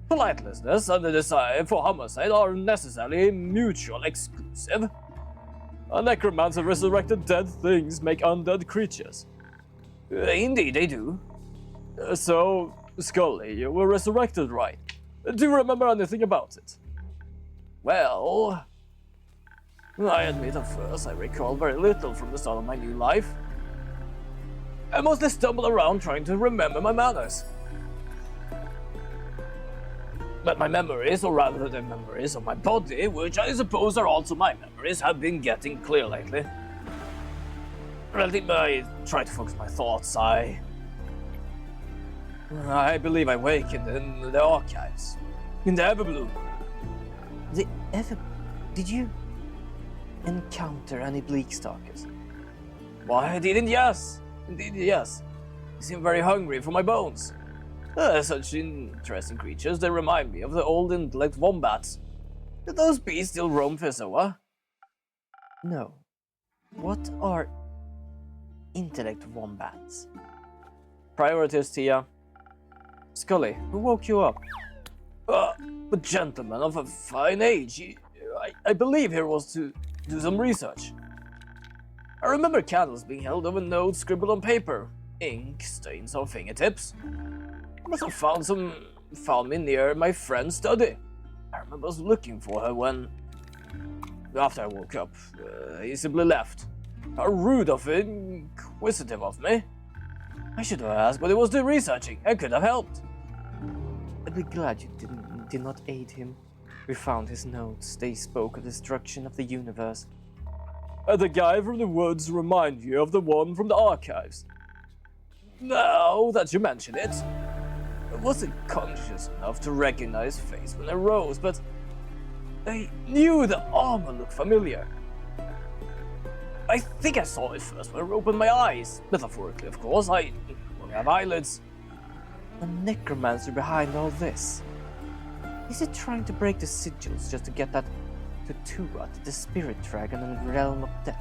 Politeness and the desire for homicide are necessarily mutually exclusive. A necromancer resurrected dead things make undead creatures. Indeed, they do. So, Scully, you were resurrected, right? Do you remember anything about it? Well, I admit at first I recall very little from the start of my new life. I mostly stumbled around trying to remember my manners. But my memories, or rather the memories of my body, which I suppose are also my memories, have been getting clear lately. I try to focus my thoughts. I believe I awakened in the archives. In the Everblue. Did you encounter any Bleakstalkers? Why, I didn't, yes. Indeed, yes. They seem very hungry for my bones. Such interesting creatures, they remind me of the old intellect wombats. Do those beasts still roam Fisawa? No. What are intellect wombats? Priorities, Tia. Scully, who woke you up? A gentleman of a fine age. I believe he was to do some research. I remember candles being held over notes scribbled on paper, ink stains on fingertips. I must have found me near my friend's study. I remember looking for her when, after I woke up, he simply left. How rude of him, inquisitive of me. I should have asked what he was doing researching. I could have helped. I'd be glad you did not aid him. We found his notes. They spoke of destruction of the universe. The guy from the woods remind you of the one from the archives? Now that you mention it, I wasn't conscious enough to recognize his face when I rose, but I knew the armor looked familiar. I think I saw it first when I opened my eyes. Metaphorically, of course. I only have eyelids. A necromancer behind all this. Is it trying to break the sigils just to get that to Tuat, the spirit dragon in the realm of death?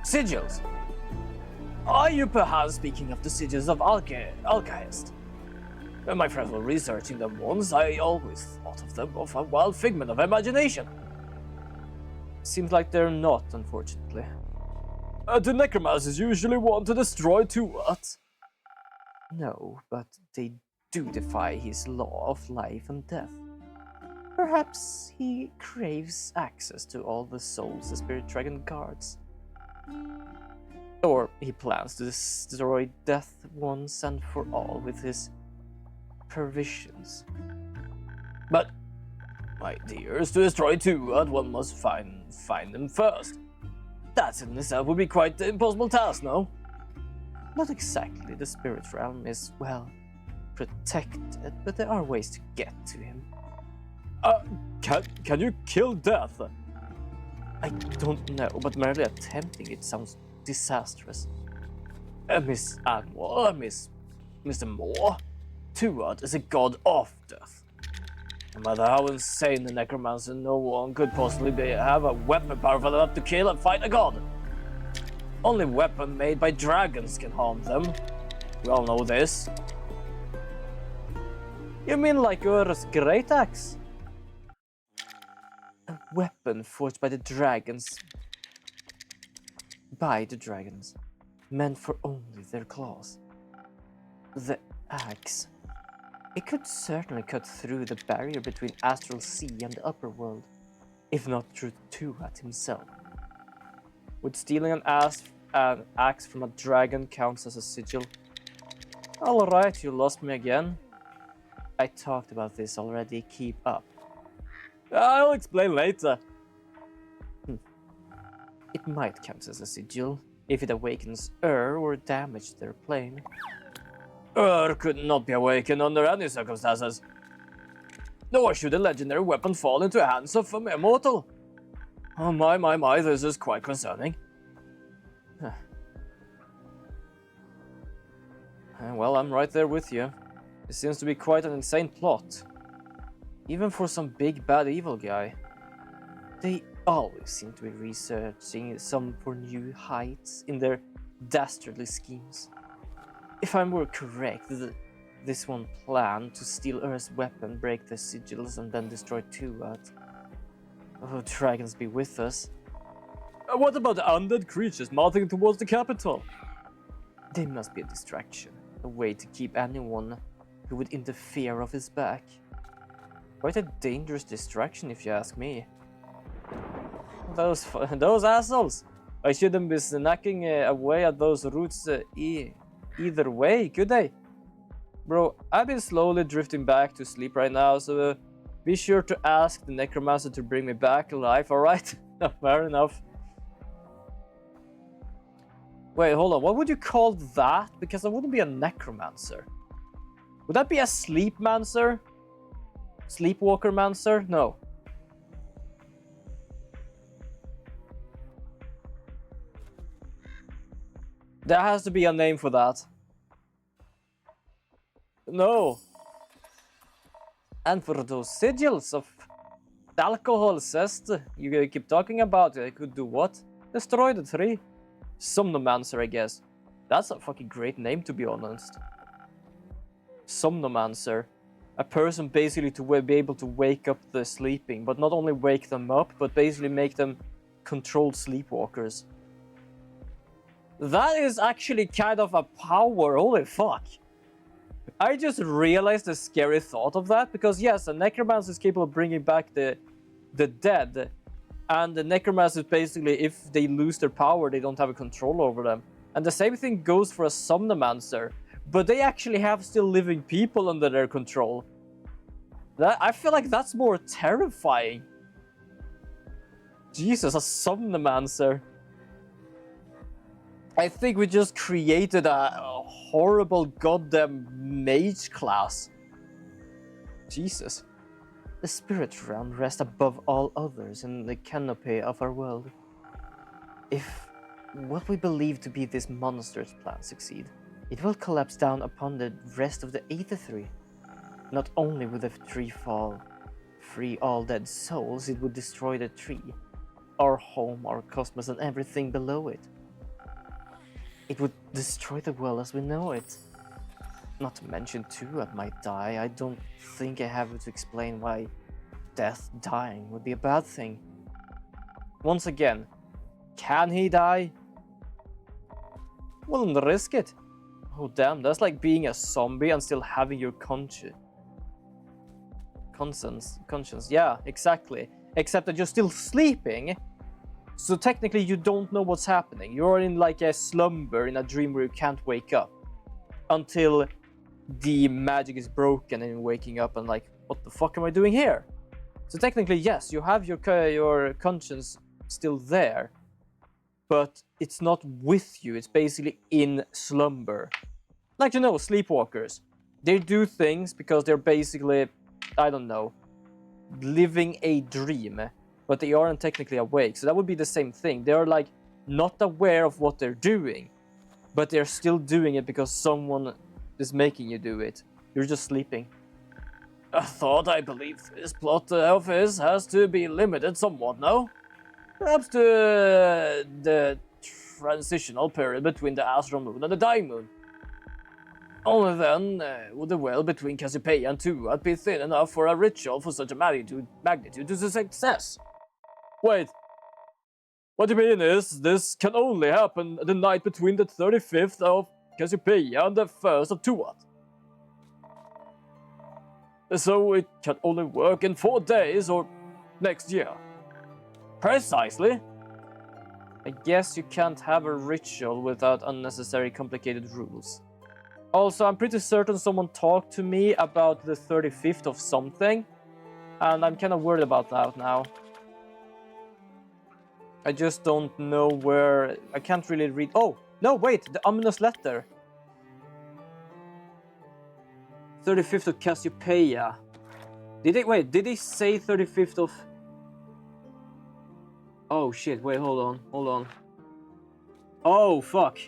Sigils? Are you perhaps speaking of the sigils of Alcaist? When my friends were researching them once, I always thought of them of a wild figment of imagination. Seems like they're not, unfortunately. Do necromancers usually want to destroy Tuat? No, but they do defy his law of life and death. Perhaps he craves access to all the souls the spirit dragon guards. Or he plans to destroy death once and for all with his provisions. But, my dears, to destroy Tuat, one must find them first. That in itself would be quite an impossible task, no? Not exactly. The spirit realm is, well, protected, but there are ways to get to him. Can you kill death? I don't know, but merely attempting it sounds disastrous. Miss Admiral, Mr. Moore, Tuat is a god of death. No matter how insane the necromancer, no one could possibly have a weapon powerful enough to kill and fight a god. Only weapon made by dragons can harm them. We all know this. You mean like Ur's great axe? A weapon forged by the dragons. Meant for only their claws. The axe. It could certainly cut through the barrier between Astral Sea and the upper world, if not through Tuat himself. Would stealing an axe from a dragon counts as a sigil? Alright, you lost me again. I talked about this already, keep up. I'll explain later. It might count as a sigil, if it awakens or damages their plane. Could not be awakened under any circumstances. Nor should a legendary weapon fall into the hands of a mere mortal. Oh my, this is quite concerning. Well, I'm right there with you. It seems to be quite an insane plot. Even for some big bad evil guy. They always seem to be researching some for new heights in their dastardly schemes. If I were correct, this one planned to steal Earth's weapon, break the sigils, and then destroy Tuat. Oh, dragons be with us. What about the undead creatures marching towards the capital? They must be a distraction, a way to keep anyone who would interfere off his back. Quite a dangerous distraction, if you ask me. Those assholes! I shouldn't be snacking away at those roots either way, could they? Bro, I've been slowly drifting back to sleep right now, so be sure to ask the necromancer to bring me back alive, alright? Fair enough. Wait, hold on, what would you call that? Because I wouldn't be a necromancer. Would that be a sleepmancer? Sleepwalker-mancer? No. There has to be a name for that. No. And for those sigils of alcohol zest you keep talking about, I could do what? Destroy the tree. Somnomancer, I guess. That's a fucking great name, to be honest. Somnomancer. A person basically to be able to wake up the sleeping, but not only wake them up, but basically make them controlled sleepwalkers. That is actually kind of a power, holy fuck. I just realized the scary thought of that, because yes, a necromancer is capable of bringing back the dead, and the necromancer is basically, if they lose their power, they don't have a control over them. And the same thing goes for a somnomancer, but they actually have still living people under their control. I feel like that's more terrifying. Jesus, a somnomancer. I think we just created a horrible goddamn mage class. Jesus. The spirit realm rests above all others in the canopy of our world. If what we believe to be this monster's plan succeed, it will collapse down upon the rest of the Aether Three. Not only would the tree fall, free all dead souls, it would destroy the tree, our home, our cosmos, and everything below it. It would destroy the world as we know it. Not to mention Tuat might die. I don't think I have to explain why dying would be a bad thing. Once again, can he die? Wouldn't risk it. Oh damn, that's like being a zombie and still having your conscience. Yeah, exactly. Except that you're still sleeping. So technically you don't know what's happening. You're in like a slumber, in a dream where you can't wake up. Until the magic is broken and you're waking up and like, what the fuck am I doing here? So technically, yes, you have your conscience still there. But it's not with you, it's basically in slumber. Like, you know, sleepwalkers. They do things because they're basically, I don't know, living a dream. But they aren't technically awake. So that would be the same thing. They're like not aware of what they're doing, but they're still doing it because someone is making you do it. You're just sleeping. I believe this plot of his has to be limited somewhat, no? Perhaps to the transitional period between the astral moon and the dying moon. Only then would the well between Cassiopeia and Tuat be thin enough for a ritual for such a magnitude to success. Wait, what you mean is this can only happen the night between the 35th of Cassiopeia and the 1st of Tuat? So it can only work in 4 days or next year. Precisely. I guess you can't have a ritual without unnecessary complicated rules. Also, I'm pretty certain someone talked to me about the 35th of something, and I'm kind of worried about that now. I just don't know where... I can't really read... Oh! No, wait! The ominous letter! 35th of Cassiopeia. Did he say 35th of... Oh shit, wait, hold on. Oh, fuck.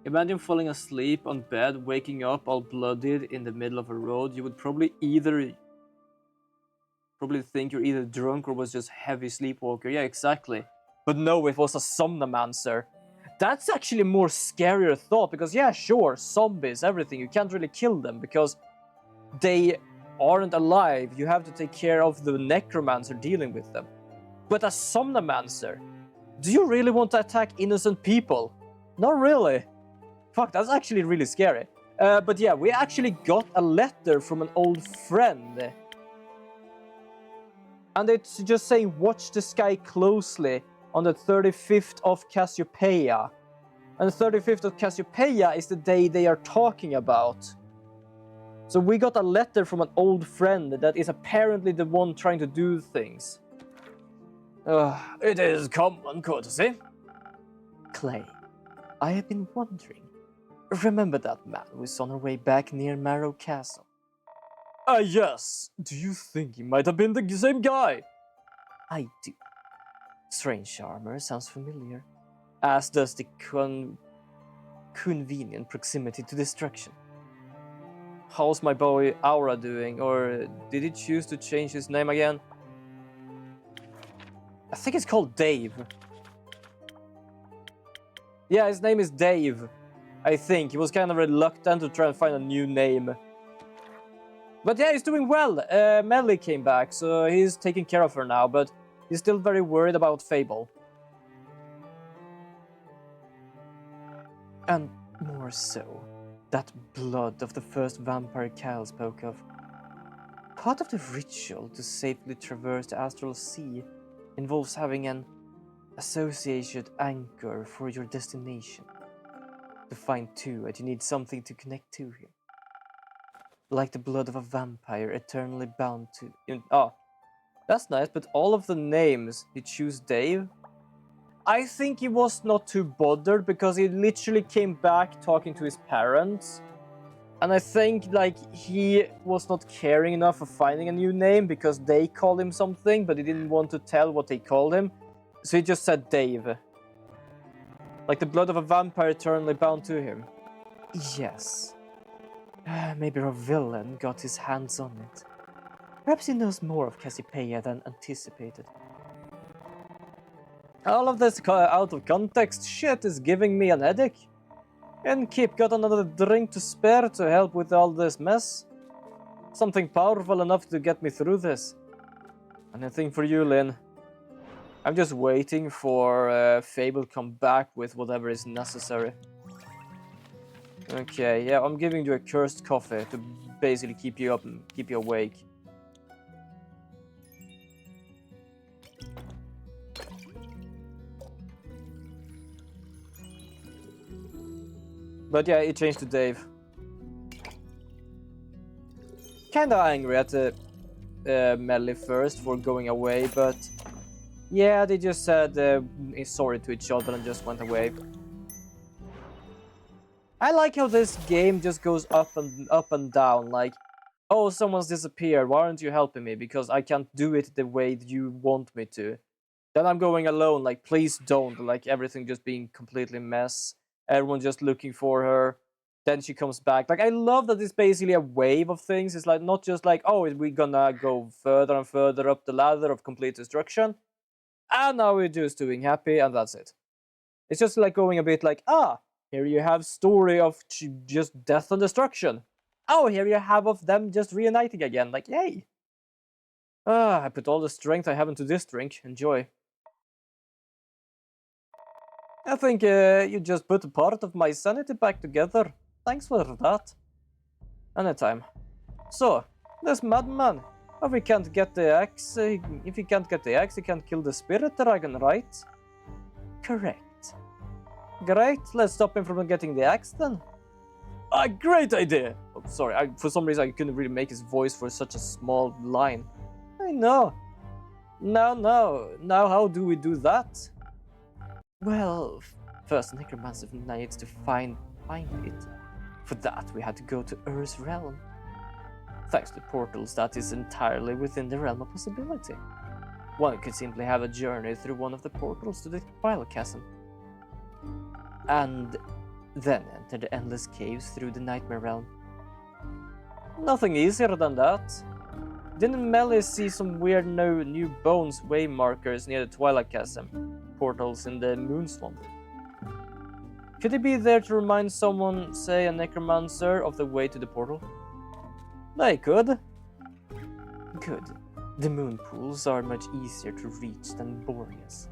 Imagine falling asleep on bed, waking up all bloodied in the middle of a road. You would probably think you're either drunk or was just heavy sleepwalker. Yeah, exactly. But no, it was a somnomancer. That's actually a more scarier thought, because yeah, sure, zombies, everything, you can't really kill them because they aren't alive. You have to take care of the necromancer dealing with them. But a somnomancer, do you really want to attack innocent people? Not really. Fuck, that's actually really scary. But yeah, we actually got a letter from an old friend. And it's just saying, watch the sky closely on the 35th of Cassiopeia. And the 35th of Cassiopeia is the day they are talking about. So we got a letter from an old friend that is apparently the one trying to do things. It is common courtesy. Clay, I have been wondering. Remember that man we saw on our way back near Marrow Castle? Yes. Do you think he might have been the same guy? I do. Strange armor sounds familiar. As does the convenient proximity to destruction. How's my boy Aura doing? Or did he choose to change his name again? I think it's called Dave. Yeah, his name is Dave. I think. He was kind of reluctant to try and find a new name. But yeah, he's doing well. Melly came back, so he's taking care of her now, but he's still very worried about Fable. And more so, that blood of the first vampire Cal spoke of. Part of the ritual to safely traverse the astral sea involves having an associated anchor for your destination. To find Tuat, you need something to connect to him. Like the blood of a vampire eternally bound to... Oh, that's nice, but all of the names, you choose Dave? I think he was not too bothered because he literally came back talking to his parents. And I think, like, he was not caring enough for finding a new name because they called him something, but he didn't want to tell what they called him. So he just said Dave. Like the blood of a vampire eternally bound to him. Yes. Maybe our villain got his hands on it. Perhaps he knows more of Cassiopeia than anticipated. All of this out of context shit is giving me an headache. And Kip got another drink to spare to help with all this mess. Something powerful enough to get me through this. Anything for you, Lynn? I'm just waiting for Fable to come back with whatever is necessary. Okay, yeah, I'm giving you a cursed coffee to basically keep you up and keep you awake. But yeah, it changed to Dave. Kinda angry at the Melly first for going away, but yeah, they just said sorry to each other and just went away. I like how this game just goes up and down, like, oh, someone's disappeared, why aren't you helping me? Because I can't do it the way you want me to. Then I'm going alone, like, please don't, like, everything just being completely mess. Everyone just looking for her. Then she comes back. Like, I love that it's basically a wave of things. It's like, not just like, oh, we're gonna go further and further up the ladder of complete destruction. And now we're just doing happy, and that's it. It's just like going a bit like, here you have story of just death and destruction. Oh, here you have of them just reuniting again. Like, yay. I put all the strength I have into this drink. Enjoy. I think you just put a part of my sanity back together. Thanks for that. Anytime. So, This madman. If we can't get the axe, if he can't get the axe, he can't kill the spirit dragon, right? Correct. Great, let's stop him from getting the axe then. A great idea! Oh, sorry, for some reason I couldn't really make his voice for such a small line. I know. Now how do we do that? Well, first the necromancer needs to find it. For that, we had to go to Ur's realm. Thanks to portals, that is entirely within the realm of possibility. One could simply have a journey through one of the portals to the Twilight Chasm, and then enter the endless caves through the Nightmare Realm. Nothing easier than that. Didn't Melly see some weird new bones way markers near the Twilight Chasm portals in the Moon Swamp? Could he be there to remind someone, say a necromancer, of the way to the portal? They could. Good. The moon pools are much easier to reach than Boreas.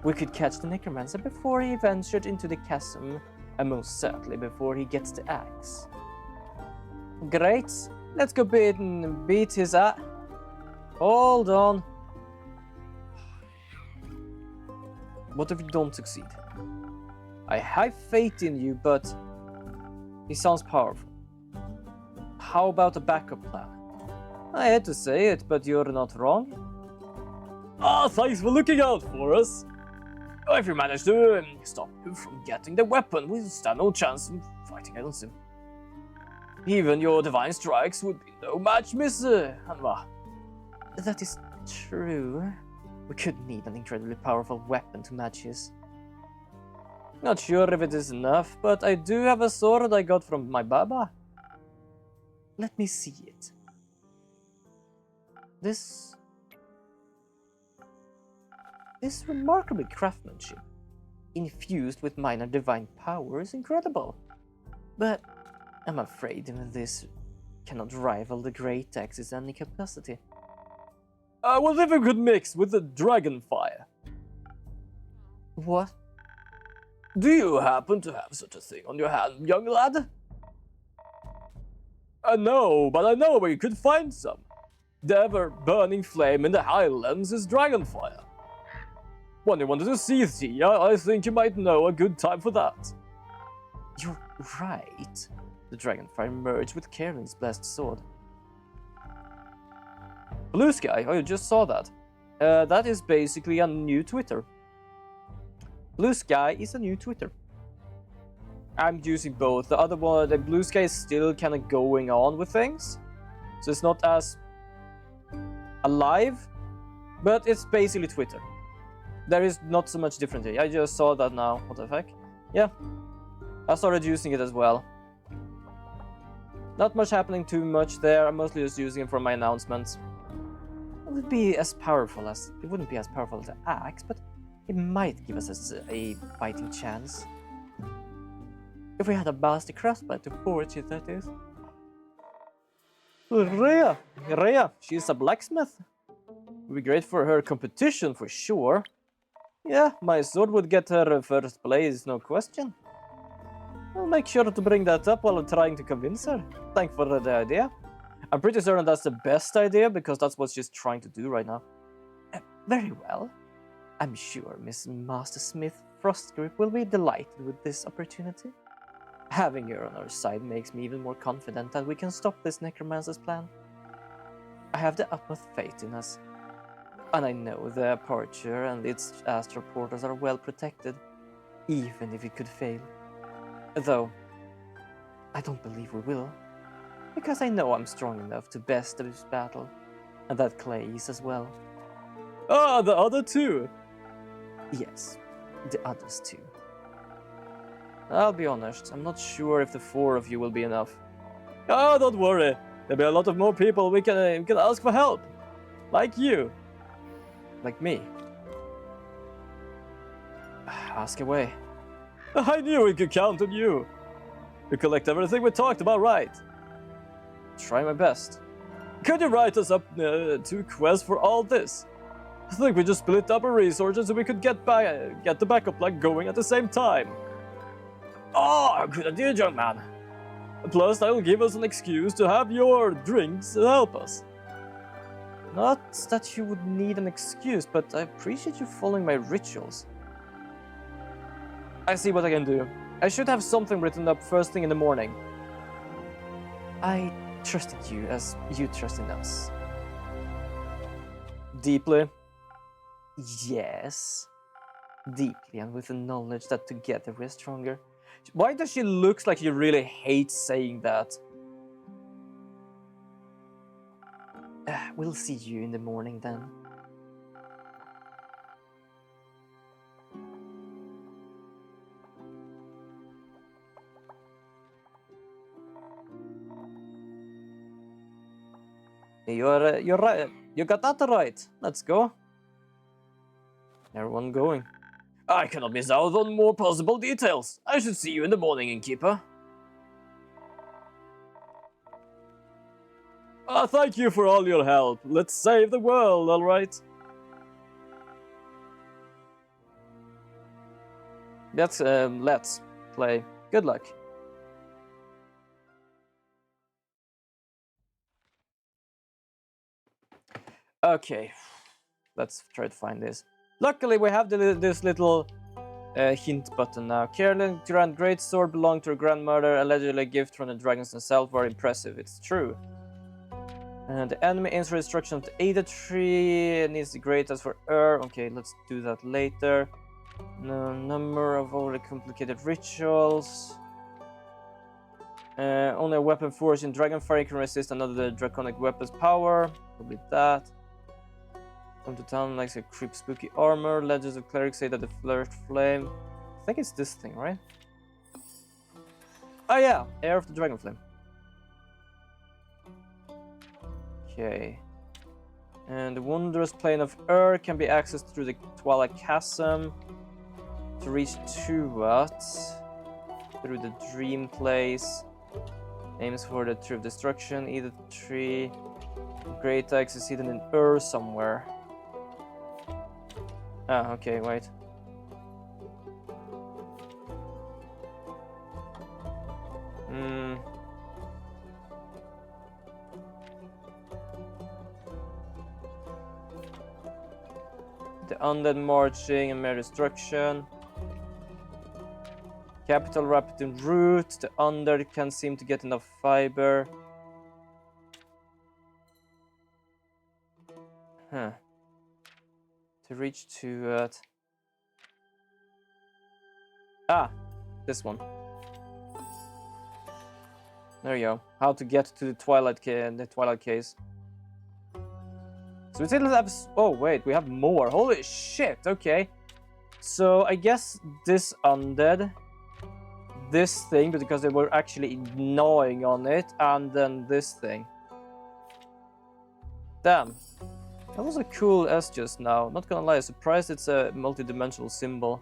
We could catch the necromancer before he ventured into the chasm, and most certainly before he gets the axe. Great. Let's go beat his ass. Hold on. What if you don't succeed? I have faith in you, but he sounds powerful. How about a backup plan? I hate to say it, but you're not wrong. Ah, thanks for looking out for us. If you manage to stop him from getting the weapon, we stand no chance of fighting against him. Even your divine strikes would be no match, Miss Hanma. That is true. We could need an incredibly powerful weapon to match his. Not sure if it is enough, but I do have a sword I got from my baba. Let me see it. This remarkable craftsmanship, infused with minor divine power, is incredible. But I'm afraid even this cannot rival the Great Axe's any capacity. Well, if we could mix with the dragon fire. What? Do you happen to have such a thing on your hand, young lad? No, but I know where you could find some. The ever-burning flame in the Highlands is dragonfire. When you wanted to see Thea, I think you might know a good time for that. You're right. The dragonfire merged with Karen's blessed sword. Blue Sky, oh, you just saw that. That is basically a new Twitter. Blue Sky is a new Twitter. I'm using both. The other one, the Blue Sky, is still kind of going on with things. So it's not as alive, but it's basically Twitter. There is not so much different here. I just saw that now. What the heck? Yeah. I started using it as well. Not much happening too much there. I'm mostly just using it for my announcements. It wouldn't be as powerful as the axe, but it might give us a fighting chance. If we had a master craftsman to forge it, that is. Rhea, she's a blacksmith. Would be great for her competition for sure. Yeah, my sword would get her first place, no question. I'll make sure to bring that up while I'm trying to convince her. Thanks for the idea. I'm pretty certain that's the best idea because that's what she's trying to do right now. Very well. I'm sure Miss Mastersmith Frostgrip will be delighted with this opportunity. Having her on our side makes me even more confident that we can stop this necromancer's plan. I have the utmost faith in us, and I know the aperture and its astral portals are well protected, even if it could fail. Though, I don't believe we will, because I know I'm strong enough to best this battle, and that Clay is as well. Ah, the other two! Yes, the others too. I'll be honest, I'm not sure if the 4 of you will be enough. Oh, don't worry. There'll be a lot of more people we can ask for help. Like you. Like me. Ask away. I knew we could count on you. You collect everything we talked about, right? Try my best. Could you write us up 2 quests for all this? I think we just split up our resources so we could get the backup plan going at the same time. Oh, good idea, young man. Plus, that'll give us an excuse to have your drinks help us. Not that you would need an excuse, but I appreciate you following my rituals. I see what I can do. I should have something written up first thing in the morning. I trusted you as you trusted us. Deeply. Yes. Deeply, and with the knowledge that together we're stronger. Why does she look like she really hates saying that? We'll see you in the morning then. You're right. You got that right. Let's go. Everyone going. I cannot miss out on more possible details. I should see you in the morning, innkeeper. Thank you for all your help. Let's save the world, alright? Let's play. Good luck. Okay, let's try to find this. Luckily, we have this little hint button now. Carolyn Grand Greatsword belonged to her grandmother, allegedly a gift from the dragons themselves. Very impressive, it's true. And the enemy aims for destruction of the Ada tree, needs the greatest for Okay, let's do that later. No number of overly complicated rituals. Only a weapon forged in Dragonfire can resist another draconic weapon's power. Probably that. Come to town likes a creep spooky armor. Legends of clerics say that the flourished flame. I think it's this thing, right? Oh yeah, Heir of the Dragon Flame. Okay. And the wondrous plane of can be accessed through the Twilight Chasm. To reach to what? Through the Dream Place. Aims for the Tree of Destruction. Either tree. Great Axe is hidden in somewhere. Ah, okay, wait. The undead marching and mere destruction. Capital wrapped in root. The undead can't seem to get enough fiber. Huh. To reach to it. This one. There you go. How to get to the Twilight case. So we still have. Oh wait, we have more. Holy shit! Okay. So I guess this undead, this thing, because they were actually gnawing on it, and then this thing. Damn. That was a cool S just now. Not gonna lie, surprised it's a multi-dimensional symbol.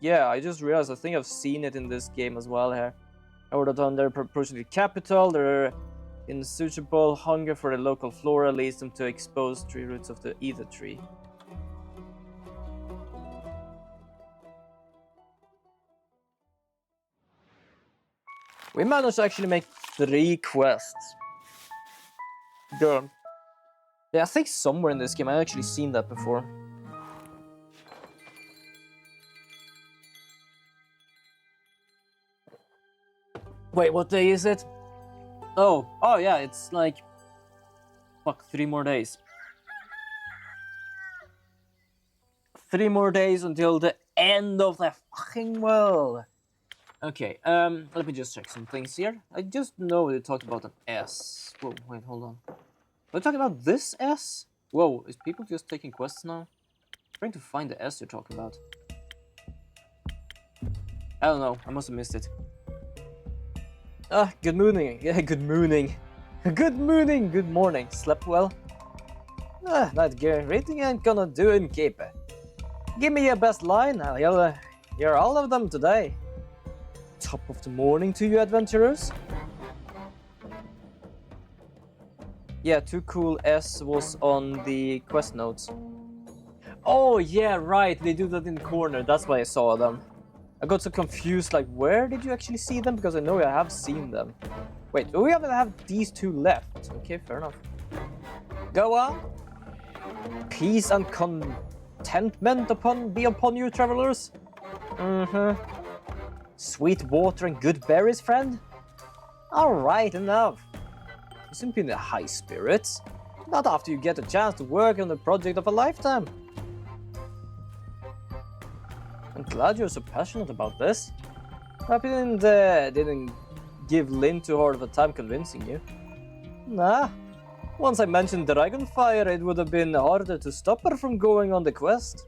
Yeah, I just realized, I think I've seen it in this game as well here. Over the they're approaching the capital, their insatiable hunger for the local flora leads them to expose tree roots of the Ether tree. We managed to actually make 3 quests. Good. Yeah, I think somewhere in this game I've actually seen that before. Wait, what day is it? Oh yeah, it's like... Fuck, 3 more days. 3 more days until the end of the fucking world. Okay, let me just check some things here. I just know we talked about an S. Whoa, wait, hold on. We're talking about this S? Whoa, is people just taking quests now? I'm trying to find the S you're talking about. I don't know, I must have missed it. Good morning. Yeah, good morning. Good morning, good morning. Slept well? Not good. Rating ain't gonna do it, keep it. Give me your best line, I'll hear all of them today. Top of the morning to you, adventurers. Yeah, too cool S was on the quest notes. Oh, yeah, right. They do that in the corner. That's why I saw them. I got so confused, like, where did you actually see them? Because I know I have seen them. Wait, do we have these two left? Okay, fair enough. Go on. Peace and contentment be upon you, travelers. Sweet water and good berries, friend? Alright, enough. You seem to be in the high spirits. Not after you get a chance to work on the project of a lifetime. I'm glad you're so passionate about this. Hope you didn't give Lynn too hard of a time convincing you. Nah. Once I mentioned Dragonfire, it would have been harder to stop her from going on the quest.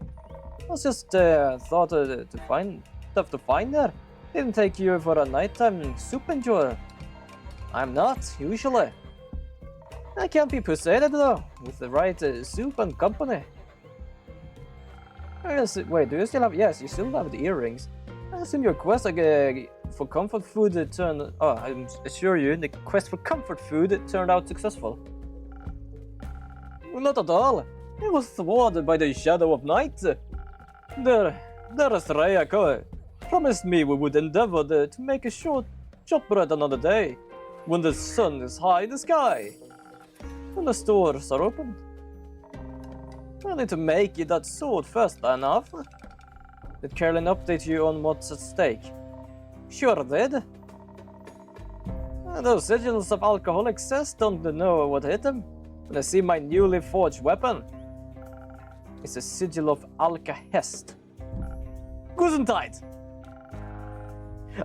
I was just thought to find stuff to find there. Didn't take you for a nighttime soup enjoyer. I'm not, usually. I can't be persuaded though, with the right soup and company. Wait, do you still have? Yes, you still have the earrings. I assume your quest for comfort food turned. Oh, I assure you, the quest for comfort food turned out successful. Well, not at all. It was thwarted by the shadow of night. There is Raya promised me we would endeavor to make a shortbread another day, when the sun is high in the sky, when the stores are opened. I need to make you that sword first, enough. Did Carolyn update you on what's at stake? Sure did. Those sigils of alcohol excess don't know what hit them when they see my newly forged weapon. It's a sigil of Alkahest. Gesundheit!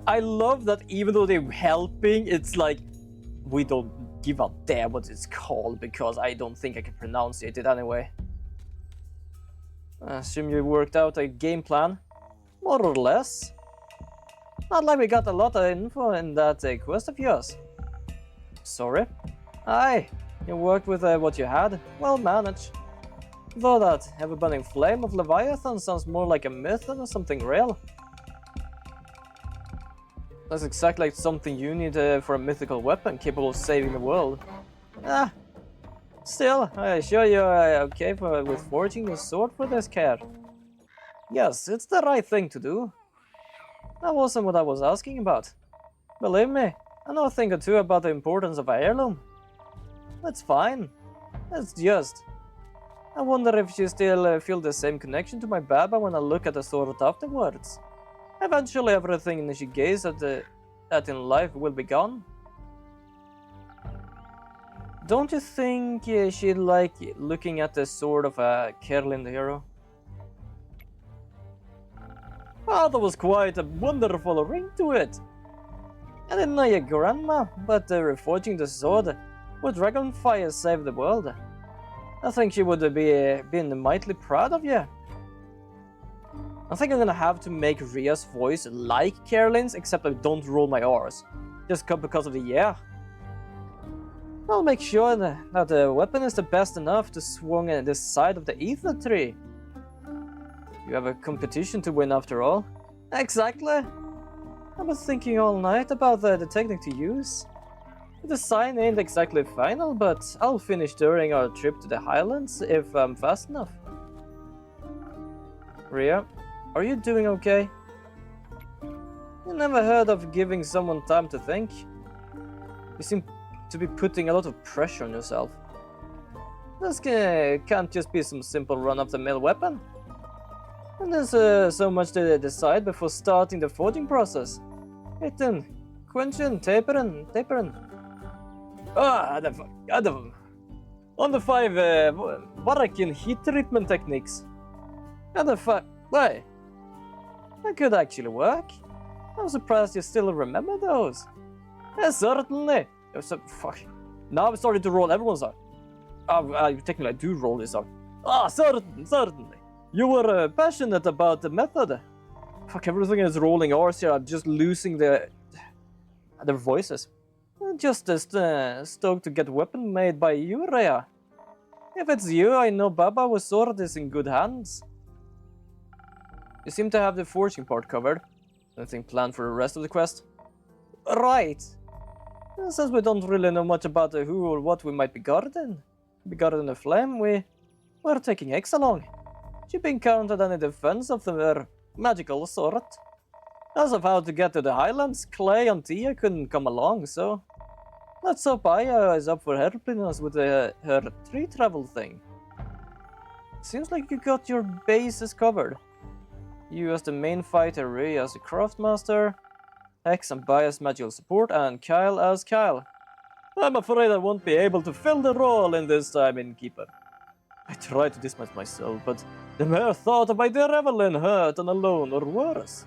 I love that even though they're helping, it's like, we don't give a damn what it's called because I don't think I can pronounce it anyway. I assume you worked out a game plan? More or less. Not like we got a lot of info in that quest of yours. Sorry? Aye, you worked with what you had. Well managed. Though that ever-burning flame of Leviathan sounds more like a myth than something real. That's exactly like something you need for a mythical weapon capable of saving the world. Ah, still, I assure you're okay with forging a sword for this care. Yes, it's the right thing to do. That wasn't what I was asking about. Believe me, I know a thing or two about the importance of an heirloom. That's fine. It's just... I wonder if you still feel the same connection to my Baba when I look at the sword afterwards. Eventually everything she gazed at in life will be gone. Don't you think she'd like looking at the sword of Kerlin the hero? Oh, there was quite a wonderful ring to it. I didn't know your grandma, but reforging the sword with Dragonfire saved the world. I think she would have been mightily proud of you. I think I'm gonna have to make Ria's voice like Carolyn's, except I don't roll my R's. Just because of the yeah. I'll make sure that the weapon is the best enough to swing this side of the ether tree. You have a competition to win after all. Exactly. I was thinking all night about the technique to use. The design ain't exactly final, but I'll finish during our trip to the Highlands if I'm fast enough. Ria, are you doing okay? You never heard of giving someone time to think? You seem to be putting a lot of pressure on yourself. This can't just be some simple run-of-the-mill weapon. And there's so much to decide before starting the forging process. Hitting, quenching, tapering. Ah, on the 5 Varakin heat treatment techniques. And the 5... Wait. That could actually work. I'm surprised you still remember those. Certainly. Fuck. Now I'm starting to roll everyone's out. Technically I do roll this out. Certainly. You were passionate about the method. Fuck, everything is rolling R's here. I'm just losing their voices. I'm just stoked to get a weapon made by you, Rhea. If it's you, I know Baba's sword is in good hands. You seem to have the forging part covered. Anything planned for the rest of the quest? Right. Since we don't really know much about who or what we might be guarding the flame, we're taking X along. She been counted any defense of the magical sort. As of how to get to the highlands, Clay and Tia couldn't come along, so let's hope Aya is up for helping us with her tree travel thing. Seems like you got your bases covered. You as the main fighter, Ray as the craftmaster, Hex and Bias magical support, and Kyle as Kyle. I'm afraid I won't be able to fill the role in this time, Innkeeper. I tried to dismiss myself, but the mere thought of my dear Evelyn hurt and alone, or worse.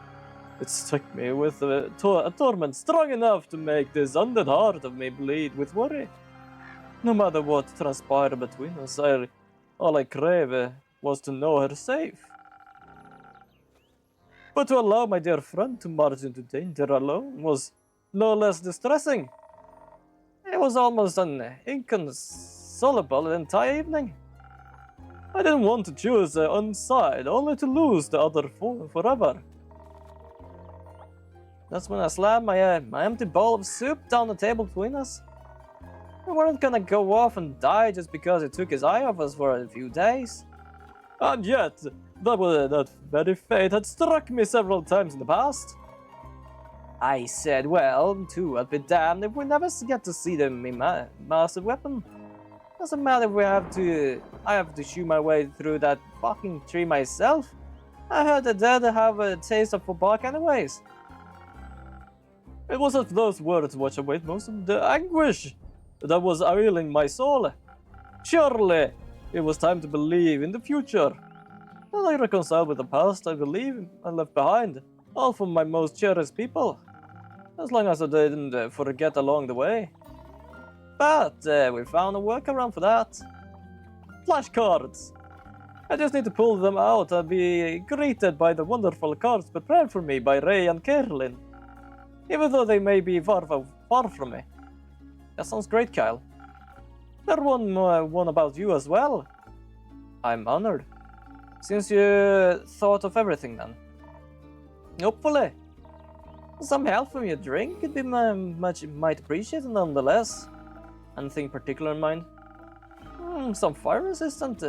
It struck me with a torment strong enough to make this undead heart of me bleed with worry. No matter what transpired between us, all I crave was to know her safe. But to allow my dear friend to march into danger alone was no less distressing. It was almost inconsolable the entire evening. I didn't want to choose one side, only to lose the other forever. That's when I slammed my empty bowl of soup down the table between us. We weren't gonna go off and die just because he took his eye off us for a few days. And yet, that very fate had struck me several times in the past. I said, well, too, I'd be damned if we never get to see the master weapon. Doesn't matter if I have to shoot my way through that fucking tree myself. I heard the dead have a taste of bark anyways. It was as those words washed away most of the anguish that was ailing my soul. Surely, it was time to believe in the future. As I reconciled with the past, I believe I left behind, all for my most cherished people. As long as I didn't forget along the way. But we found a workaround for that. Flashcards! I just need to pull them out and be greeted by the wonderful cards prepared for me by Ray and Carolyn. Even though they may be far from me. That sounds great, Kyle. There's one about you as well. I'm honored. Since you thought of everything then. Hopefully. Some help from your drink could be might appreciated nonetheless. Anything particular in mind? Some fire resistant.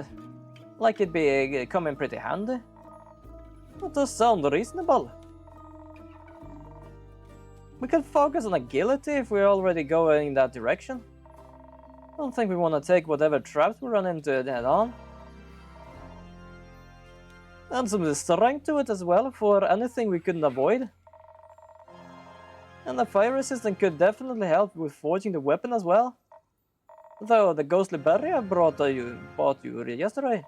Like it'd be coming pretty handy. That does sound reasonable. We could focus on agility if we're already going in that direction. I don't think we want to take whatever traps we run into head on. And some strength to it as well for anything we couldn't avoid. And the fire resistance could definitely help with forging the weapon as well. Though the ghostly berry I bought you yesterday,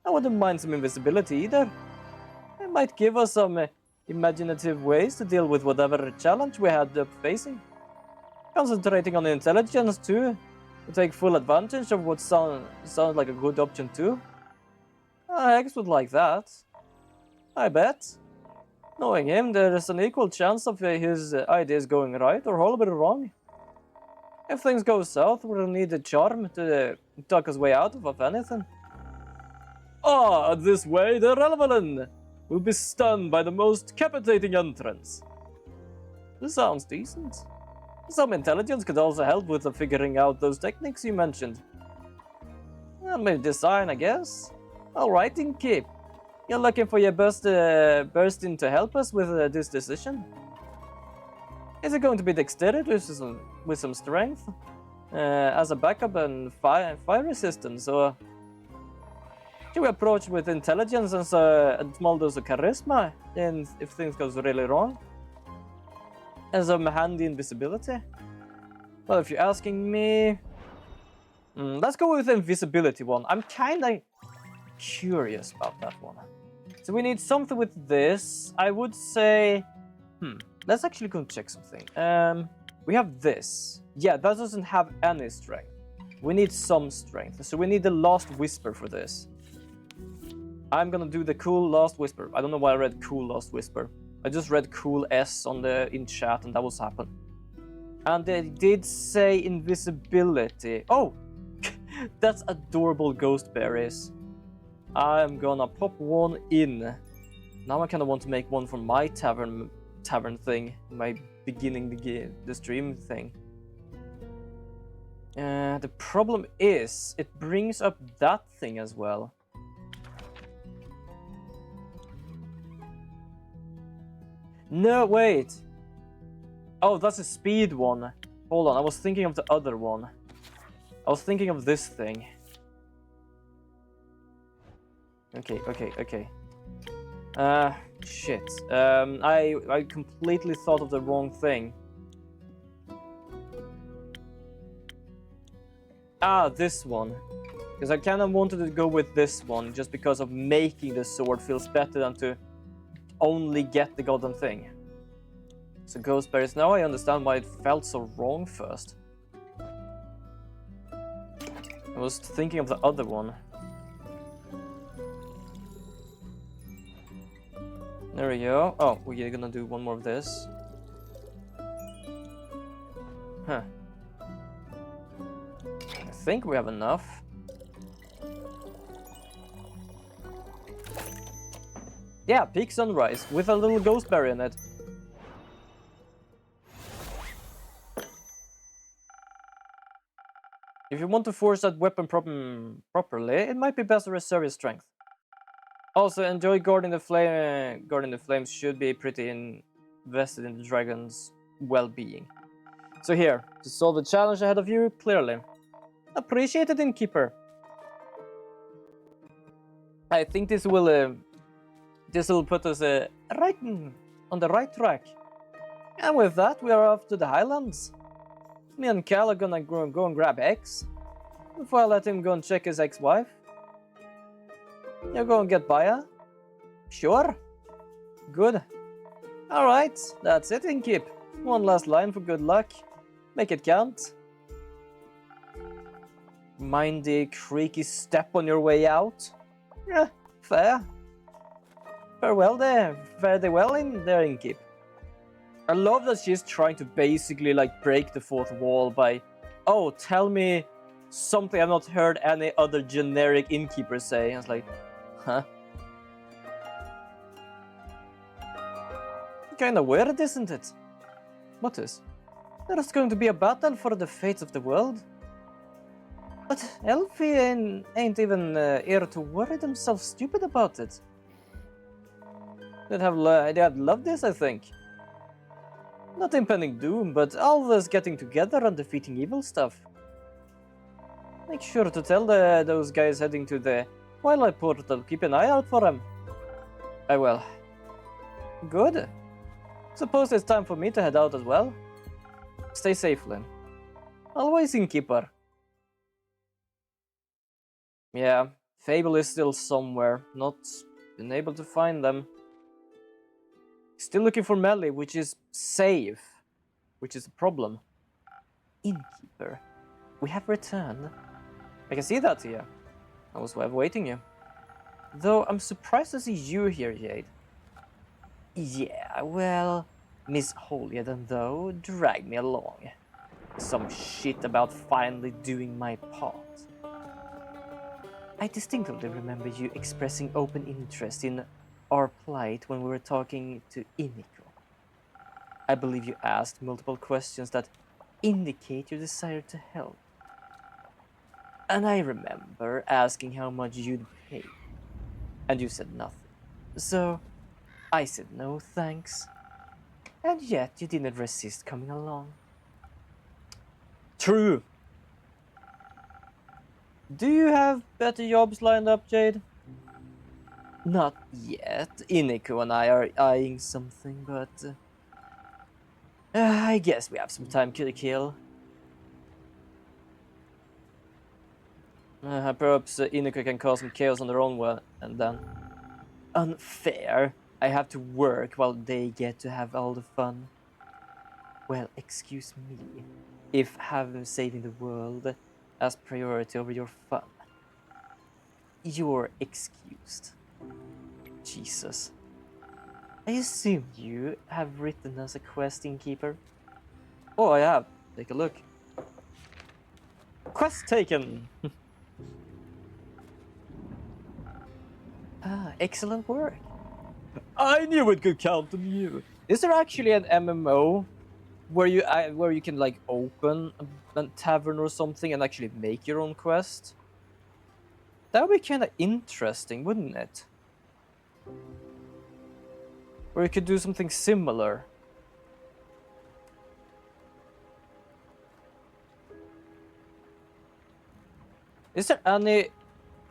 I wouldn't mind some invisibility either. It might give us some imaginative ways to deal with whatever challenge we had up facing. Concentrating on the intelligence too, to take full advantage of what sounds like a good option too. Hex would like that. I bet. Knowing him, there is an equal chance of his ideas going right or horribly wrong. If things go south, we'll need a charm to talk his way out of anything. This way the Revelin will be stunned by the most captivating entrance. This sounds decent. Some intelligence could also help with figuring out those techniques you mentioned. And maybe design, I guess. Alright, Inkip. You're looking for your best burst in to help us with this decision? Is it going to be dexterity with some strength? As a backup and fire resistance, or should we approach with intelligence and a small dose of charisma if things goes really wrong? And some handy invisibility? Well, if you're asking me, let's go with the invisibility one. I'm kinda curious about that one. So we need something with this. I would say, let's actually go check something. We have this. Yeah, that doesn't have any strength. We need some strength. So we need the Last Whisper for this. I'm gonna do the Cool Last Whisper. I don't know why I read Cool Last Whisper. I just read Cool S in chat and that was happen. And they did say invisibility. Oh, that's adorable ghost berries. I'm gonna pop one in. Now I kind of want to make one for my tavern thing, my beginning the stream thing. The problem is it brings up that thing as well. No, wait. Oh, that's a speed one. Hold on, I was thinking of the other one. I was thinking of this thing. Okay. Shit. I completely thought of the wrong thing. Ah, this one. Because I kind of wanted to go with this one, just because of making the sword feels better than to only get the goddamn thing. So ghost berries, now I understand why it felt so wrong first. I was thinking of the other one. There we go. Oh, we're gonna do one more of this. Huh. I think we have enough. Yeah, peak sunrise with a little ghost berry in it. If you want to force that weapon properly, it might be best to reserve your strength. Also, enjoy guarding the flame. Guarding the flames should be pretty invested in the dragon's well-being. So here, to solve the challenge ahead of you, clearly. Appreciate it, Innkeeper. I think this will put us right on the right track. And with that, we are off to the Highlands. Me and Cal are gonna go and grab X before I let him go and check his ex-wife. You go and get Baya? Sure. Good. Alright, that's it, Innkeep. One last line for good luck. Make it count. Mind the creaky step on your way out? Yeah, fair. Farewell there. Fare thee well in there, Innkeep. I love that she's trying to basically like break the fourth wall by, oh, tell me something I've not heard any other generic innkeeper say. And it's like, huh? Kinda weird, isn't it? What is? There's going to be a battle for the fate of the world. But Elfie ain't even here to worry themselves stupid about it. They'd have loved this, I think. Not impending doom, but always getting together and defeating evil stuff. Make sure to tell those guys heading to the Twilight Portal, keep an eye out for them. I will. Good. Suppose it's time for me to head out as well. Stay safe, Lynn. Always, Innkeeper. Yeah, Fable is still somewhere, not been able to find them. Still looking for Melly, which is safe, which is a problem. Innkeeper, we have returned. I can see that here. I was awaiting you. Though I'm surprised to see you here, Jade. Yeah, well, Miss Holyhead, though, dragged me along. Some shit about finally doing my part. I distinctly remember you expressing open interest in our plight when we were talking to Iniko. I believe you asked multiple questions that indicate your desire to help. And I remember asking how much you'd pay. And you said nothing. So I said no thanks. And yet you didn't resist coming along. True. Do you have better jobs lined up, Jade? Not yet. Iniko and I are eyeing something, but I guess we have some time to kill. Perhaps Iniko can cause some chaos on their own way, and then... Unfair. I have to work while they get to have all the fun. Well, excuse me, if having saving the world as priority over your fun. You're excused. Jesus. I assume you have written us a quest, Innkeeper? Oh, I have. Take a look. Quest taken! Excellent work. I knew it could count on you. Is there actually an MMO where you can like open a tavern or something and actually make your own quest? That would be kind of interesting, wouldn't it? Or you could do something similar. Is there any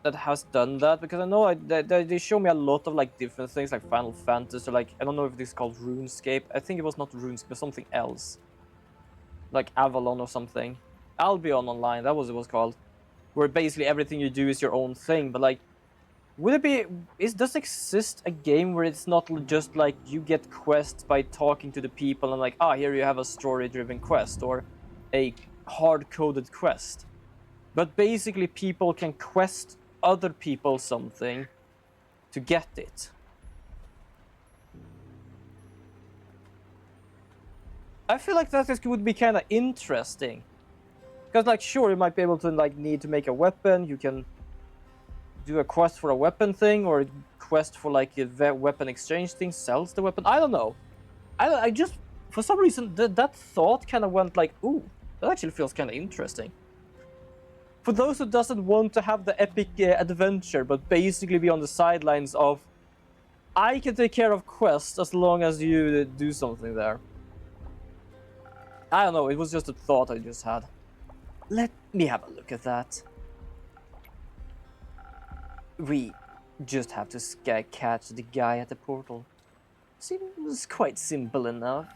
that has done that? Because I know they show me a lot of like different things, like Final Fantasy, or like I don't know if this is called RuneScape. I think it was not RuneScape, but something else, like Avalon or something. Albion Online, that was what it was called, where basically everything you do is your own thing. But like, would it be? Does exist a game where it's not just like you get quests by talking to the people and like, here you have a story-driven quest or a hard-coded quest? But basically, people can quest other people something to get it. I feel like that would be kind of interesting. Because, like, sure, you might be able to, like, need to make a weapon. You can do a quest for a weapon thing, or a quest for, like, a weapon exchange thing, sells the weapon. I don't know. I just, for some reason, that thought kind of went like, ooh, that actually feels kind of interesting. For those who doesn't want to have the epic adventure, but basically be on the sidelines of, I can take care of quests as long as you do something there. I don't know, it was just a thought I just had. Let me have a look at that. We just have to catch the guy at the portal. Seems quite simple enough.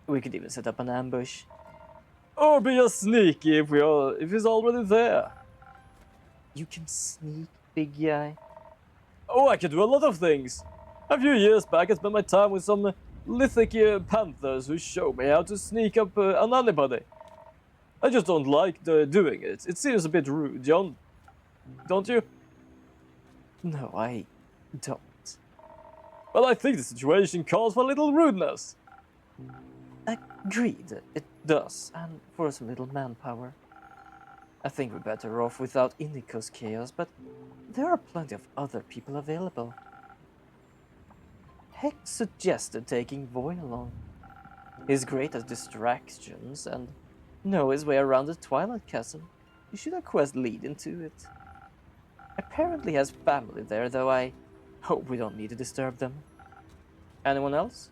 We could even set up an ambush. Or be just sneaky if he's already there. You can sneak, big guy? Oh, I can do a lot of things. A few years back, I spent my time with some lithic panthers who showed me how to sneak up on anybody. I just don't like doing it. It seems a bit rude, John. Don't you? No, I don't. Well, I think the situation calls for a little rudeness. Agreed, it does, and for some little manpower. I think we're better off without Indico's chaos, but there are plenty of other people available. Hex suggested taking Voy along. He's great at distractions and knows his way around the Twilight Chasm. You should have quest lead into it. Apparently has family there, though I hope we don't need to disturb them. Anyone else?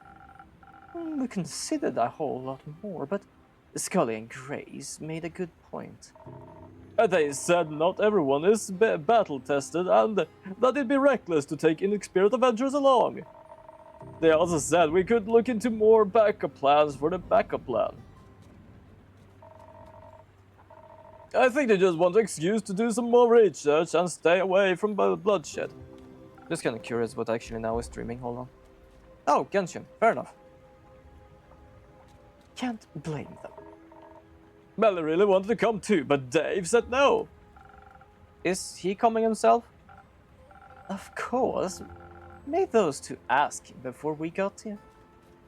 We considered a whole lot more, but Scully and Grace made a good point. They said not everyone is battle-tested and that it'd be reckless to take inexperienced adventurers along. They also said we could look into more backup plans for the backup plan. I think they just want an excuse to do some more research and stay away from bloodshed. Just kind of curious what actually now is streaming, hold on. Oh, Genshin, fair enough. Can't blame them. Melly really wanted to come too, but Dave said no. Is he coming himself? Of course. Made those two ask him before we got here.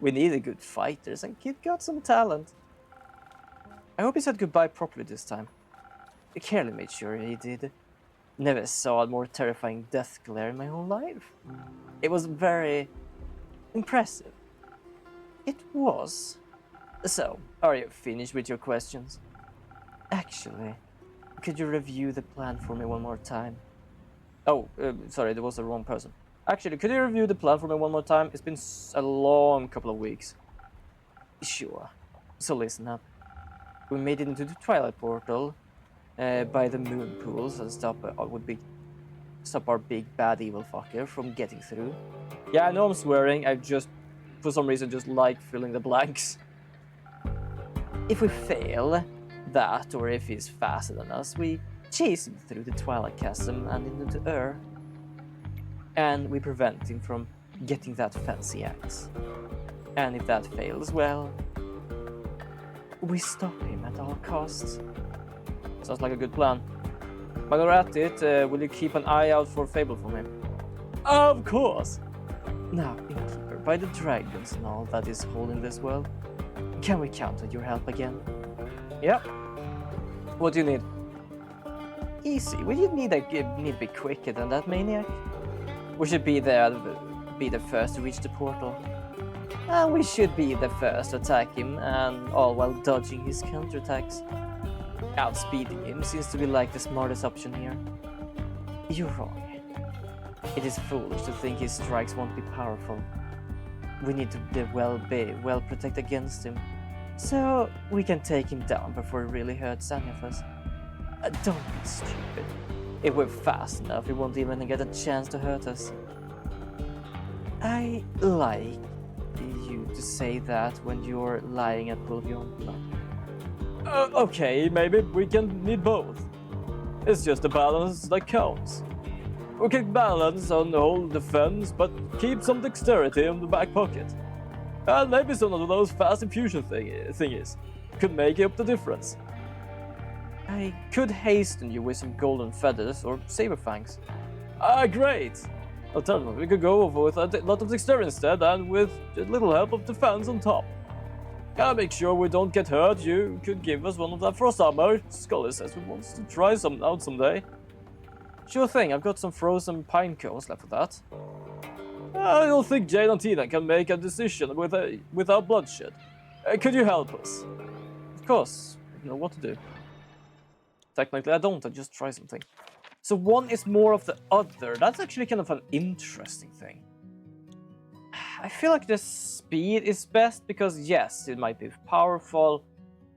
We needed good fighters, and Kid got some talent. I hope he said goodbye properly this time. Carely made sure he did. Never saw a more terrifying death glare in my whole life. It was very impressive. It was. So, are you finished with your questions? Actually, could you review the plan for me one more time? Oh, sorry, there was the wrong person. Actually, could you review the plan for me one more time? It's been a long couple of weeks. Sure. So listen up. We made it into the Twilight Portal by the moon pools and stop our big bad evil fucker from getting through. Yeah, I know I'm swearing. I just, for some reason, just like filling the blanks. If we fail that, or if he's faster than us, we chase him through the Twilight Chasm and into Ur. And we prevent him from getting that fancy axe. And if that fails, well, we stop him at all costs. Sounds like a good plan. While we're at it, will you keep an eye out for Fable for me? Of course! Now, Innkeeper, by the dragons and all that is holding this world, can we count on your help again? Yep. What do you need? Easy. We just need to be quicker than that maniac. We should be the first to reach the portal. And we should be the first to attack him, and all while dodging his counterattacks. Outspeeding him seems to be like the smartest option here. You're wrong. It is foolish to think his strikes won't be powerful. we need to be well protected against him, so we can take him down before he really hurts any of us. Don't be stupid. If we're fast enough, he won't even get a chance to hurt us. I like you to say that when you're lying at Bullion. Okay, maybe we can need both. It's just the balance that counts. We can balance on the whole defense, but keep some dexterity in the back pocket. And maybe some of those fast infusion thingies could make up the difference. I could hasten you with some golden feathers or saber fangs. Great! Alternatively, we could go over with a lot of dexterity instead, and with a little help of defense on top. Gotta make sure we don't get hurt. You could give us one of that frost armor. Scully says we wants to try some out someday. Sure thing, I've got some frozen pine cones left for that. I don't think Jade and Tina can make a decision without bloodshed. Could you help us? Of course, I know what to do. Technically I don't, I just try something. So one is more of the other. That's actually kind of an interesting thing. I feel like the speed is best because yes, it might be powerful,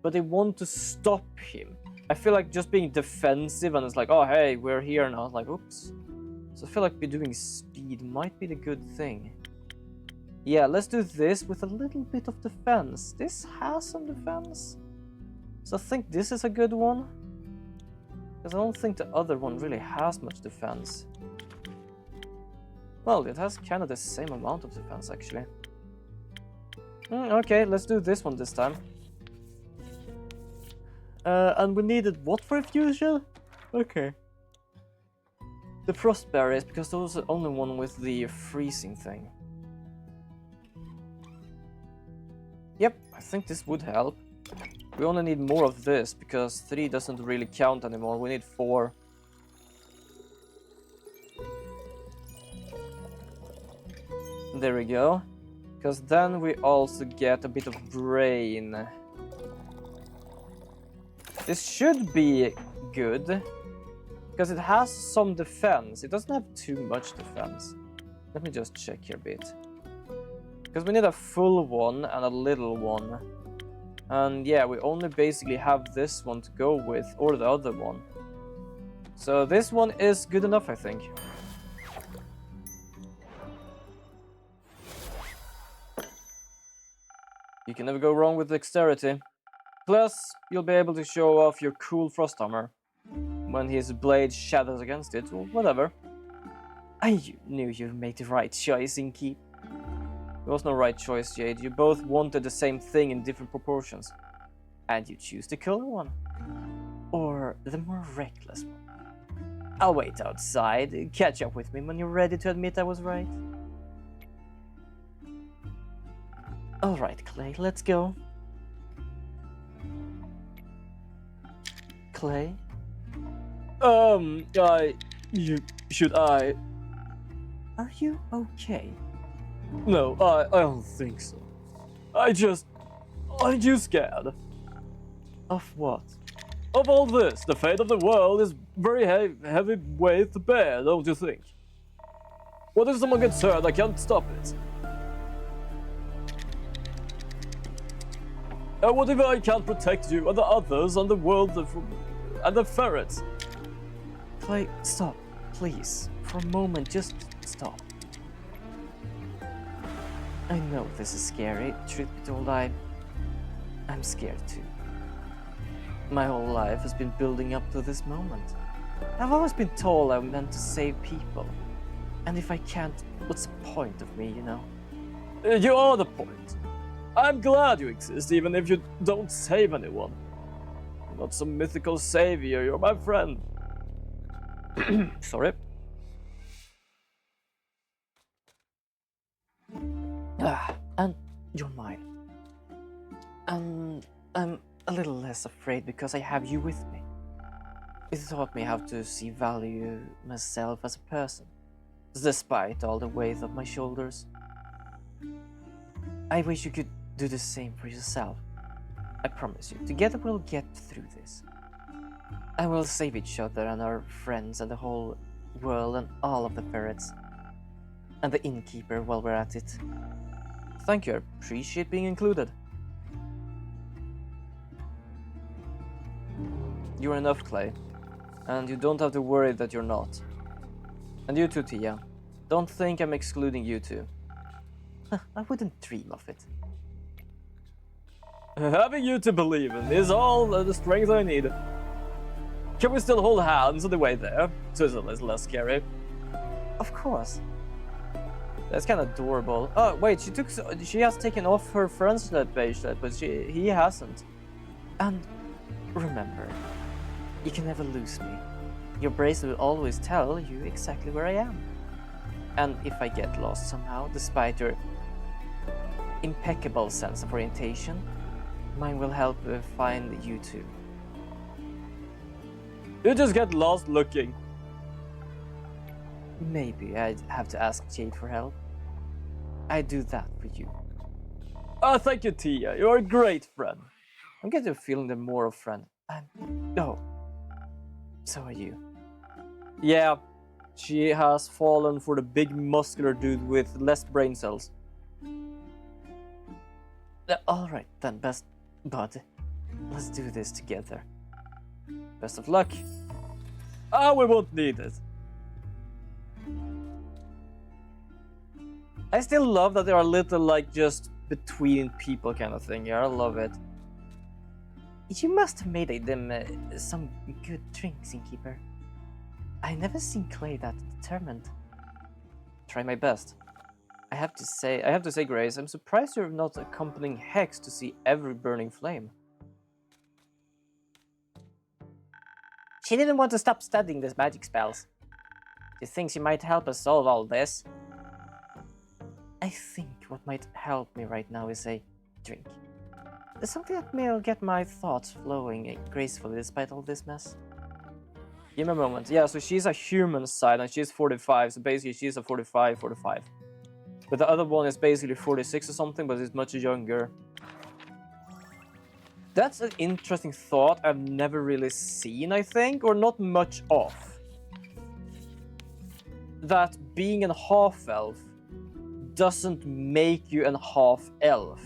but they want to stop him. I feel like just being defensive and it's like, oh hey, we're here now, like oops. So I feel like doing speed might be the good thing. Yeah, let's do this with a little bit of defense. This has some defense. So I think this is a good one. Because I don't think the other one really has much defense. Well, it has kind of the same amount of defense, actually. Okay, let's do this one this time. And we needed what for a fusion? Okay. The frost berries, because those are the only one with the freezing thing. Yep, I think this would help. We only need more of this, because 3 doesn't really count anymore. We need 4. There we go. Because then we also get a bit of brain. This should be good. Because it has some defense. It doesn't have too much defense. Let me just check here a bit. Because we need a full one and a little one. And yeah, we only basically have this one to go with, or the other one. So this one is good enough, I think. You can never go wrong with dexterity. Plus, you'll be able to show off your cool frost armor when his blade shatters against it, or whatever. I knew you made the right choice, Inky. There was no right choice, Jade. You both wanted the same thing in different proportions. And you choose the cooler one. Or the more reckless one. I'll wait outside. Catch up with me when you're ready to admit I was right. Alright, Clay, let's go. Clay? Should I? Are you okay? No, I don't think so. I'm just scared. Of what? Of all this, the fate of the world is very heavy weight to bear, don't you think? What if someone gets hurt? I can't stop it. What if I can't protect you and the others and the world and the ferrets? Clay, stop, please. For a moment, just stop. I know this is scary. Truth be told, I'm scared too. My whole life has been building up to this moment. I've always been told I'm meant to save people. And if I can't, what's the point of me, you know? You are the point. I'm glad you exist, even if you don't save anyone. You're not some mythical savior, you're my friend. Sorry. And you're mine. And I'm a little less afraid because I have you with me. It taught me how to see value myself as a person, despite all the weight of my shoulders. I wish you could do the same for yourself. I promise you, together we'll get through this. And we'll save each other and our friends and the whole world and all of the ferrets. And the innkeeper while we're at it. Thank you, I appreciate being included. You're enough, Clay. And you don't have to worry that you're not. And you too, Tia. Don't think I'm excluding you two. I wouldn't dream of it. Having you to believe in is all the strength I need. Can we still hold hands on the way there, so it's a little less scary? Of course. That's kind of adorable. Oh wait, she has taken off her friendship bracelet, but he hasn't. And remember, you can never lose me. Your bracelet will always tell you exactly where I am. And if I get lost somehow, despite your impeccable sense of orientation, mine will help find you too. You just get lost looking. Maybe I'd have to ask Jade for help. I'd do that for you. Oh, thank you, Tia. You're a great friend. I'm getting a feeling they're more of a friend. Oh, so are you. Yeah, she has fallen for the big muscular dude with less brain cells. Alright then, best bud. Let's do this together. Best of luck. Ah, we won't need it. I still love that they are a little like just between people kind of thing. Yeah, I love it. You must have made them some good drinks, innkeeper. I never seen Clay that determined. Try my best. I have to say, Grace, I'm surprised you're not accompanying Hex to see every burning flame. She didn't want to stop studying these magic spells. She thinks she might help us solve all this. I think what might help me right now is a drink. Something that may get my thoughts flowing gracefully despite all this mess. Give me a moment. Yeah, so she's a human side and she's 45, so basically she's a 45. But the other one is basically 46 or something, but it's much younger. That's an interesting thought I've never really seen, I think, or not much of. That being a half-elf doesn't make you a half-elf.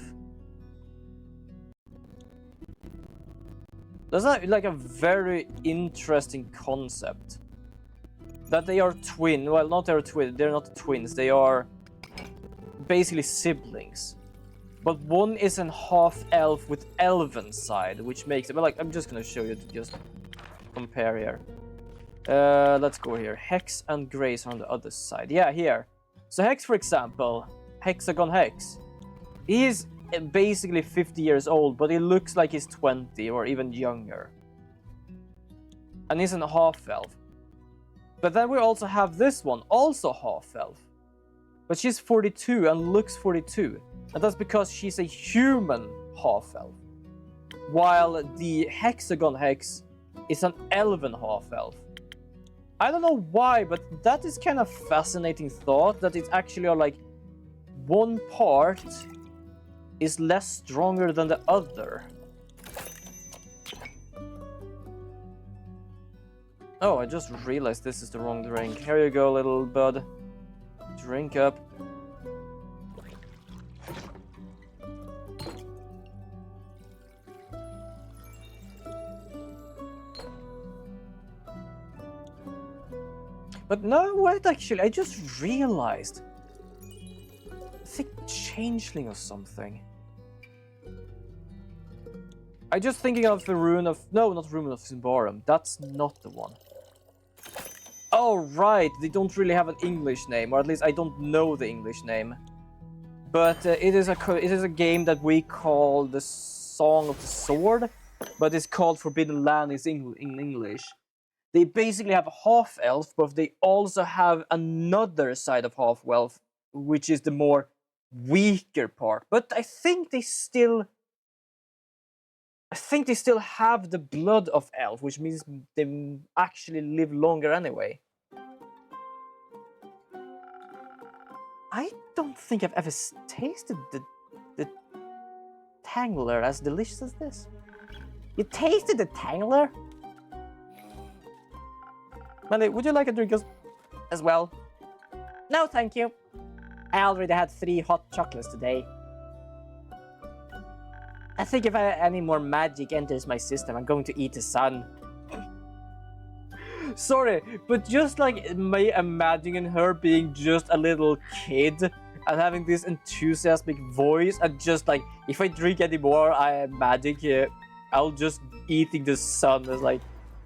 That's like a very interesting concept. That they are twin. Well, not they're twin. They're not twins. They are basically siblings. But one is a half-elf with elven side, which makes it. But like, I'm just gonna show you to just compare here. Let's go here. Hex and Grace on the other side. Yeah, here. So Hex, for example, Hexagon Hex. He's basically 50 years old, but he looks like he's 20 or even younger. And he's a half-elf. But then we also have this one, also half-elf. But she's 42 and looks 42. And that's because she's a human half-elf. While the Hexagon Hex is an elven half-elf. I don't know why, but that is kind of fascinating thought, that it actually are like one part is less stronger than the other. Oh, I just realized this is the wrong drink. Here you go, little bud. Drink up. But no, wait, actually, I just realized. I think changeling or something. I just thinking of the rune of... No, not rune of Symbarum. That's not the one. Oh, right. They don't really have an English name. Or at least I don't know the English name. But it is a game that we call the Song of the Sword. But it's called Forbidden Land in English. They basically have a half-elf, but they also have another side of half-elf, which is the more weaker part. But I think they still have the blood of elf, which means they actually live longer anyway. I don't think I've ever tasted the Tangler as delicious as this. You tasted the Tangler? Mandy, would you like a drink as well? No, thank you. I already had 3 hot chocolates today. I think if any more magic enters my system, I'm going to eat the sun. Sorry, but just like me imagining her being just a little kid and having this enthusiastic voice, and just like, if I drink any more magic, I'll just eating the sun. It's like,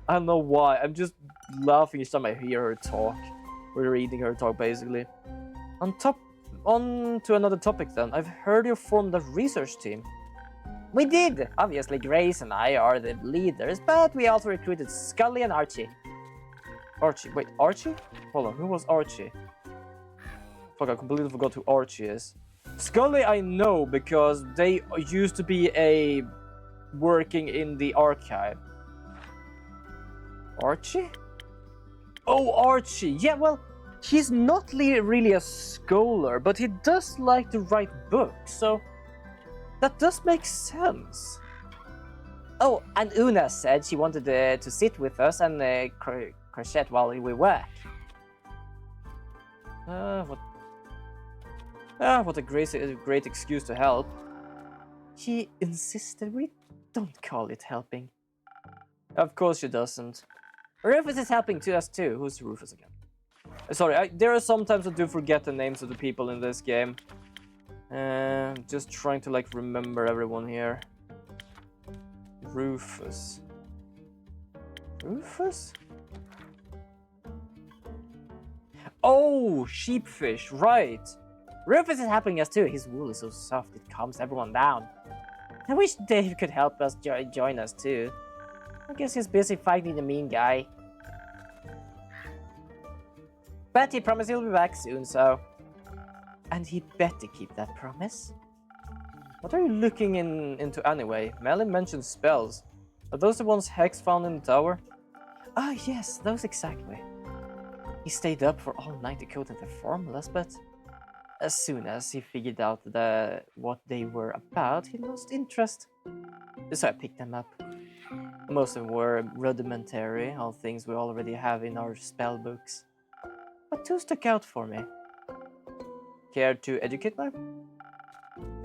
I don't know why. I'm just laughing each time I hear her talk. We're reading her talk, basically. On to another topic then. I've heard you formed a research team. We did! Obviously, Grace and I are the leaders, but we also recruited Scully and Archie. Archie? Wait, Archie? Hold on, who was Archie? Fuck, I completely forgot who Archie is. Scully I know because they used to be working in the archive. Archie? Oh, Archie! Yeah, well, he's not really a scholar, but he does like to write books, so that does make sense. Oh, and Una said she wanted to sit with us and crochet while we work. What a great excuse to help. She insisted we don't call it helping. Of course she doesn't. Rufus is helping to us too. Who's Rufus again? Sorry, there are sometimes I do forget the names of the people in this game. Just trying to like remember everyone here. Rufus. Rufus? Oh, sheepfish, right. Rufus is helping us too. His wool is so soft it calms everyone down. I wish Dave could help us join us too. I guess he's busy fighting the mean guy. But he promised he'll be back soon, so... And he better keep that promise. What are you looking into anyway? Melon mentioned spells. Are those the ones Hex found in the tower? Ah, yes, those exactly. He stayed up for all night decoding the formulas, but as soon as he figured out what they were about, he lost interest. So I picked them up. Most of them were rudimentary, all things we already have in our spell books. But two stuck out for me. Care to educate me?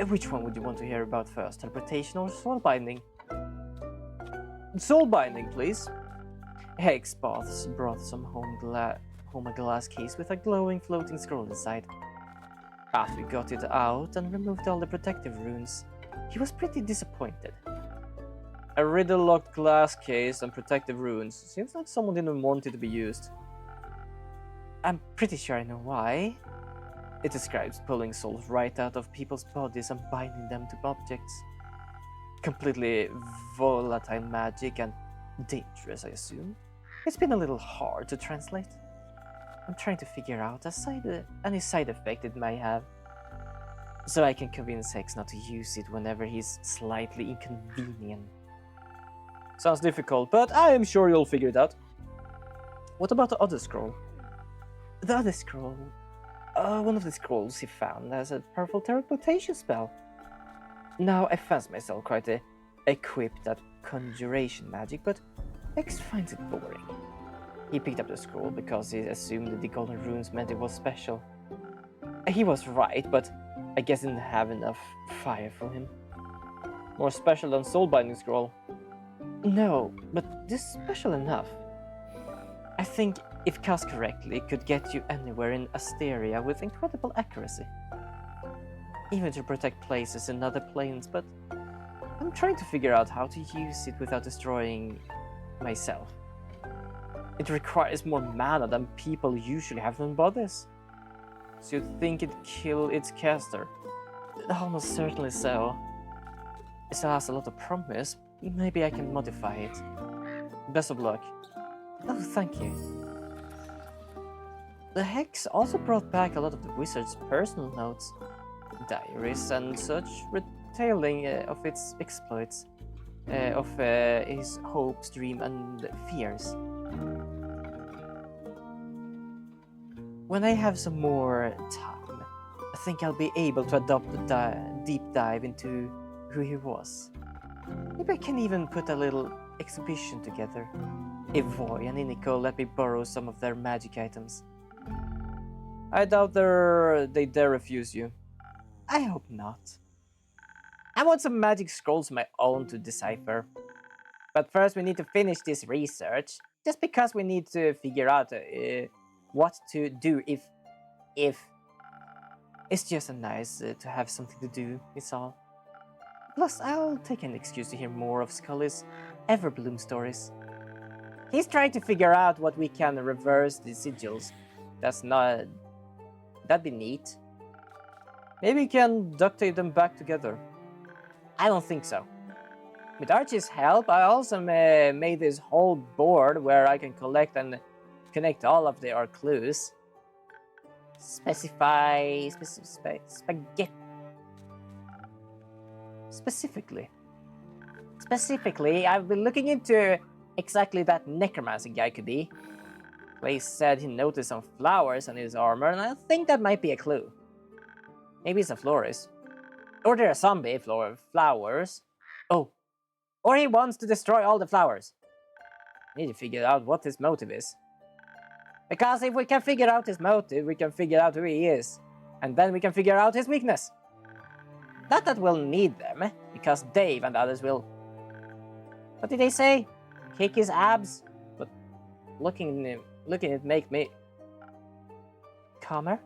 Which one would you want to hear about first, teleportation or soul binding? Soul binding, please. Hex brought some home a glass case with a glowing floating scroll inside. After we got it out and removed all the protective runes, he was pretty disappointed. A riddle-locked glass case and protective runes. Seems like someone didn't want it to be used. I'm pretty sure I know why. It describes pulling souls right out of people's bodies and binding them to objects. Completely volatile magic and dangerous, I assume. It's been a little hard to translate. I'm trying to figure out any side effect it may have, so I can convince Hex not to use it whenever he's slightly inconvenient. Sounds difficult, but I am sure you'll figure it out. What about the other scroll? The other scroll? One of the scrolls he found has a powerful teleportation spell. Now, I fancy myself quite equipped at conjuration magic, but Hex finds it boring. He picked up the scroll because he assumed that the golden runes meant it was special. He was right, but I guess I didn't have enough fire for him. More special than soul binding scroll? No, but this is special enough. I think, if cast correctly, it could get you anywhere in Asteria with incredible accuracy. Even to protect places in other planes, but I'm trying to figure out how to use it without destroying myself. It requires more mana than people usually have on bodies. So you think it'd kill its caster? Almost certainly so. It still has a lot of promise. Maybe I can modify it. Best of luck. Oh, thank you. The Hex also brought back a lot of the wizard's personal notes, diaries and such, retailing of its exploits, of his hopes, dreams and fears. When I have some more time, I think I'll be able to adopt a deep dive into who he was. Maybe I can even put a little exhibition together. If Voy and Inico let me borrow some of their magic items. I doubt they dare refuse you. I hope not. I want some magic scrolls of my own to decipher. But first we need to finish this research, just because we need to figure out what to do if it's just nice to have something to do, is all. Plus, I'll take an excuse to hear more of Scully's Everbloom stories. He's trying to figure out what we can reverse the sigils. That'd be neat. Maybe we can duct tape them back together. I don't think so. With Archie's help, I also made this whole board where I can collect and connect all of our clues. Specifically, I've been looking into exactly that necromancy guy could be. Clay said he noticed some flowers on his armor, and I think that might be a clue. Maybe it's a florist. Or they're a zombie flowers. Oh. Or he wants to destroy all the flowers. I need to figure out what his motive is. Because if we can figure out his motive, we can figure out who he is. And then we can figure out his weakness. Not that we'll need them, because Dave and others will... What did they say? Kick his abs? But looking at it make me... calmer?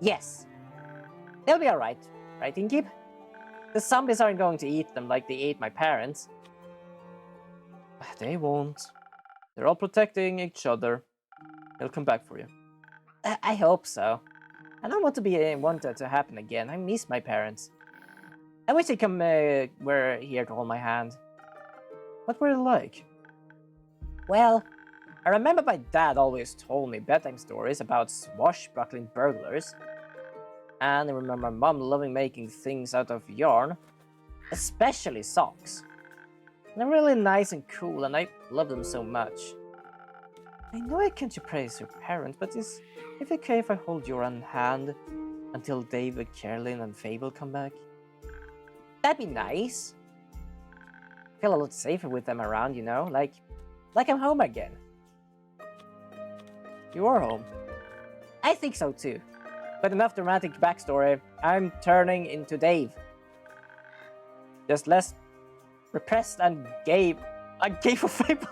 Yes. They'll be alright, right, Inkeep? The zombies aren't going to eat them like they ate my parents. They won't. They're all protecting each other. They'll come back for you. I hope so. I don't want that to happen again. I miss my parents. I wish they were here to hold my hand. What were they like? Well, I remember my dad always told me bedtime stories about swashbuckling burglars. And I remember my mom loving making things out of yarn, especially socks. They're really nice and cool, and I love them so much. I know I can't praise your parents, but is it okay if I hold your hand until David, Carolyn, and Fable come back? That'd be nice. I feel a lot safer with them around, you know, like I'm home again. You are home. I think so too. But enough dramatic backstory. I'm turning into Dave. Just less repressed and gay. I'm gay for Fable.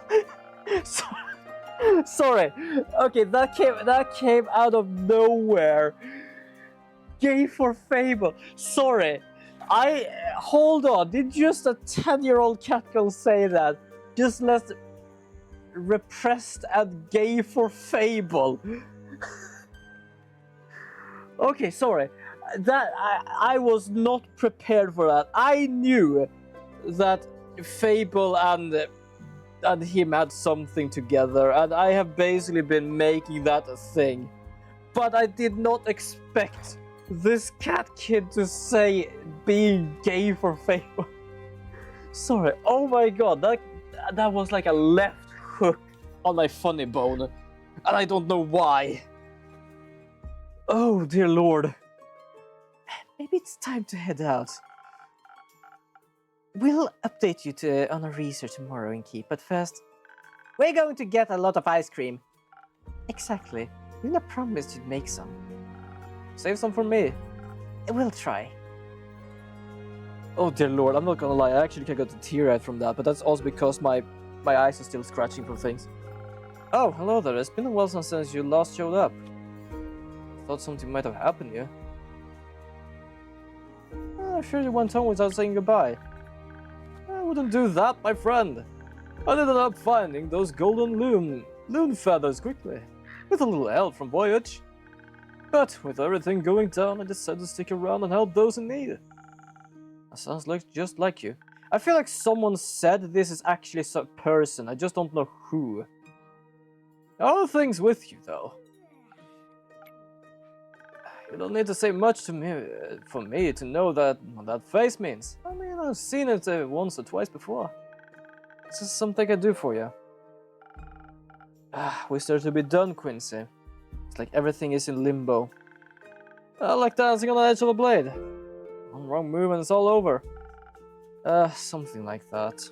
Sorry. Okay, that came out of nowhere. Gay for Fable. Sorry. Hold on. Did just a 10-year-old cat girl say that? Just less repressed and gay for Fable. Okay, sorry. That I was not prepared for that. I knew that Fable and him had something together, and I have basically been making that a thing. But I did not expect this cat kid to say being gay for Fable. Sorry. Oh my god, that was like a left hook on my funny bone, and I don't know why. Oh, dear lord. Maybe it's time to head out. We'll update you on our research tomorrow, Inkeep, but first, we're going to get a lot of ice cream. Exactly. Luna promised you'd make some. Save some for me. We'll try. Oh, dear lord, I'm not gonna lie, I actually got a tear-eyed from that, but that's also because my eyes are still scratching from things. Oh, hello there. It's been a while since you last showed up. Thought something might have happened here. I'm sure you went home without saying goodbye. I wouldn't do that, my friend. I ended up finding those golden loon feathers quickly, with a little help from Voyage. But with everything going down, I decided to stick around and help those in need. That sounds just like you. I feel like someone said this is actually a person, I just don't know who. How are things with you, though? You don't need to say much to me for me to know what that face means. I mean, I've seen it once or twice before. This is something I do for you. Wish there to be done, Quincy. It's like everything is in limbo. Like dancing on the edge of a blade. One wrong move and it's all over. Something like that.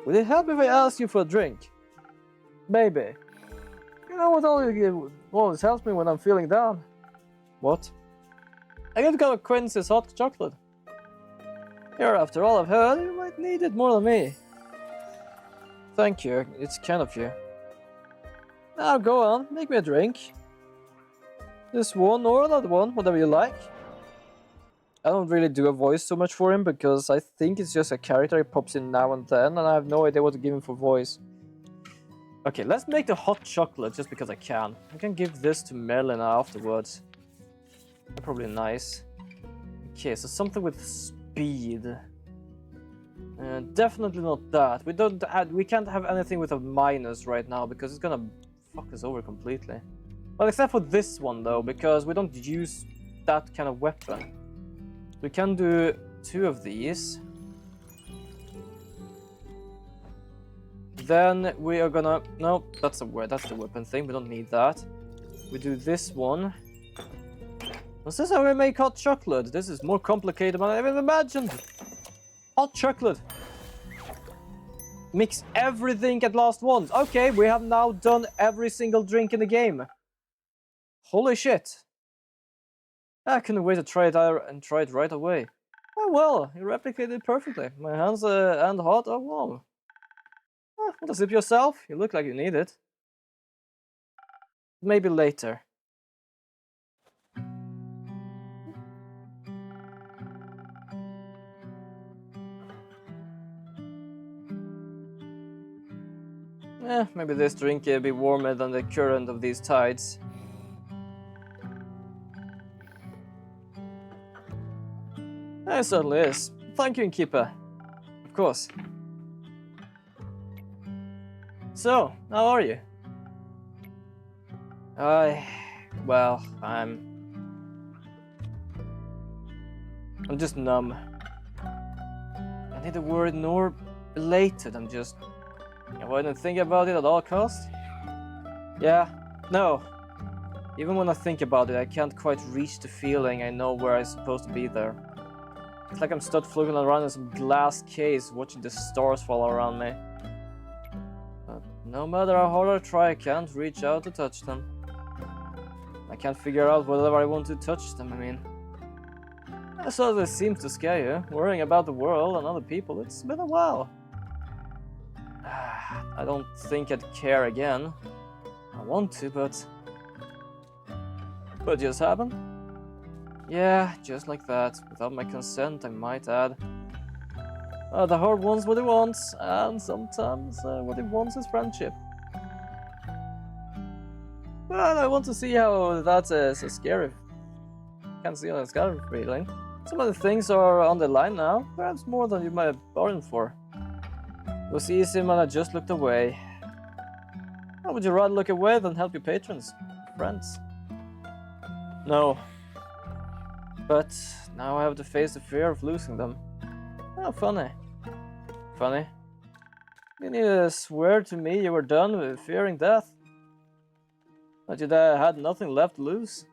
Would it help if I asked you for a drink? Maybe. You know what always helps me when I'm feeling down? What? I get got Quincy's hot chocolate. Here, after all I've heard, you might need it more than me. Thank you, it's kind of you. Now go on, make me a drink. This one or another one, whatever you like. I don't really do a voice so much for him because I think it's just a character he pops in now and then, and I have no idea what to give him for voice. Okay, let's make the hot chocolate just because I can. I can give this to Merlin afterwards. Probably nice. Okay, so something with speed. Definitely not that. We can't have anything with a minus right now because it's gonna fuck us over completely. Well, except for this one though, because we don't use that kind of weapon. We can do 2 of these. Then we are gonna... No, that's the weapon thing. We don't need that. We do this one. Is this how we make hot chocolate? This is more complicated than I even imagined. Hot chocolate. Mix everything at last once. Okay, we have now done every single drink in the game. Holy shit. I couldn't wait to try it out and try it right away. Oh well, you replicated it perfectly. My hands and heart are warm. Want to sip yourself? You look like you need it. Maybe later. Maybe this drink will be warmer than the current of these tides. It certainly is. Thank you, Innkeeper. Of course. So, how are you? Well, I'm just numb. I neither worried nor elated. I'm just avoiding thinking about it at all costs. Yeah, no. Even when I think about it, I can't quite reach the feeling I know where I'm supposed to be there. It's like I'm stuck floating around in some glass case, watching the stars fall around me. But no matter how hard I try, I can't reach out to touch them. I can't figure out whether I want to touch them, I mean. That certainly seems to scare you, worrying about the world and other people. It's been a while. I don't think I'd care again. I want to, but... Could just happen. Yeah, just like that. Without my consent, I might add. The heart wants what it wants, and sometimes what it wants is friendship. Well, I want to see how that's so scary. Can't see how that's scary feeling. Some of the things are on the line now, perhaps more than you might have bargained for. It was easy when I just looked away. How would you rather look away than help your patrons, friends? No. But now I have to face the fear of losing them. Oh, funny. Funny. You need to swear to me you were done with fearing death. That you had nothing left to lose.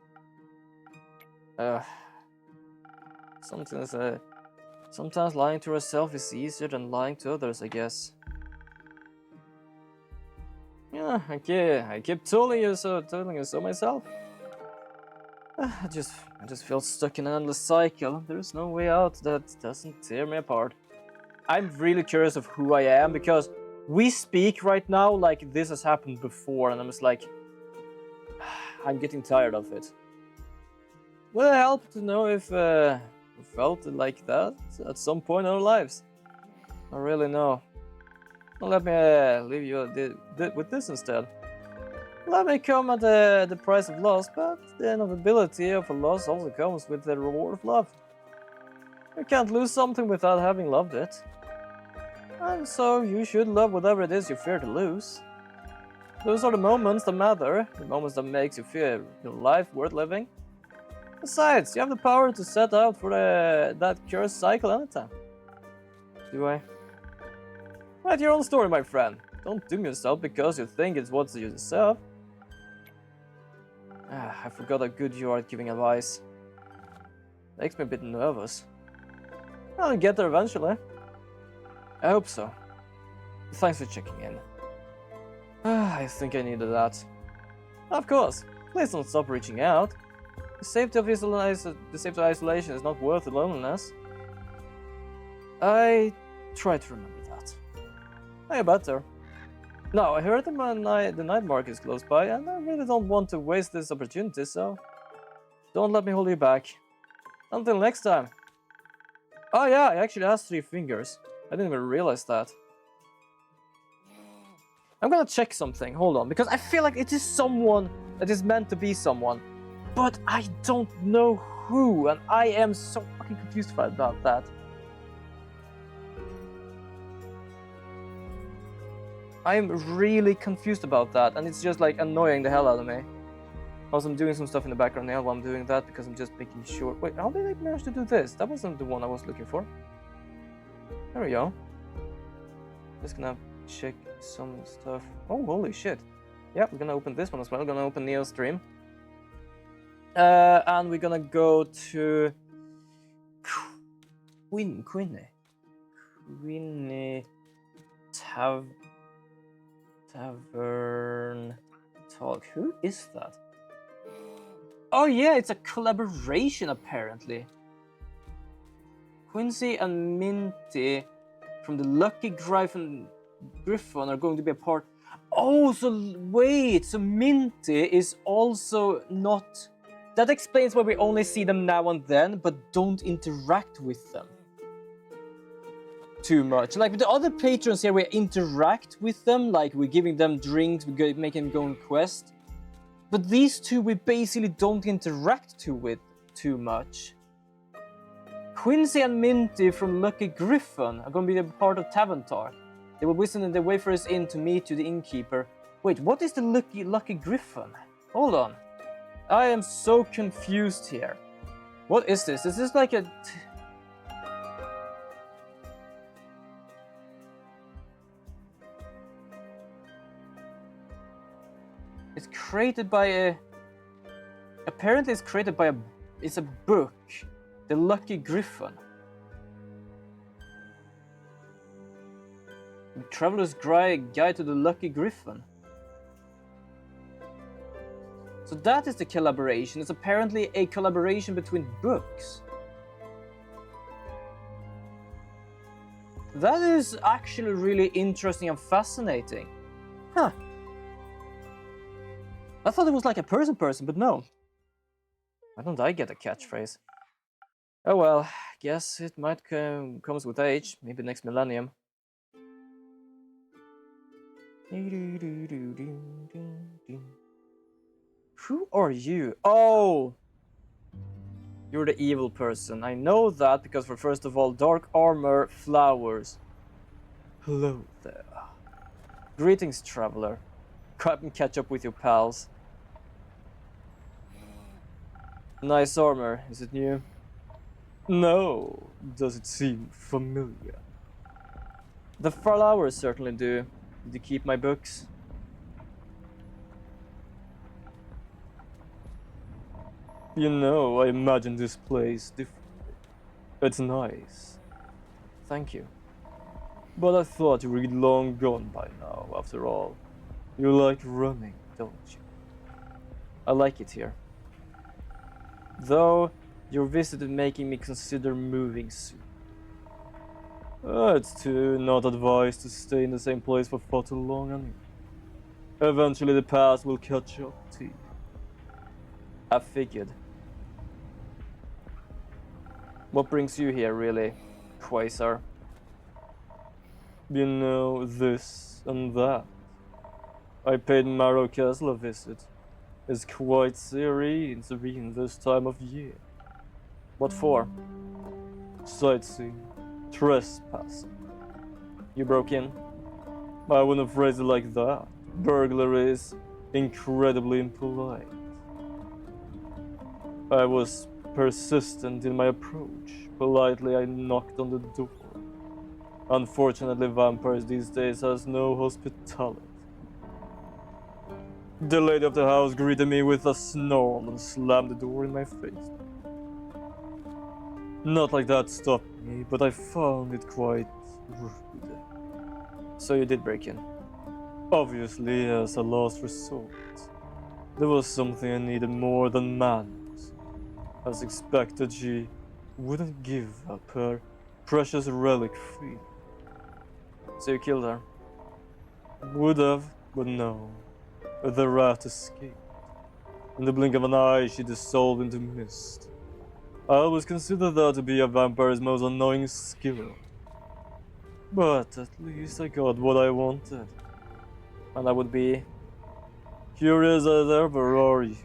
Sometimes lying to yourself is easier than lying to others, I guess. Yeah, I keep telling you so myself. I just feel stuck in an endless cycle. There's no way out that doesn't tear me apart. I'm really curious of who I am because we speak right now like this has happened before, and I'm just like, I'm getting tired of it. Would it help to know if we felt like that at some point in our lives? I really know. Well, let me leave you with this instead. Let me come at the price of loss, but the inevitability of a loss also comes with the reward of love. You can't lose something without having loved it. And so you should love whatever it is you fear to lose. Those are the moments that matter, the moments that makes you feel your life worth living. Besides, you have the power to set out for that cursed cycle anytime. Do I? Write your own story, my friend. Don't doom yourself because you think it's what you deserve. I forgot how good you are at giving advice. Makes me a bit nervous. I'll get there eventually. I hope so. Thanks for checking in. I think I needed that. Of course, please don't stop reaching out. The safety of isolation is not worth the loneliness. I try to remember that. I better. No, I heard the night market is close by, and I really don't want to waste this opportunity, so don't let me hold you back. Until next time. Oh yeah, he actually has 3 fingers. I didn't even realize that. I'm gonna check something, hold on, because I feel like it is someone that is meant to be someone, but I don't know who, and I am so fucking confused about that. I'm really confused about that, and it's just like annoying the hell out of me. Also, I'm doing some stuff in the background now while I'm doing that because I'm just making sure. Wait, how did I manage to do this? That wasn't the one I was looking for. There we go. Just gonna check some stuff. Oh, holy shit. Yeah, we're gonna open this one as well. We're gonna open Neo's stream. And we're gonna go to Quinny Tavern Talk. Who is that? Oh yeah, it's a collaboration apparently. Quincy and Minty from the Lucky Griffin are going to be a part. Oh, so wait, so Minty is also not. That explains why we only see them now and then, but don't interact with them too much. Like with the other patrons here, we interact with them, like we're giving them drinks, we make them go on quest. But these two we basically don't interact with too much. Quincy and Minty from Lucky Griffin are going to be a part of Tavern Talk. They will whistle the way for us in to meet you, the innkeeper. Wait, what is the Lucky Griffin? Hold on. I am so confused here. What is this? Is this like a... It's created by a... Apparently it's created by a... It's a book. The Lucky Griffin. The Traveler's Guide to the Lucky Griffin. So that is the collaboration. It's apparently a collaboration between books. That is actually really interesting and fascinating. Huh. I thought it was like a person, but no. Why don't I get a catchphrase? Oh well, guess it might comes with age, maybe next millennium. Who are you? Oh! You're the evil person. I know that because for first of all, dark armor, flowers. Hello there. Greetings, traveler. Come and catch up with your pals. Nice armor, is it new? No, does it seem familiar? The flowers certainly do. Did you keep my books? You know, I imagine this place differently. It's nice. Thank you. But I thought you were long gone by now, after all. You like running, don't you? I like it here. Though, your visit is making me consider moving soon. It's too not advised to stay in the same place for far too long anyway. Eventually the past will catch up to you. I figured. What brings you here, really, Quasar? You know, this and that. I paid Marrow Castle a visit. It's quite serene this time of year. What for? Sightseeing. Trespassing. You broke in? I wouldn't phrase it like that. Burglary is incredibly impolite. I was persistent in my approach. Politely, I knocked on the door. Unfortunately, vampires these days has no hospitality. The lady of the house greeted me with a snarl and slammed the door in my face. Not like that stopped me, but I found it quite rude. So you did break in? Obviously, as a last resort. There was something I needed more than manners. As expected, she wouldn't give up her precious relic free. So you killed her? Would have, but no. The rat escaped. In the blink of an eye, she dissolved into mist. I always considered that to be a vampire's most annoying skill. But at least I got what I wanted. And that would be... Curious as ever, are you?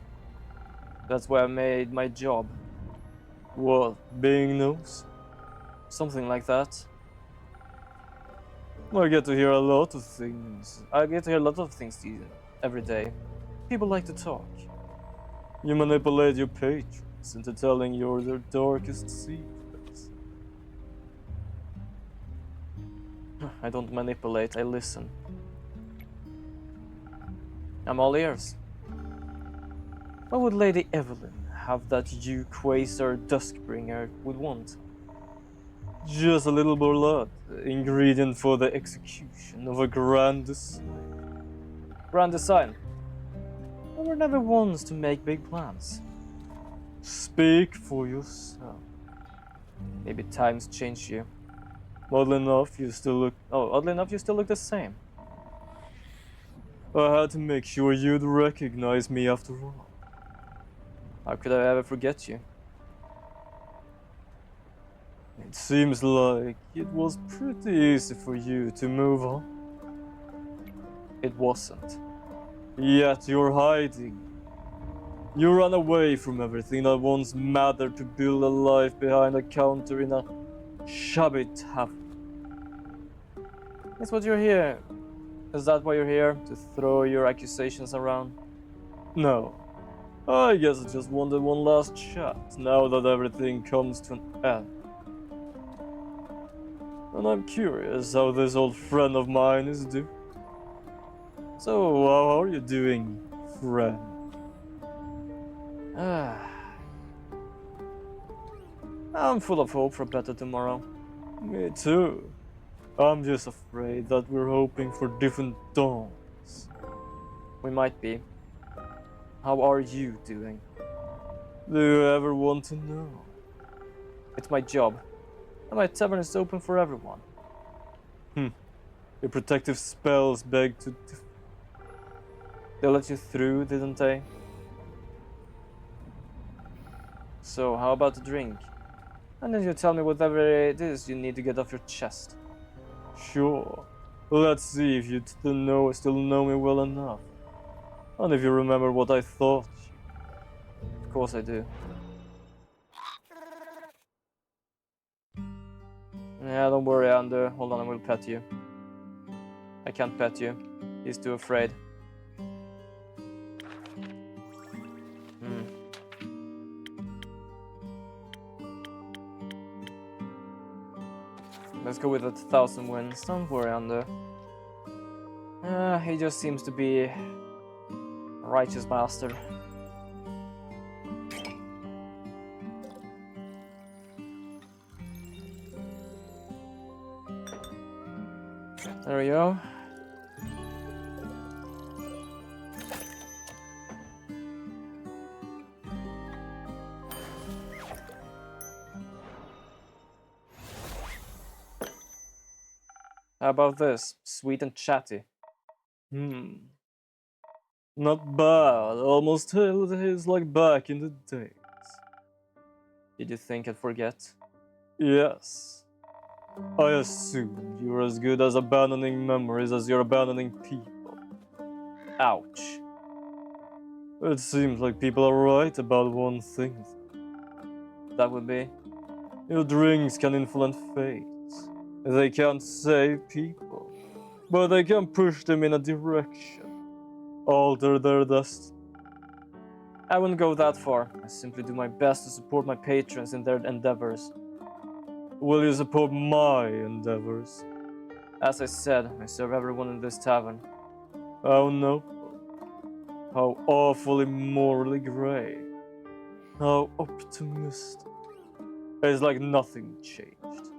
That's why I made my job. What, being nosy? Something like that. I get to hear a lot of things. I get to hear a lot of things every day. People like to talk. You manipulate your patrons into telling you their darkest secrets. I don't manipulate, I listen. I'm all ears. What would Lady Evelyn have that you, Quasar Duskbringer, would want? Just a little more blood, ingredient for the execution of a grand design. Grand design. We were never ones to make big plans. Speak for yourself. Maybe times change you. Oddly enough, you still look... Oddly enough, you still look the same. I had to make sure you'd recognize me after all. How could I ever forget you? It seems like it was pretty easy for you to move on. It wasn't. Yet you're hiding. You ran away from everything that once mattered to build a life behind a counter in a shabby tavern. That's what you're here. Is that why you're here? To throw your accusations around? No. I guess I just wanted one last chat, now that everything comes to an end. And I'm curious how this old friend of mine is doing. So, how are you doing, friend? I'm full of hope for a better tomorrow. Me too. I'm just afraid that we're hoping for different dawns. We might be. How are you doing? Do you ever want to know? It's my job. And my tavern is open for everyone. Your protective spells beg to differ. They let you through, didn't they? So, how about a drink? And then you tell me whatever it is you need to get off your chest. Sure. Let's see if you still know me well enough. And if you remember what I thought. Of course I do. Yeah, don't worry, Ander. Hold on, I will pet you. I can't pet you. He's too afraid. Let's go with 1,000 wins. Don't worry, Ander. He just seems to be a righteous bastard. There we go. How about this? Sweet and chatty. Not bad. Almost tastes like back in the days. Did you think I'd forget? Yes. I assume you're as good as abandoning memories as you're abandoning people. Ouch. It seems like people are right about one thing. That would be? Your drinks can influence fates. They can't save people, but they can push them in a direction. Alter their destiny. I wouldn't go that far. I simply do my best to support my patrons in their endeavors. Will you support my endeavors? As I said, I serve everyone in this tavern. How noble. How awfully morally grey. How optimistic. It's like nothing changed.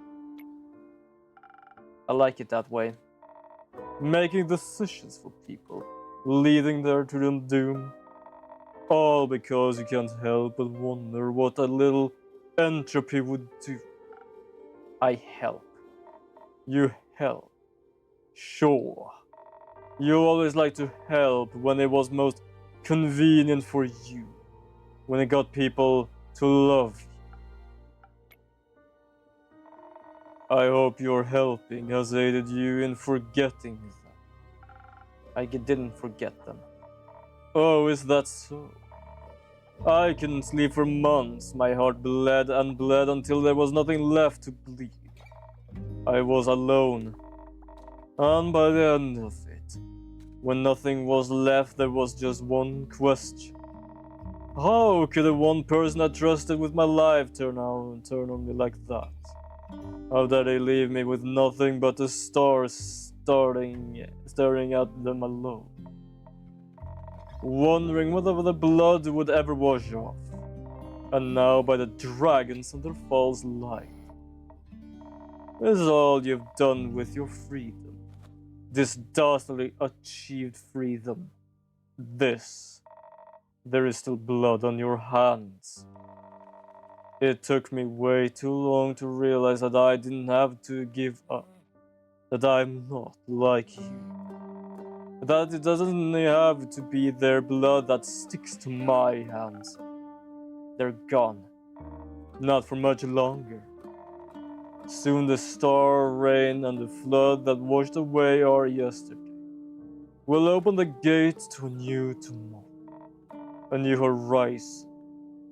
I like it that way. Making decisions for people, leading them to their doom. All because you can't help but wonder what a little entropy would do. I help. You help. Sure. You always like to help when it was most convenient for you. When it got people to love you. I hope your helping has aided you in forgetting them. I didn't forget them. Oh, is that so? I couldn't sleep for months. My heart bled and bled until there was nothing left to bleed. I was alone. And by the end of it, when nothing was left, there was just one question. How could the one person I trusted with my life turn on me like that? How dare they leave me with nothing but the stars staring at them alone? Wondering whether the blood would ever wash off. And now by the dragons under false light. This is all you've done with your freedom. This dastardly achieved freedom. This. There is still blood on your hands. It took me way too long to realize that I didn't have to give up. That I'm not like you. That it doesn't have to be their blood that sticks to my hands. They're gone. Not for much longer. Soon the star rain and the flood that washed away our yesterday will open the gates to a new tomorrow. A new horizon,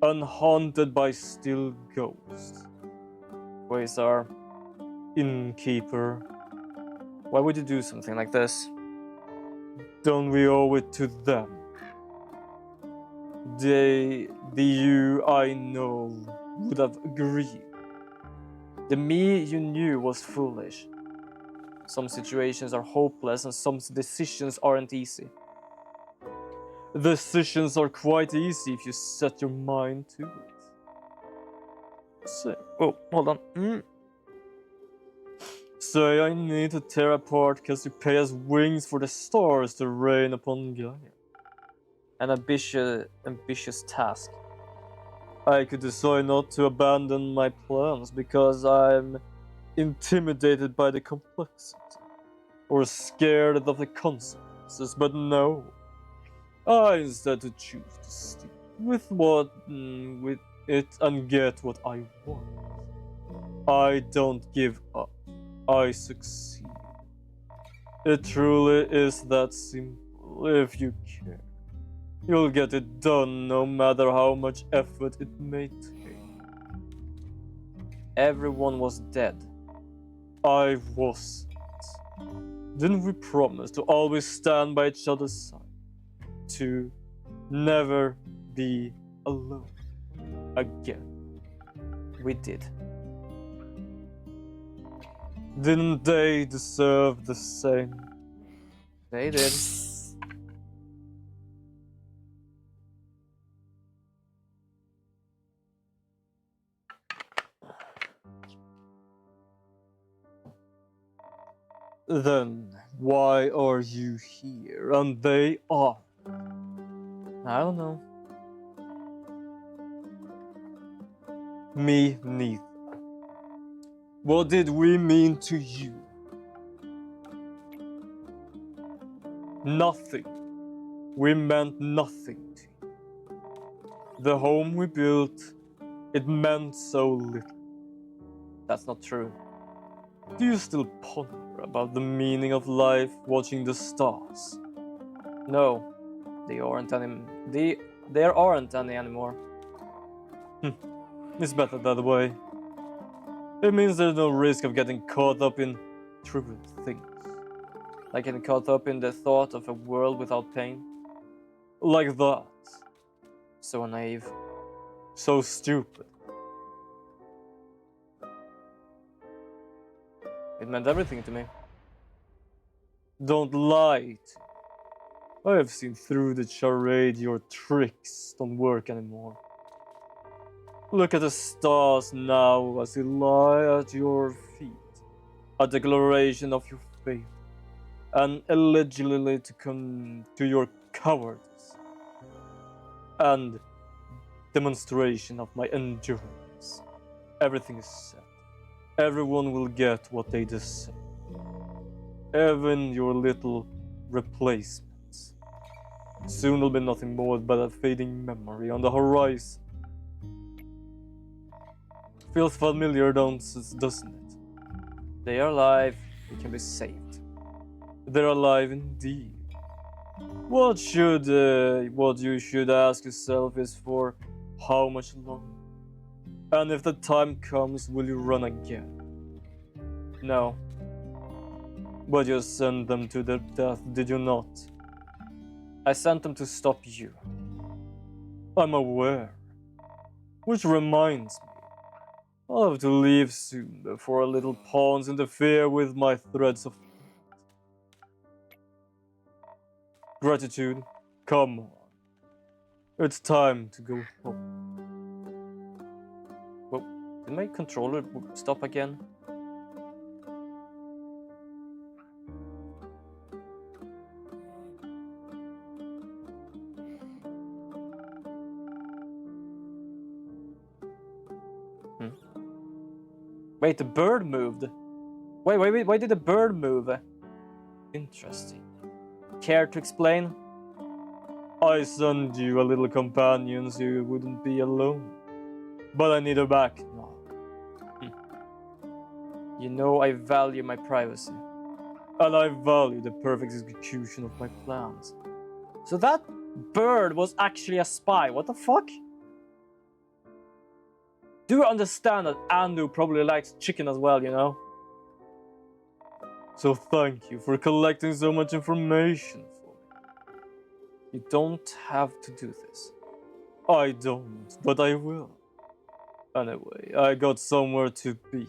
unhaunted by still ghosts. Quasar, innkeeper, why would you do something like this? Don't we owe it to them? The you I know would have agreed. The me you knew was foolish. Some situations are hopeless and some decisions aren't easy. Decisions are quite easy if you set your mind to it. Hold on. Say I need to tear apart Cassiopeia's wings for the stars to rain upon Gaia. An ambitious task. I could decide not to abandon my plans because I'm intimidated by the complexity or scared of the consequences, but no. I instead to choose to stick with it and get what I want. I don't give up. I succeed. It truly is that simple if you care. You'll get it done no matter how much effort it may take. Everyone was dead. I wasn't. Didn't we promise to always stand by each other's side? To never be alone again. We did. Didn't they deserve the same? They did. Then why are you here and they are? I don't know. Me neither. What did we mean to you? Nothing. We meant nothing to you. The home we built, it meant so little. That's not true. Do you still ponder about the meaning of life watching the stars? No, there aren't any anymore. It's better that way. It means there's no risk of getting caught up in trivial things. Like getting caught up in the thought of a world without pain. Like that. So naive. So stupid. It meant everything to me. Don't lie to me. I have seen through the charade. Your tricks don't work anymore. Look at the stars now as they lie at your feet. A declaration of your faith. An elegy to come to your cowardice. And demonstration of my endurance. Everything is said. Everyone will get what they deserve. Even your little replacements. Soon there'll be nothing more but a fading memory on the horizon. Feels familiar, doesn't it? They are alive, they can be saved. They're alive indeed. What you should ask yourself is for how much longer? And if the time comes, will you run again? No. But you sent them to their death, did you not? I sent them to stop you. I'm aware. Which reminds me, I'll have to leave soon before a little pawns interfere with my threads of fate. Gratitude, come on. It's time to go home. Well, did my controller stop again? Wait, the bird moved. Wait, why did the bird move? Interesting. Care to explain? I sent you a little companion so you wouldn't be alone. But I need her back now. You know I value my privacy. And I value the perfect execution of my plans. So that bird was actually a spy. What the fuck? Do understand that Andu probably likes chicken as well, you know? So thank you for collecting so much information for me. You don't have to do this. I don't, but I will. Anyway, I got somewhere to be.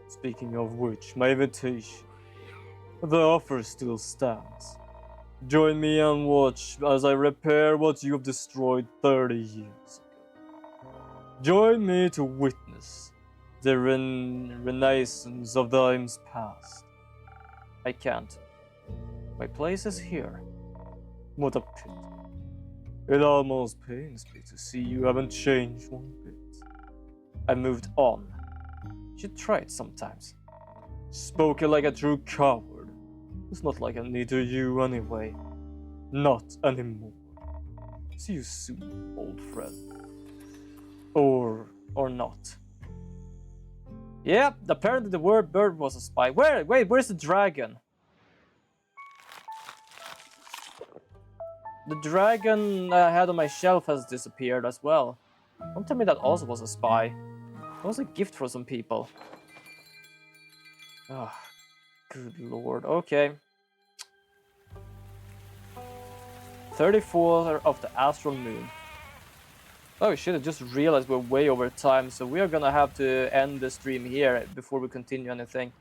Speaking of which, my invitation. The offer still stands. Join me and watch as I repair what you have destroyed 30 years ago. Join me to witness the renaissance of times past. I can't. My place is here. What a pity. It almost pains me to see you haven't changed one bit. I moved on. You should try it sometimes. Spoken like a true coward. It's not like I need you anyway. Not anymore. See you soon, old friend. Or not. Yeah, apparently the word bird was a spy. Where's the dragon? The dragon I had on my shelf has disappeared as well. Don't tell me that also was a spy. It was a gift for some people. Oh, good lord. Okay. 34 of the astral moon. Oh shit, I just realized we're way over time, so we are gonna have to end the stream here before we continue anything.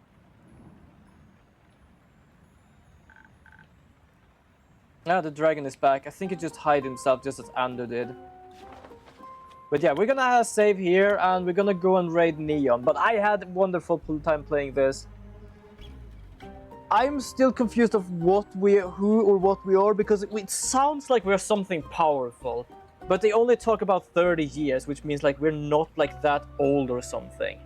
Ah, the dragon is back. I think he just hid himself just as Ander did. But yeah, we're gonna save here and we're gonna go and raid Neon. But I had a wonderful time playing this. I'm still confused of who or what we are, because it sounds like we're something powerful. But they only talk about 30 years, which means like we're not like that old or something.